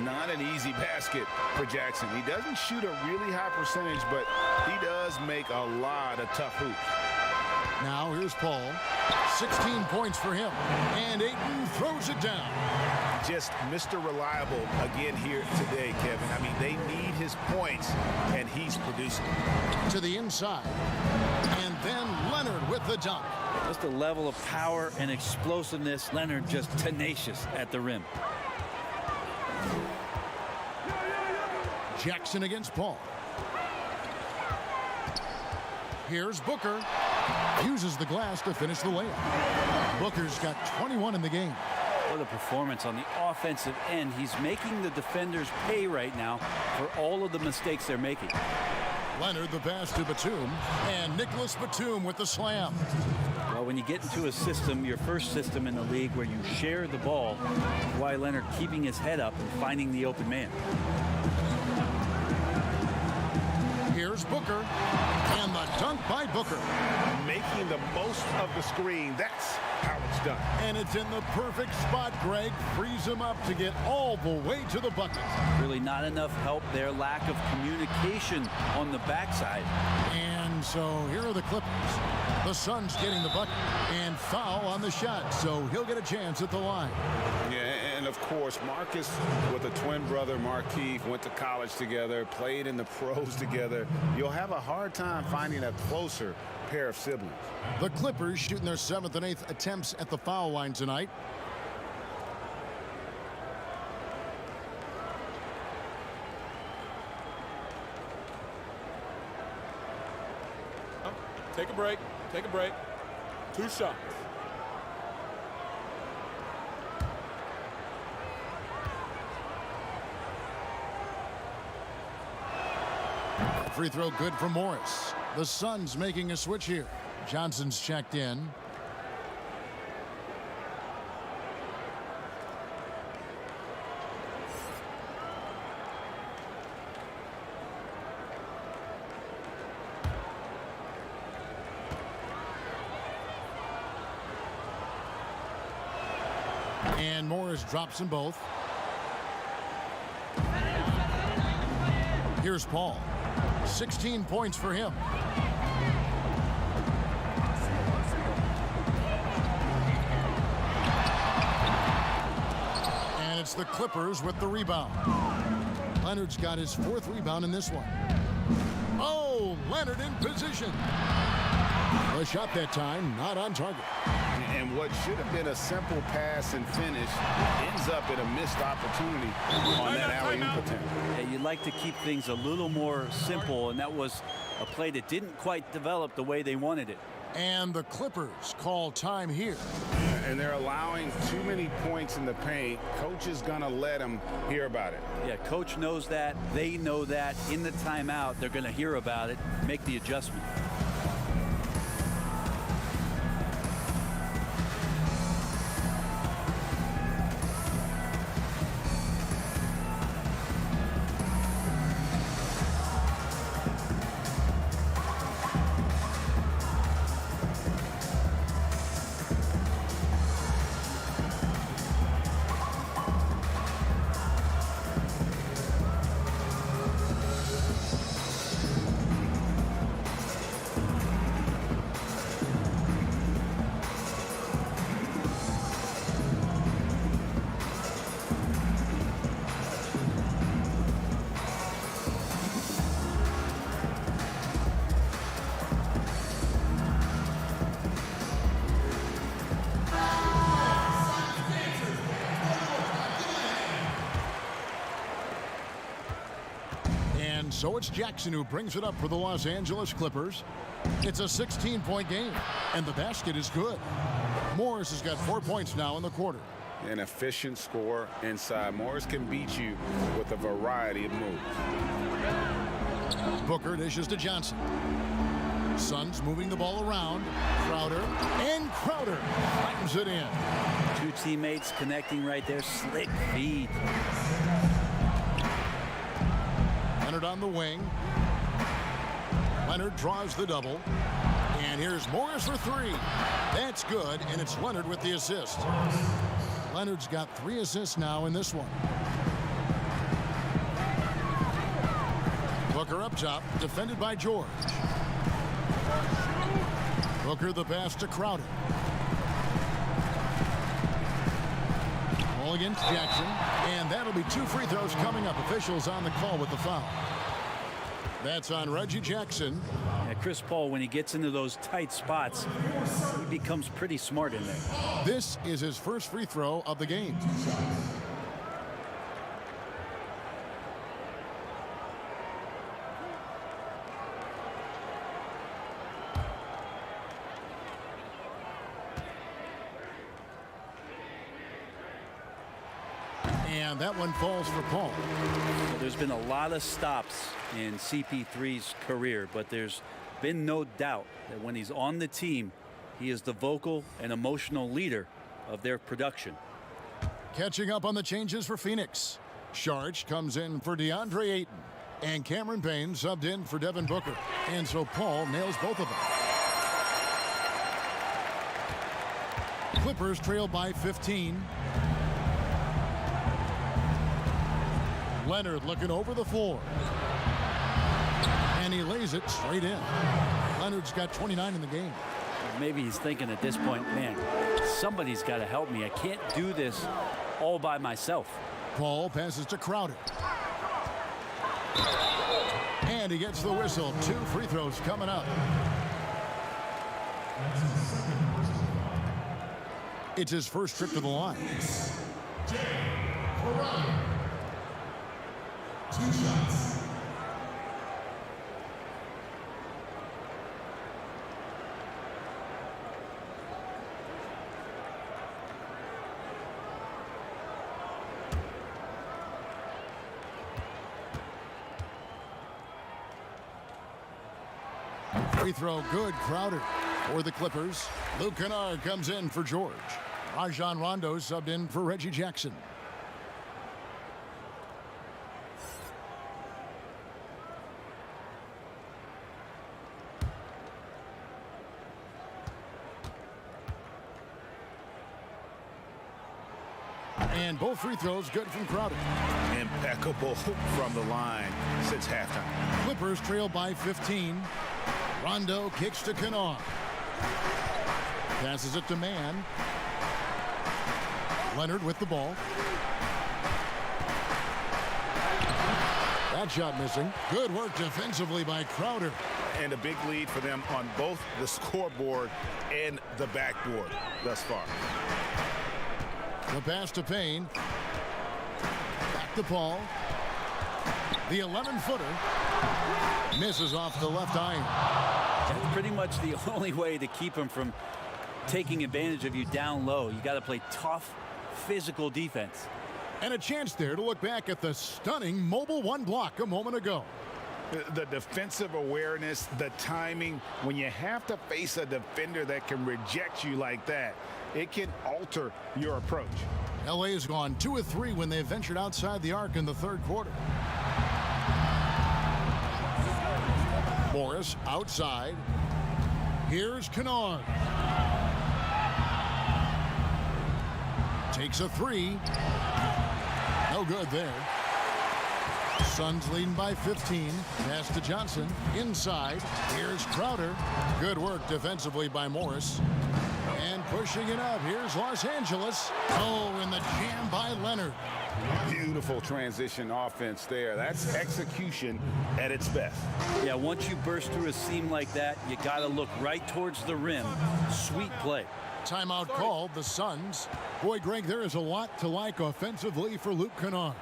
D: Not an easy basket for Jackson. He doesn't shoot a really high percentage, but he does make a lot of tough hoops.
A: Now here's Paul. 16 points for him. And Ayton throws it down.
D: Just Mr. Reliable again here today, Kevin. I mean, they need his points, and he's producing.
A: To the inside. And then Leonard with the dunk.
M: Just a level of power and explosiveness. Leonard just tenacious at the rim.
A: Jackson against Paul. Here's Booker. Uses the glass to finish the layup. Booker's got 21 in the game.
M: What a performance on the offensive end. He's making the defenders pay right now for all of the mistakes they're making.
A: Leonard the pass to Batum. And Nicholas Batum with the slam.
M: Well, when you get into a system, your first system in the league where you share the ball, Kawhi Leonard keeping his head up and finding the open man.
A: Here's Booker. And the dunk by Booker.
D: Making the most of the screen. That's how it's done.
A: And it's in the perfect spot. Greg frees him up to get all the way to the bucket.
M: Really not enough help there. Lack of communication on the backside.
A: And so here are the Clippers. The Suns getting the bucket and foul on the shot. So he'll get a chance at the line.
D: Yeah, and of course, Marcus with a twin brother, Markieff, went to college together, played in the pros together. You'll have a hard time finding a closer pair of siblings.
A: The Clippers shooting their 7th and 8th attempts at the foul line tonight.
E: Take a break. Take a break. 2 shots.
A: Free throw good for Morris. The Suns making a switch here. Johnson's checked in. And Morris drops them both. Here's Paul. 16 points for him. And it's the Clippers with the rebound. Leonard's got his 4th rebound in this one. Oh, Leonard in position. The shot that time not on target.
D: And what should have been a simple pass and finish ends up in a missed opportunity on that alley-oop attempt.
M: Yeah, you'd like to keep things a little more simple, and that was a play that didn't quite develop the way they wanted it.
A: And the Clippers call time here.
D: And they're allowing too many points in the paint. Coach is going to let them hear about it.
M: Yeah, coach knows that. They know that. In the timeout, they're going to hear about it, make the adjustment.
A: So it's Jackson who brings it up for the Los Angeles Clippers. It's a 16-point game, and the basket is good. Morris has got 4 points now in the quarter.
D: An efficient score inside. Morris can beat you with a variety of moves.
A: Booker dishes to Johnson. Suns moving the ball around. Crowder flattens it in.
M: Two teammates connecting right there. Slick feed.
A: Leonard on the wing. Leonard draws the double. And here's Morris for three. That's good, and it's Leonard with the assist. Leonard's got 3 assists now in this one. Booker up top, defended by George. Booker the pass to Crowder. Ball against Jackson, and that'll be 2 free throws coming up. Officials on the call with the foul. That's on Reggie Jackson.
M: Yeah, Chris Paul, when he gets into those tight spots, he becomes pretty smart in there.
A: This is his first free throw of the game. And that one falls for Paul.
M: There's been a lot of stops in CP3's career, but there's been no doubt that when he's on the team, he is the vocal and emotional leader of their production.
A: Catching up on the changes for Phoenix. Sharch comes in for DeAndre Ayton, and Cameron Payne subbed in for Devin Booker. And so Paul nails both of them. Clippers trail by 15. Leonard looking over the floor. And he lays it straight in. Leonard's got 29 in the game.
M: Maybe he's thinking at this point, man, somebody's got to help me. I can't do this all by myself.
A: Paul passes to Crowder. And he gets the whistle. 2 free throws coming up. It's his first trip to the line.
K: 2 shots.
A: Free throw good. Crowder for the Clippers. Luke Kennard comes in for George. Rajon Rondo subbed in for Reggie Jackson. And both free throws good from Crowder.
D: Impeccable from the line since halftime.
A: Clippers trail by 15. Rondo kicks to Kennard. Passes it to Mann. Leonard with the ball. That shot missing. Good work defensively by Crowder.
D: And a big lead for them on both the scoreboard and the backboard thus far.
A: The pass to Payne. Back to Paul. The 11-footer misses off the left iron.
M: That's pretty much the only way to keep him from taking advantage of you down low. You got to play tough, physical defense.
A: And a chance there to look back at the stunning mobile one block a moment ago.
D: The defensive awareness, the timing, when you have to face a defender that can reject you like that, it can alter your approach.
A: LA has gone 2 of 3 when they ventured outside the arc in the third quarter. Morris outside. Here's Kennard. Takes a 3. No good there. Suns leading by 15. Pass to Johnson. Inside. Here's Crowder. Good work defensively by Morris. And pushing it up. Here's Los Angeles. Oh, and the jam by Leonard.
D: Beautiful transition offense there. That's execution at its best.
M: Yeah, once you burst through a seam like that, you got to look right towards the rim. Sweet play.
A: Timeout called, the Suns. Boy, Greg, there is a lot to like offensively for Luke Kennard.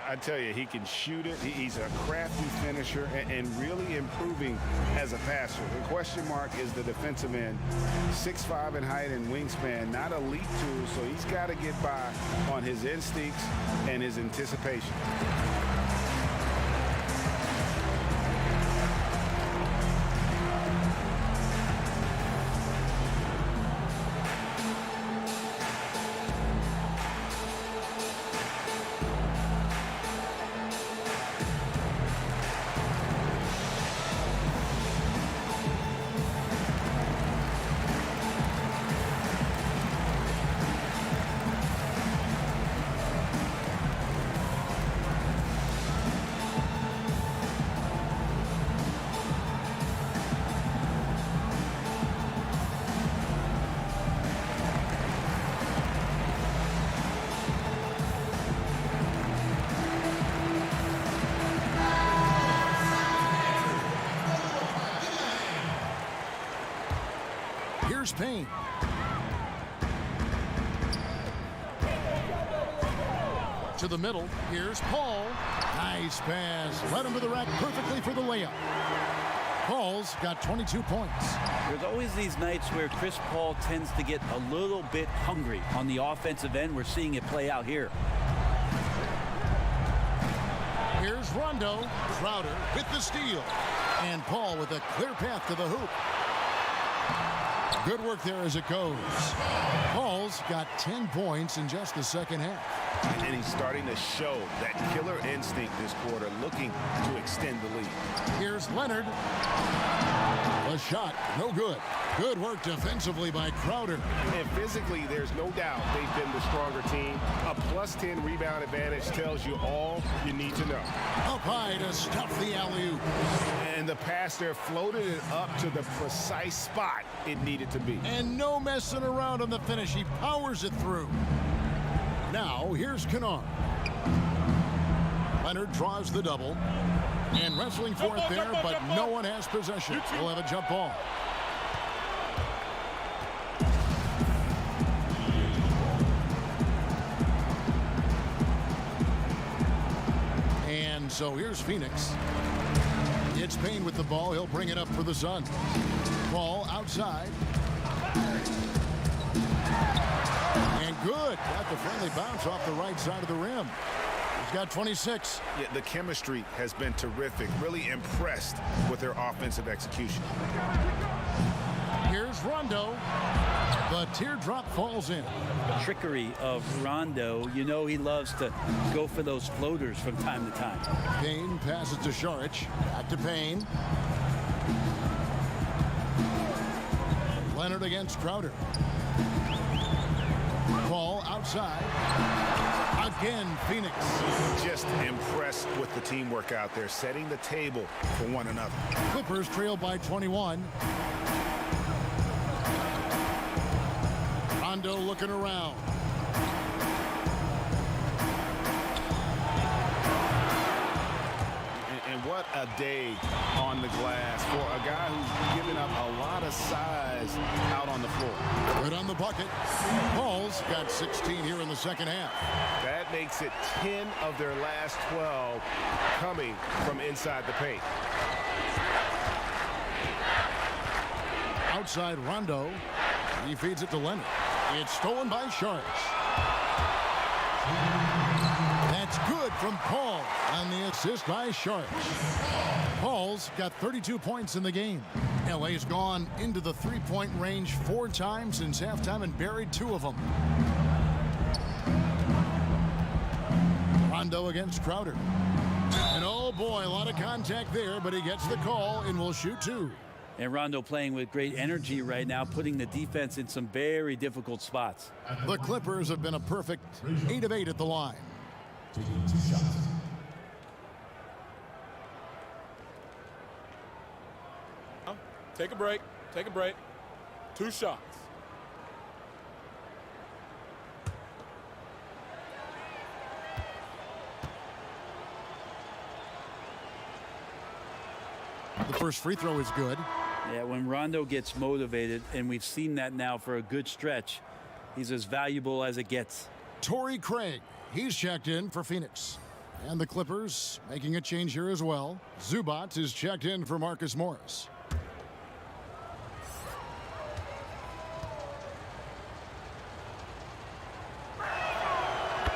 D: I tell you, he can shoot it. He's a crafty finisher and really improving as a passer. The question mark is the defensive end. 6'5" in height and wingspan, not elite tool, so he's got to get by on his instincts and his anticipation.
A: Here's Payne. To the middle. Here's Paul. Nice pass. Led him to the rack perfectly for the layup. Paul's got 22 points.
M: There's always these nights where Chris Paul tends to get a little bit hungry on the offensive end. We're seeing it play out here.
A: Here's Rondo. Crowder with the steal. And Paul with a clear path to the hoop. Good work there as it goes. Paul's got 10 points in just the second half.
D: And he's starting to show that killer instinct this quarter, looking to extend the lead.
A: Here's Leonard. A shot, no good. Good work defensively by Crowder.
L: And physically, there's no doubt they've been the stronger team. A +10 rebound advantage tells you all you need to know.
A: Up high to stuff the alley-oop.
D: And the pass there floated it up to the precise spot it needed to be.
A: And no messing around on the finish. He powers it through. Now, here's Kennard. Leonard draws the double. And wrestling for it there, but no one has possession. We'll have a jump ball. And so here's Phoenix. It's Payne with the ball. He'll bring it up for the Suns. Ball outside. And good. Got the friendly bounce off the right side of the rim. He's got 26.
D: Yeah, the chemistry has been terrific. Really impressed with their offensive execution.
A: Here's Rondo. The teardrop falls in.
M: The trickery of Rondo. You know he loves to go for those floaters from time to time.
A: Payne passes to Šarić. Back to Payne. Leonard against Crowder. Ball outside. Again, Phoenix.
D: Just impressed with the teamwork out there, setting the table for one another.
A: Clippers trail by 21. Rondo looking around.
D: What a day on the glass for a guy who's given up a lot of size out on the floor.
A: Good on the bucket. Paul's got 16 here in the second half.
L: That makes it 10 of their last 12 coming from inside the paint.
A: Outside Rondo. He feeds it to Leonard. It's stolen by Sharks. That's good from Paul on the assist by Sharks. Paul's got 32 points in the game. LA's gone into the three-point range 4 times since halftime and buried 2 of them. Rondo against Crowder. And oh boy, a lot of contact there, but he gets the call and will shoot 2.
M: And Rondo playing with great energy right now, putting the defense in some very difficult spots.
A: The Clippers have been a perfect 8 of 8 at the line.
K: Taking 2 shots.
E: Take a break. Take a break. 2 shots.
A: The first free throw is good.
M: Yeah, when Rondo gets motivated, and we've seen that now for a good stretch, he's as valuable as it gets.
A: Torrey Craig, he's checked in for Phoenix. And the Clippers making a change here as well. Zubac is checked in for Marcus Morris.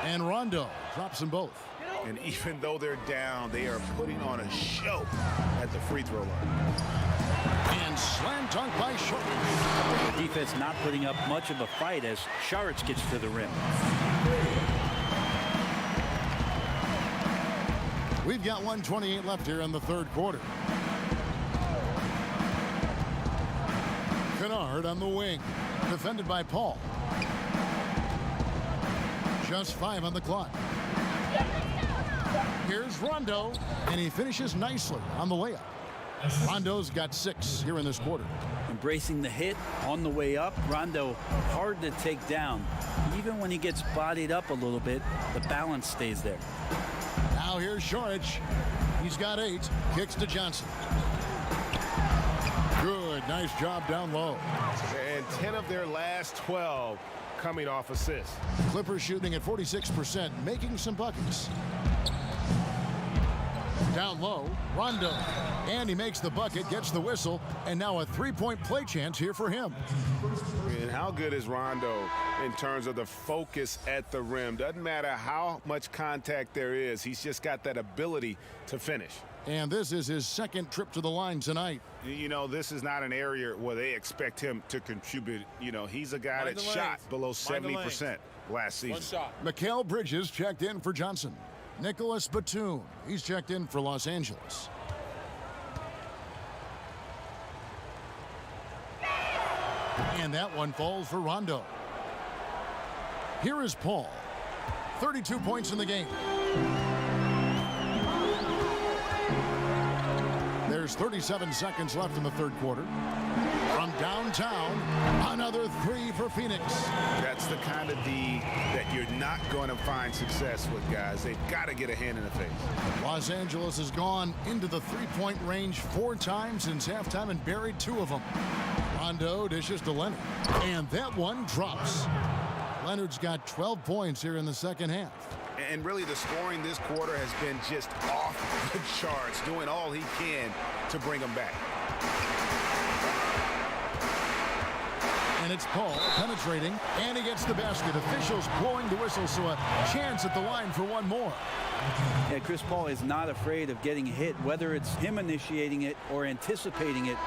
A: And Rondo drops them both.
D: And even though they're down, they are putting on a show at the free throw line.
A: And slam dunk by Sharp.
M: Defense not putting up much of a fight as Saric gets to the rim.
A: We've got 1:28 left here in the third quarter. Kennard on the wing, defended by Paul. Just 5 on the clock. Here's Rondo, and he finishes nicely on the layup. Rondo's got 6 here in this quarter.
M: Embracing the hit on the way up. Rondo hard to take down. Even when he gets bodied up a little bit, the balance stays there.
A: Now here's Saric. He's got 8. Kicks to Johnson. Good, nice job down low.
L: And 10 of their last 12 coming off assists.
A: Clippers shooting at 46%, making some buckets. Down low, Rondo. And he makes the bucket, gets the whistle, and now a 3-point play chance here for him.
L: And how good is Rondo in terms of the focus at the rim? Doesn't matter how much contact there is, he's just got that ability to finish.
A: And this is his second trip to the line tonight.
D: You know, this is not an area where they expect him to contribute. You know, he's a guy that shot below 70% last season.
E: 1 shot.
A: Mikal Bridges checked in for Johnson. Nicholas Batum, he's checked in for Los Angeles. And that one falls for Rondo. Here is Paul. 32 points in the game. There's 37 seconds left in the third quarter. From downtown, another 3 for Phoenix.
D: That's the kind of D that you're not going to find success with, guys. They've got to get a hand in the face.
A: Los Angeles has gone into the 3-point range 4 times since halftime and buried 2 of them. Rondo dishes to Leonard. And that one drops. Leonard's got 12 points here in the second half.
D: And really the scoring this quarter has been just off the charts, doing all he can to bring them back.
A: And it's Paul penetrating, and he gets the basket. Officials blowing the whistle, so a chance at the line for one more.
M: Yeah, Chris Paul is not afraid of getting hit, whether it's him initiating it or anticipating it.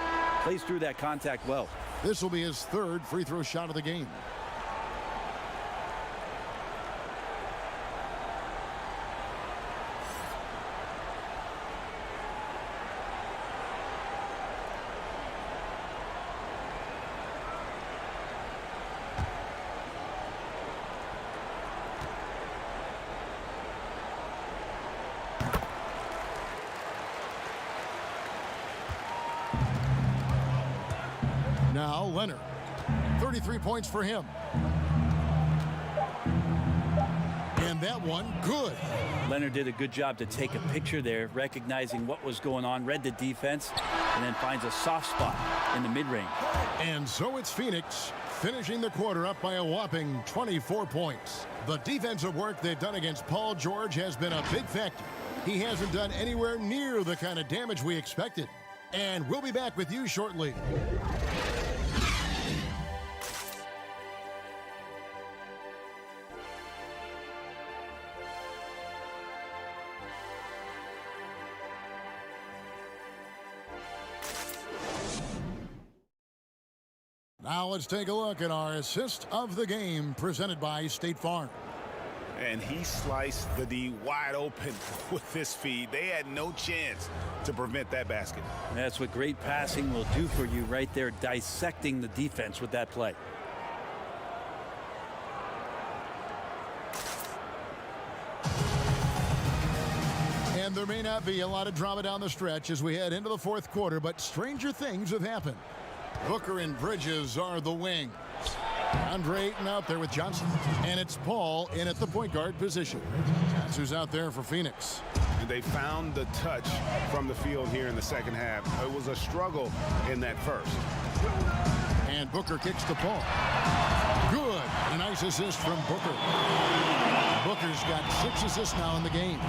M: Plays through that contact well.
A: This will be his 3rd free throw shot of the game. Now Leonard, 33 points for him. And that one good.
M: Leonard did a good job to take a picture there, recognizing what was going on, read the defense, and then finds a soft spot in the mid-range.
A: And so it's Phoenix finishing the quarter up by a whopping 24 points. The defensive work they've done against Paul George has been a big factor. He hasn't done anywhere near the kind of damage we expected. And we'll be back with you shortly. Now let's take a look at our assist of the game presented by State Farm.
D: And he sliced the D wide open with this feed. They had no chance to prevent that basket.
M: And that's what great passing will do for you right there, dissecting the defense with that play.
A: And there may not be a lot of drama down the stretch as we head into the fourth quarter, but stranger things have happened. Booker and Bridges are the wings. Andre Ayton out there with Johnson. And it's Paul in at the point guard position. That's who's out there for Phoenix.
D: And they found the touch from the field here in the second half. It was a struggle in that first.
A: And Booker kicks to Paul. Good. A nice assist from Booker. Booker's got 6 assists now in the game.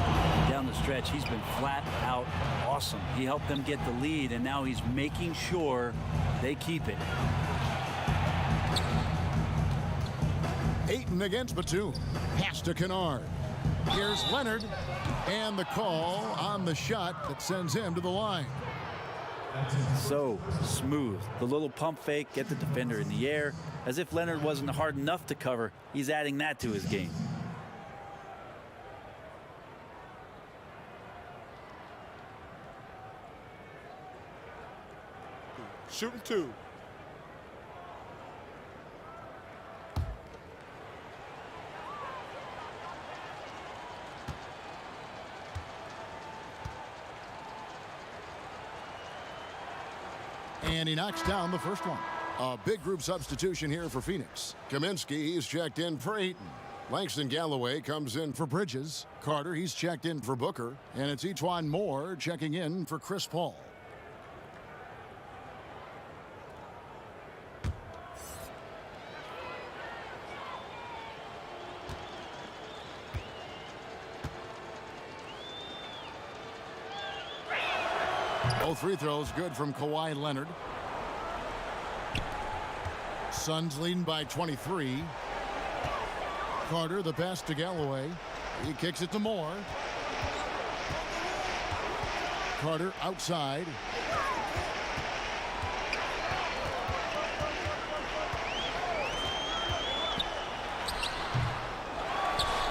M: Down the stretch, he's been flat out awesome. He helped them get the lead, and now he's making sure they keep it.
A: Ayton against Batum. Pass to Kennard. Here's Leonard. And the call on the shot that sends him to the line.
M: So smooth. The little pump fake, get the defender in the air. As if Leonard wasn't hard enough to cover, he's adding that to his game.
E: Shooting 2.
A: And he knocks down the first one. A big group substitution here for Phoenix. Kaminsky, he's checked in for Ayton. Langston Galloway comes in for Bridges. Carter, he's checked in for Booker. And it's Etuan Moore checking in for Chris Paul. Both free throws good from Kawhi Leonard. Suns leading by 23. Carter, the pass to Galloway. He kicks it to Moore. Carter outside.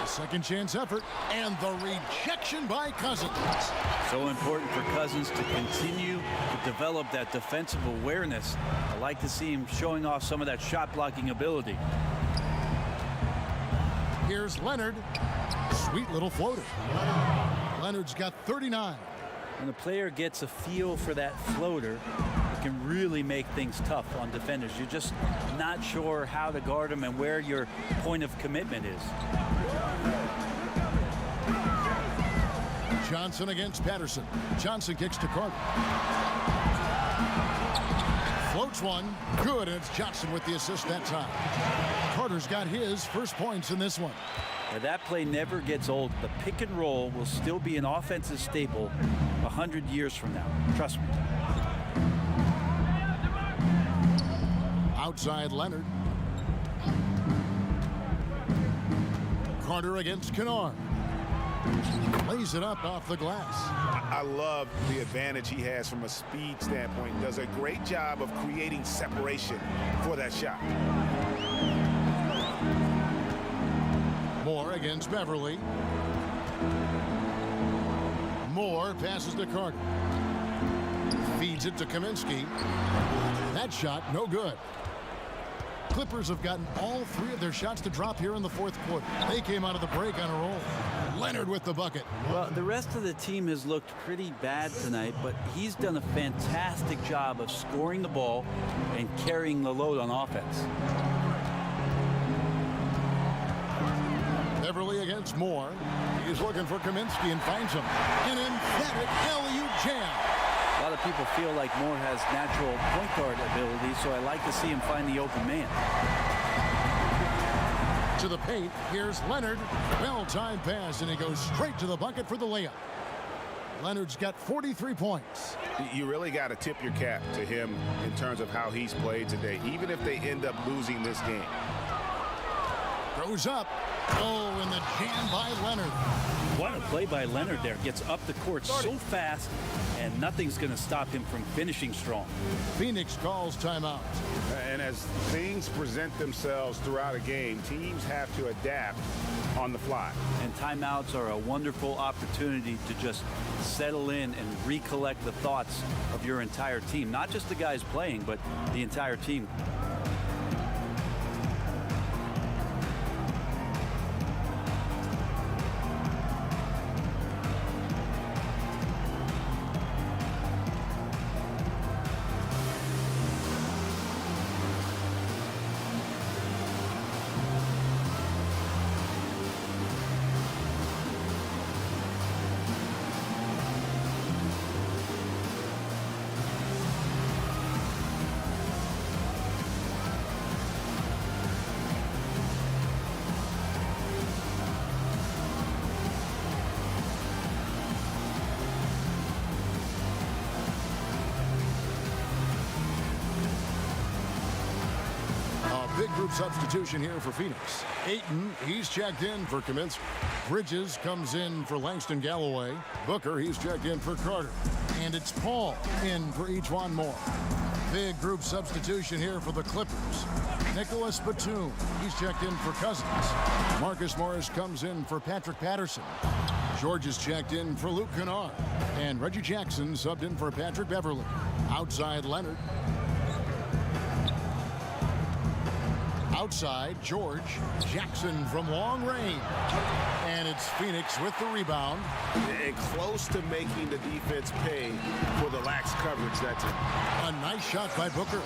A: Second chance effort, and the rejection by Cousins.
M: So important for Cousins to continue to develop that defensive awareness. I like to see him showing off some of that shot blocking ability.
A: Here's Leonard. Sweet little floater. Leonard's got 39.
M: When the player gets a feel for that floater, it can really make things tough on defenders. You're just not sure how to guard them and where your point of commitment is.
A: Johnson against Patterson. Johnson kicks to Carter. Floats one. Good, and it's Johnson with the assist that time. Carter's got his first points in this one.
M: Now that play never gets old. The pick and roll will still be an offensive staple 100 years from now. Trust me.
A: Outside Leonard. Carter against Kennard. Lays it up off the glass.
D: I love the advantage he has from a speed standpoint. Does a great job of creating separation for that shot.
A: Moore against Beverly. Moore passes to Carter. Feeds it to Kaminsky. That shot, no good. Clippers have gotten all 3 of their shots to drop here in the fourth quarter. They came out of the break on a roll. Leonard with the bucket.
M: Well, the rest of the team has looked pretty bad tonight, but he's done a fantastic job of scoring the ball and carrying the load on offense.
A: Beverly against Moore. He's looking for Kaminsky and finds him. An emphatic alley-oop jam.
M: A lot of people feel like Moore has natural point guard ability, so I like to see him find the open man.
A: To the paint, here's Leonard. Well-timed pass, and he goes straight to the bucket for the layup. Leonard's got 43 points.
D: You really got to tip your cap to him in terms of how he's played today, even if they end up losing this game.
A: Goes up. Oh, and the jam by Leonard.
M: What a play by Leonard there. Gets up the court so fast, and nothing's going to stop him from finishing strong.
A: Phoenix calls timeout.
D: And as things present themselves throughout a game, teams have to adapt on the fly.
M: And timeouts are a wonderful opportunity to just settle in and recollect the thoughts of your entire team. Not just the guys playing, but the entire team.
A: Big group substitution here for Phoenix. Ayton, he's checked in for Kaminsky. Bridges comes in for Langston Galloway. Booker, he's checked in for Carter. And it's Paul in for Ejuan Moore. Big group substitution here for the Clippers. Nicholas Batum, he's checked in for Cousins. Marcus Morris comes in for Patrick Patterson. George is checked in for Luke Kennard. And Reggie Jackson subbed in for Patrick Beverly. Outside Leonard. Outside, George. Jackson from long range. And it's Phoenix with the rebound.
D: And close to making the defense pay for the lax coverage that time.
A: A nice shot by Booker.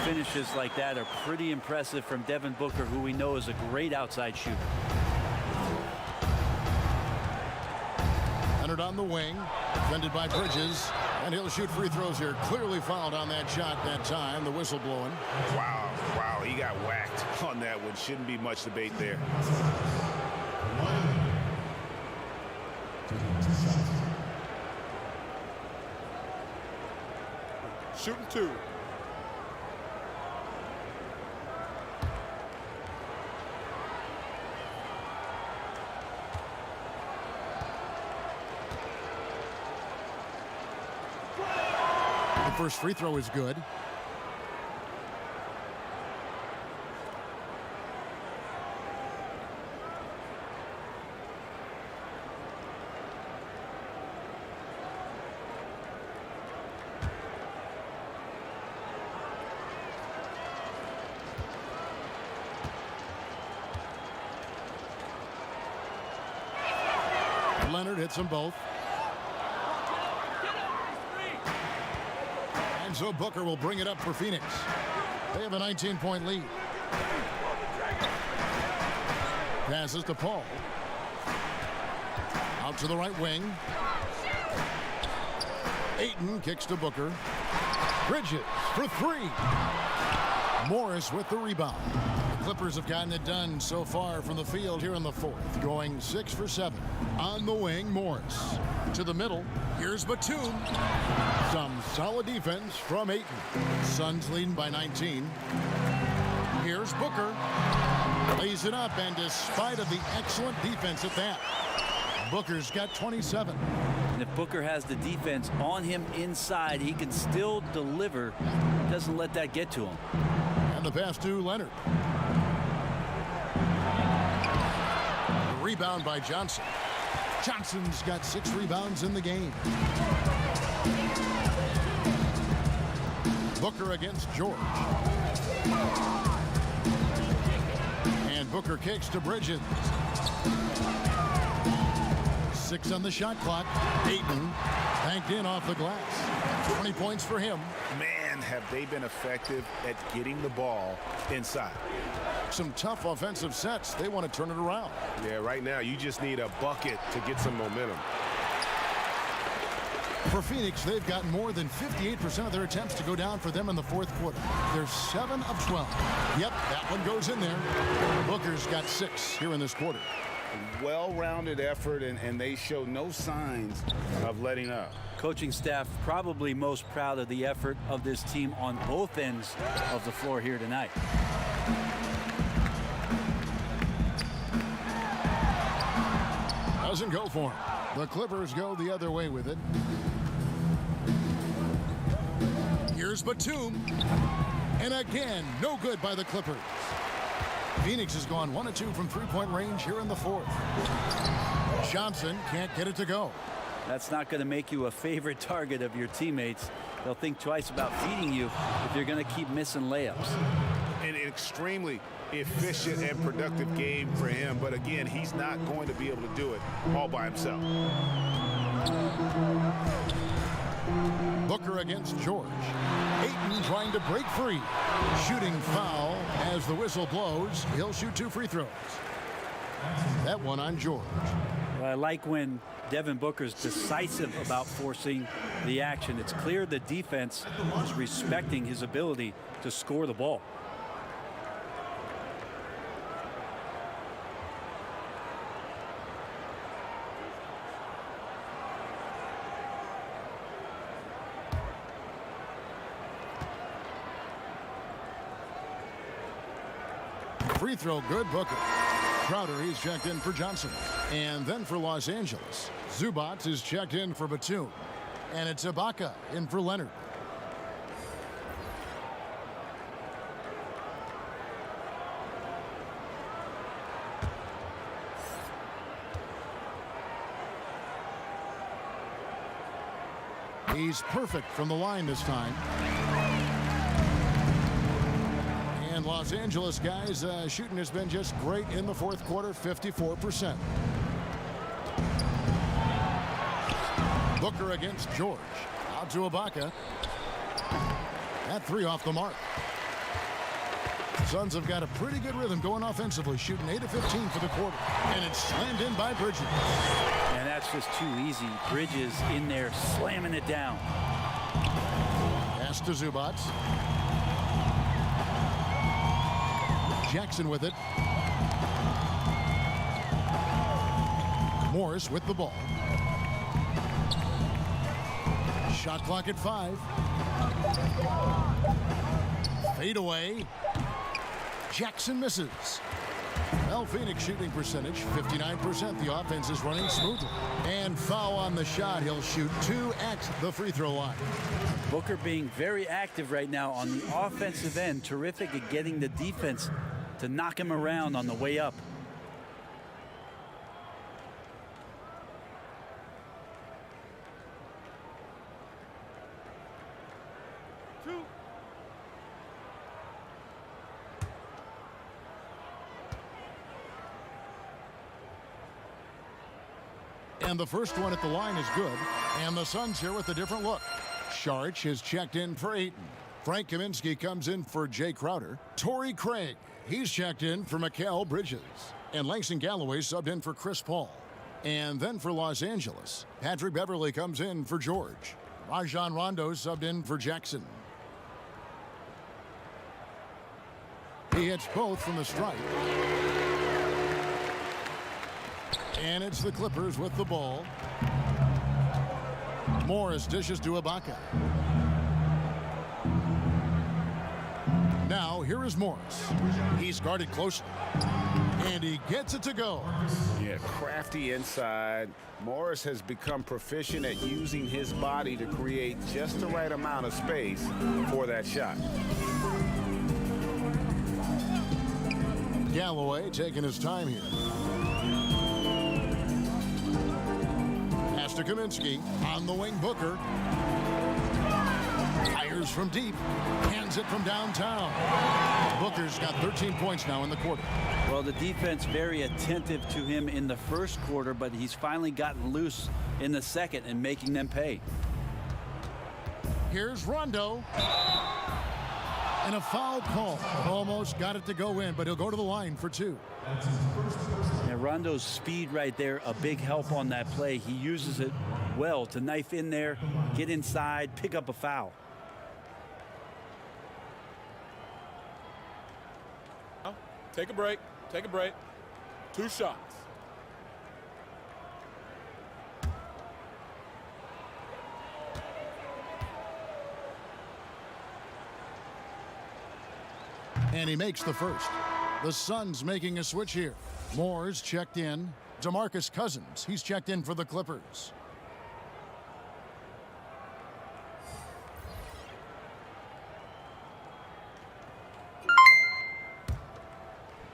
M: Finishes like that are pretty impressive from Devin Booker, who we know is a great outside shooter.
A: Leonard on the wing. Defended by Bridges. And he'll shoot free throws here. Clearly fouled on that shot that time. The whistle blowing.
D: Wow. He got whacked on that one. Shouldn't be much debate there.
E: Shooting two.
A: The first free throw is good. Leonard hits them both. And so Booker will bring it up for Phoenix. They have a 19-point lead. Passes to Paul. Out to the right wing. Ayton kicks to Booker. Bridges for three. Morris with the rebound. The Clippers have gotten it done so far from the field here in the fourth, going 6 for 7. On the wing, Morris. To the middle, here's Batum. Some solid defense from Ayton. Suns leading by 19. Here's Booker. Lays it up, and despite of the excellent defense at that, Booker's got 27.
M: And if Booker has the defense on him inside, he can still deliver. Doesn't let that get to him.
A: And the pass to Leonard. The rebound by Johnson. Johnson's got 6 rebounds in the game. Booker against George. And Booker kicks to Bridges. 6 on the shot clock. Ayton banked in off the glass. 20 points for him.
D: Man, have they been effective at getting the ball inside.
A: Some tough offensive sets. They want to turn it around.
L: Yeah, right now you just need a bucket to get some momentum.
A: For Phoenix, they've got more than 58% of their attempts to go down for them in the fourth quarter. They're 7 of 12. Yep, that one goes in there. Booker's got 6 here in this quarter.
D: Well-rounded effort, and they show no signs of letting up.
M: Coaching staff probably most proud of the effort of this team on both ends of the floor here tonight.
A: Doesn't go for him. The Clippers go the other way with it. Here's Batum. And again, no good by the Clippers. Phoenix has gone 1 of 2 from three-point range here in the fourth. Johnson can't get it to go.
M: That's not going to make you a favorite target of your teammates. They'll think twice about feeding you if you're going to keep missing layups.
D: An extremely efficient and productive game for him, but again, he's not going to be able to do it all by himself.
A: Booker against George. Ayton trying to break free. Shooting foul as the whistle blows. He'll shoot 2 free throws. That one on George.
M: Well, I like when Devin Booker's decisive about forcing the action. It's clear the defense is respecting his ability to score the ball.
A: Free throw good, Booker. Crowder, he's checked in for Johnson. And then for Los Angeles, Zubac is checked in for Batum. And it's Ibaka in for Leonard. He's perfect from the line this time. And Los Angeles guys, shooting has been just great in the fourth quarter, 54%. Booker against George. Out to Ibaka. That 3 off the mark. Suns have got a pretty good rhythm going offensively, shooting 8 of 15 for the quarter. And it's slammed in by Bridges.
M: And that's just too easy. Bridges in there slamming it down.
A: Pass to Zubac. Jackson with it. Morris with the ball. Shot clock at 5. Fade away. Jackson misses. Well, Phoenix shooting percentage, 59%. The offense is running smoothly. And foul on the shot. He'll shoot 2 at the free throw line.
M: Booker being very active right now on the offensive end. Terrific at getting the defense to knock him around on the way up.
A: And the first one at the line is good. And the Suns here with a different look. Saric is checked in for Ayton. Frank Kaminsky comes in for Jay Crowder. Torrey Craig, he's checked in for Mikal Bridges. And Langston Galloway subbed in for Chris Paul. And then for Los Angeles, Patrick Beverley comes in for George. Rajon Rondo subbed in for Jackson. He hits both from the stripe. And it's the Clippers with the ball. Morris dishes to Ibaka. Now, here is Morris. He's guarded closely. And he gets it to go.
D: Yeah, crafty inside. Morris has become proficient at using his body to create just the right amount of space for that shot.
A: Galloway taking his time here. Pass to Kaminsky. On the wing, Booker. Fires from deep. Hands it from downtown. Booker's got 13 points now in the quarter.
M: Well, the defense very attentive to him in the first quarter, but he's finally gotten loose in the second and making them pay.
A: Here's Rondo. And a foul call. Almost got it to go in, but he'll go to the line for two.
M: And Rondo's speed right there, a big help on that play. He uses it well to knife in there, get inside, pick up a foul.
E: Take a break. Take a break. 2 shots.
A: And he makes the first. The Suns making a switch here. Moore's checked in. DeMarcus Cousins, he's checked in for the Clippers.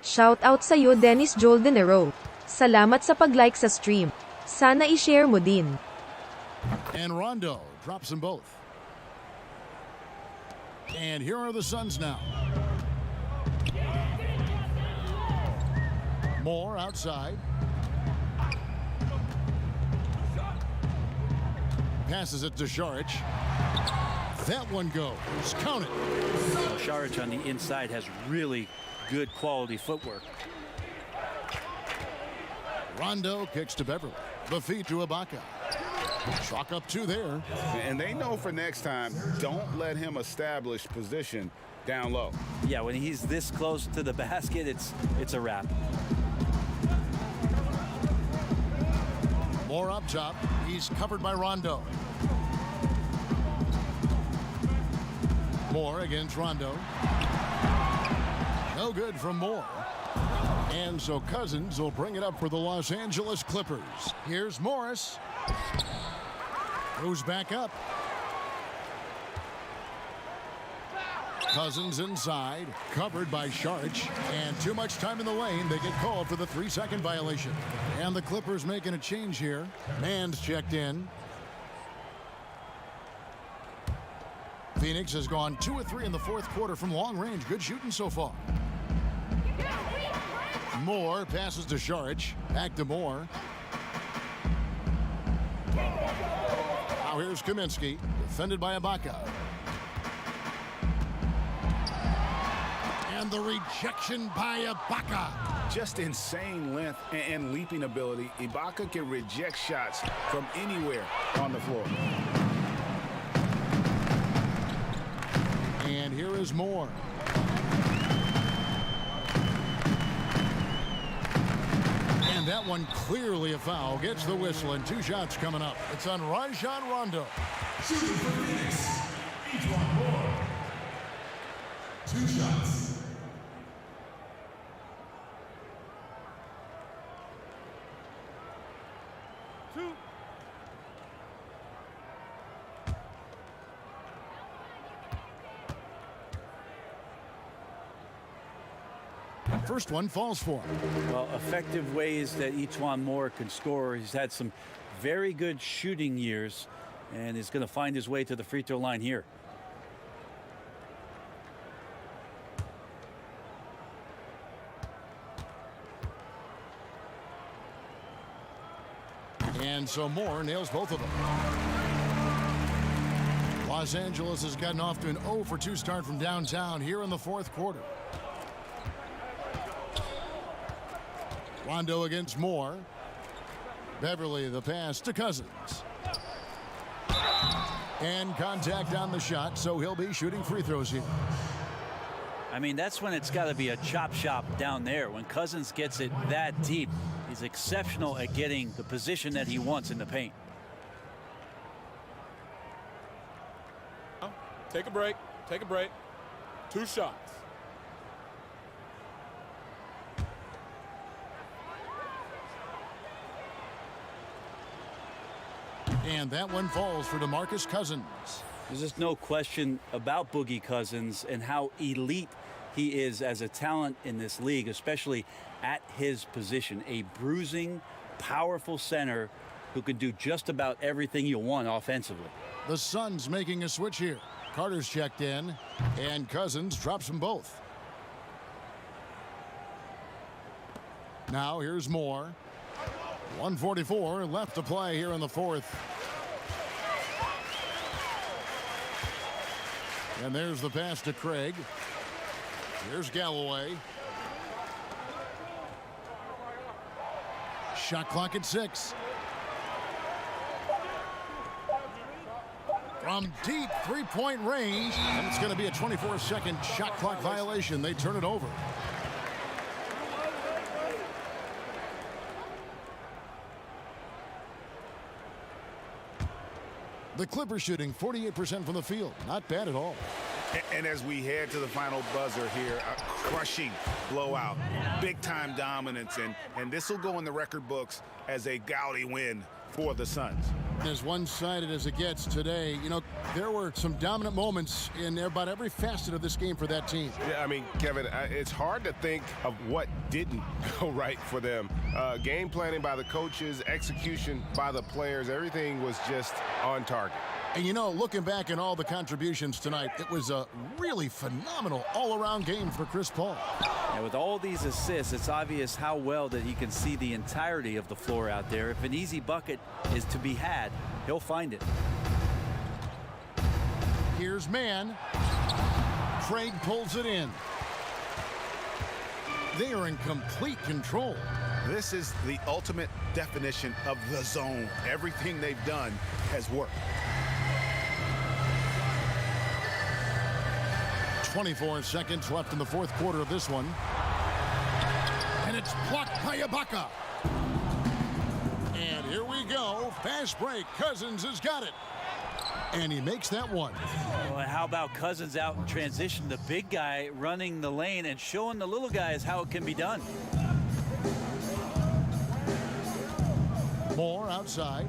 F: Shout out sa'yo Dennis Joldenero. Salamat sa pag-like sa stream. Sana i-share mo din.
A: And Rondo drops them both. And here are the Suns now. Moore outside. Passes it to Šarić. That one goes. Count it.
M: Well, Šarić on the inside has really good quality footwork.
A: Rondo kicks to Beverly. The feed to Ibaka. Chalk up 2 there.
D: And they know for next time, don't let him establish position down low.
M: Yeah, when he's this close to the basket, it's a wrap.
A: Moore up top. He's covered by Rondo. Moore against Rondo. No good from Moore. And so Cousins will bring it up for the Los Angeles Clippers. Here's Morris. Goes back up. Cousins inside, covered by Šarić, and too much time in the lane. They get called for the 3-second violation. And the Clippers making a change here. Mann's checked in. Phoenix has gone 2 of 3 in the fourth quarter from long range. Good shooting so far. Moore passes to Šarić. Back to Moore. Now here's Kaminsky, defended by Ibaka. And the rejection by Ibaka.
D: Just insane length and leaping ability. Ibaka can reject shots from anywhere on the floor.
A: And here is Moore. And that one clearly a foul. Gets the whistle, and 2 shots coming up. It's on Rajon Rondo.
K: Shooting for Phoenix, Ejuan Moore. 2 shots.
A: First one falls for him.
M: Well, effective ways that Ejuan Moore can score. He's had some very good shooting years, and is going to find his way to the free throw line here.
A: And so Moore nails both of them. Los Angeles has gotten off to an 0 for 2 start from downtown here in the fourth quarter. Rondo against Moore. Beverly the pass to Cousins. And contact on the shot, so he'll be shooting free throws here.
M: I mean, that's when it's got to be a chop shop down there. When Cousins gets it that deep, he's exceptional at getting the position that he wants in the paint.
E: Take a break. Take a break. 2 shots.
A: And that one falls for DeMarcus Cousins.
M: There's just no question about Boogie Cousins and how elite he is as a talent in this league, especially at his position. A bruising, powerful center who can do just about everything you want offensively.
A: The Suns making a switch here. Carter's checked in, and Cousins drops them both. Now here's Moore. 1:44 left to play here in the fourth. And there's the pass to Craig. Here's Galloway. Shot clock at 6. From deep three-point range, and it's going to be a 24-second shot clock violation. They turn it over. The Clippers shooting 48% from the field. Not bad at all.
D: And as we head to the final buzzer here, a crushing blowout, big-time dominance, and this will go in the record books as a gaudy win for the Suns.
A: As one-sided as it gets today, you know, there were some dominant moments in about every facet of this game for that team.
L: Yeah, I mean, Kevin, it's hard to think of what didn't go right for them. Game planning by the coaches, execution by the players, everything was just on target.
A: And, you know, looking back at all the contributions tonight, it was a really phenomenal all-around game for Chris Paul.
M: And with all these assists, it's obvious how well that he can see the entirety of the floor out there. If an easy bucket is to be had, he'll find it.
A: Here's man. Craig pulls it in. They are in complete control.
D: This is the ultimate definition of the zone. Everything they've done has worked.
A: 24 seconds left in the fourth quarter of this one. And it's blocked by Ibaka. And here we go. Fast break. Cousins has got it. And he makes that one.
M: Well, how about Cousins out in transition? The big guy running the lane and showing the little guys how it can be done.
A: Moore outside.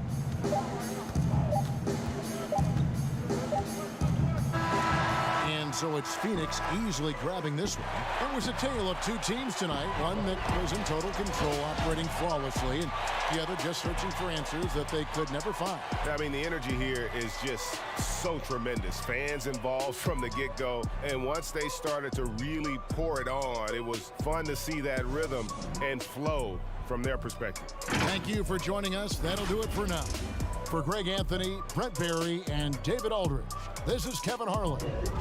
A: And so it's Phoenix easily grabbing this one. It was a tale of two teams tonight. One that was in total control, operating flawlessly, and the other just searching for answers that they could never find.
L: I mean, the energy here is just so tremendous. Fans involved from the get-go, and once they started to really pour it on, it was fun to see that rhythm and flow from their perspective.
A: Thank you for joining us. That'll do it for now. For Greg Anthony, Brett Barry, and David Aldridge, this is Kevin Harlan.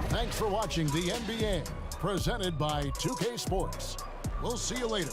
A: Thanks for watching the NBA, presented by 2K Sports. We'll see you later.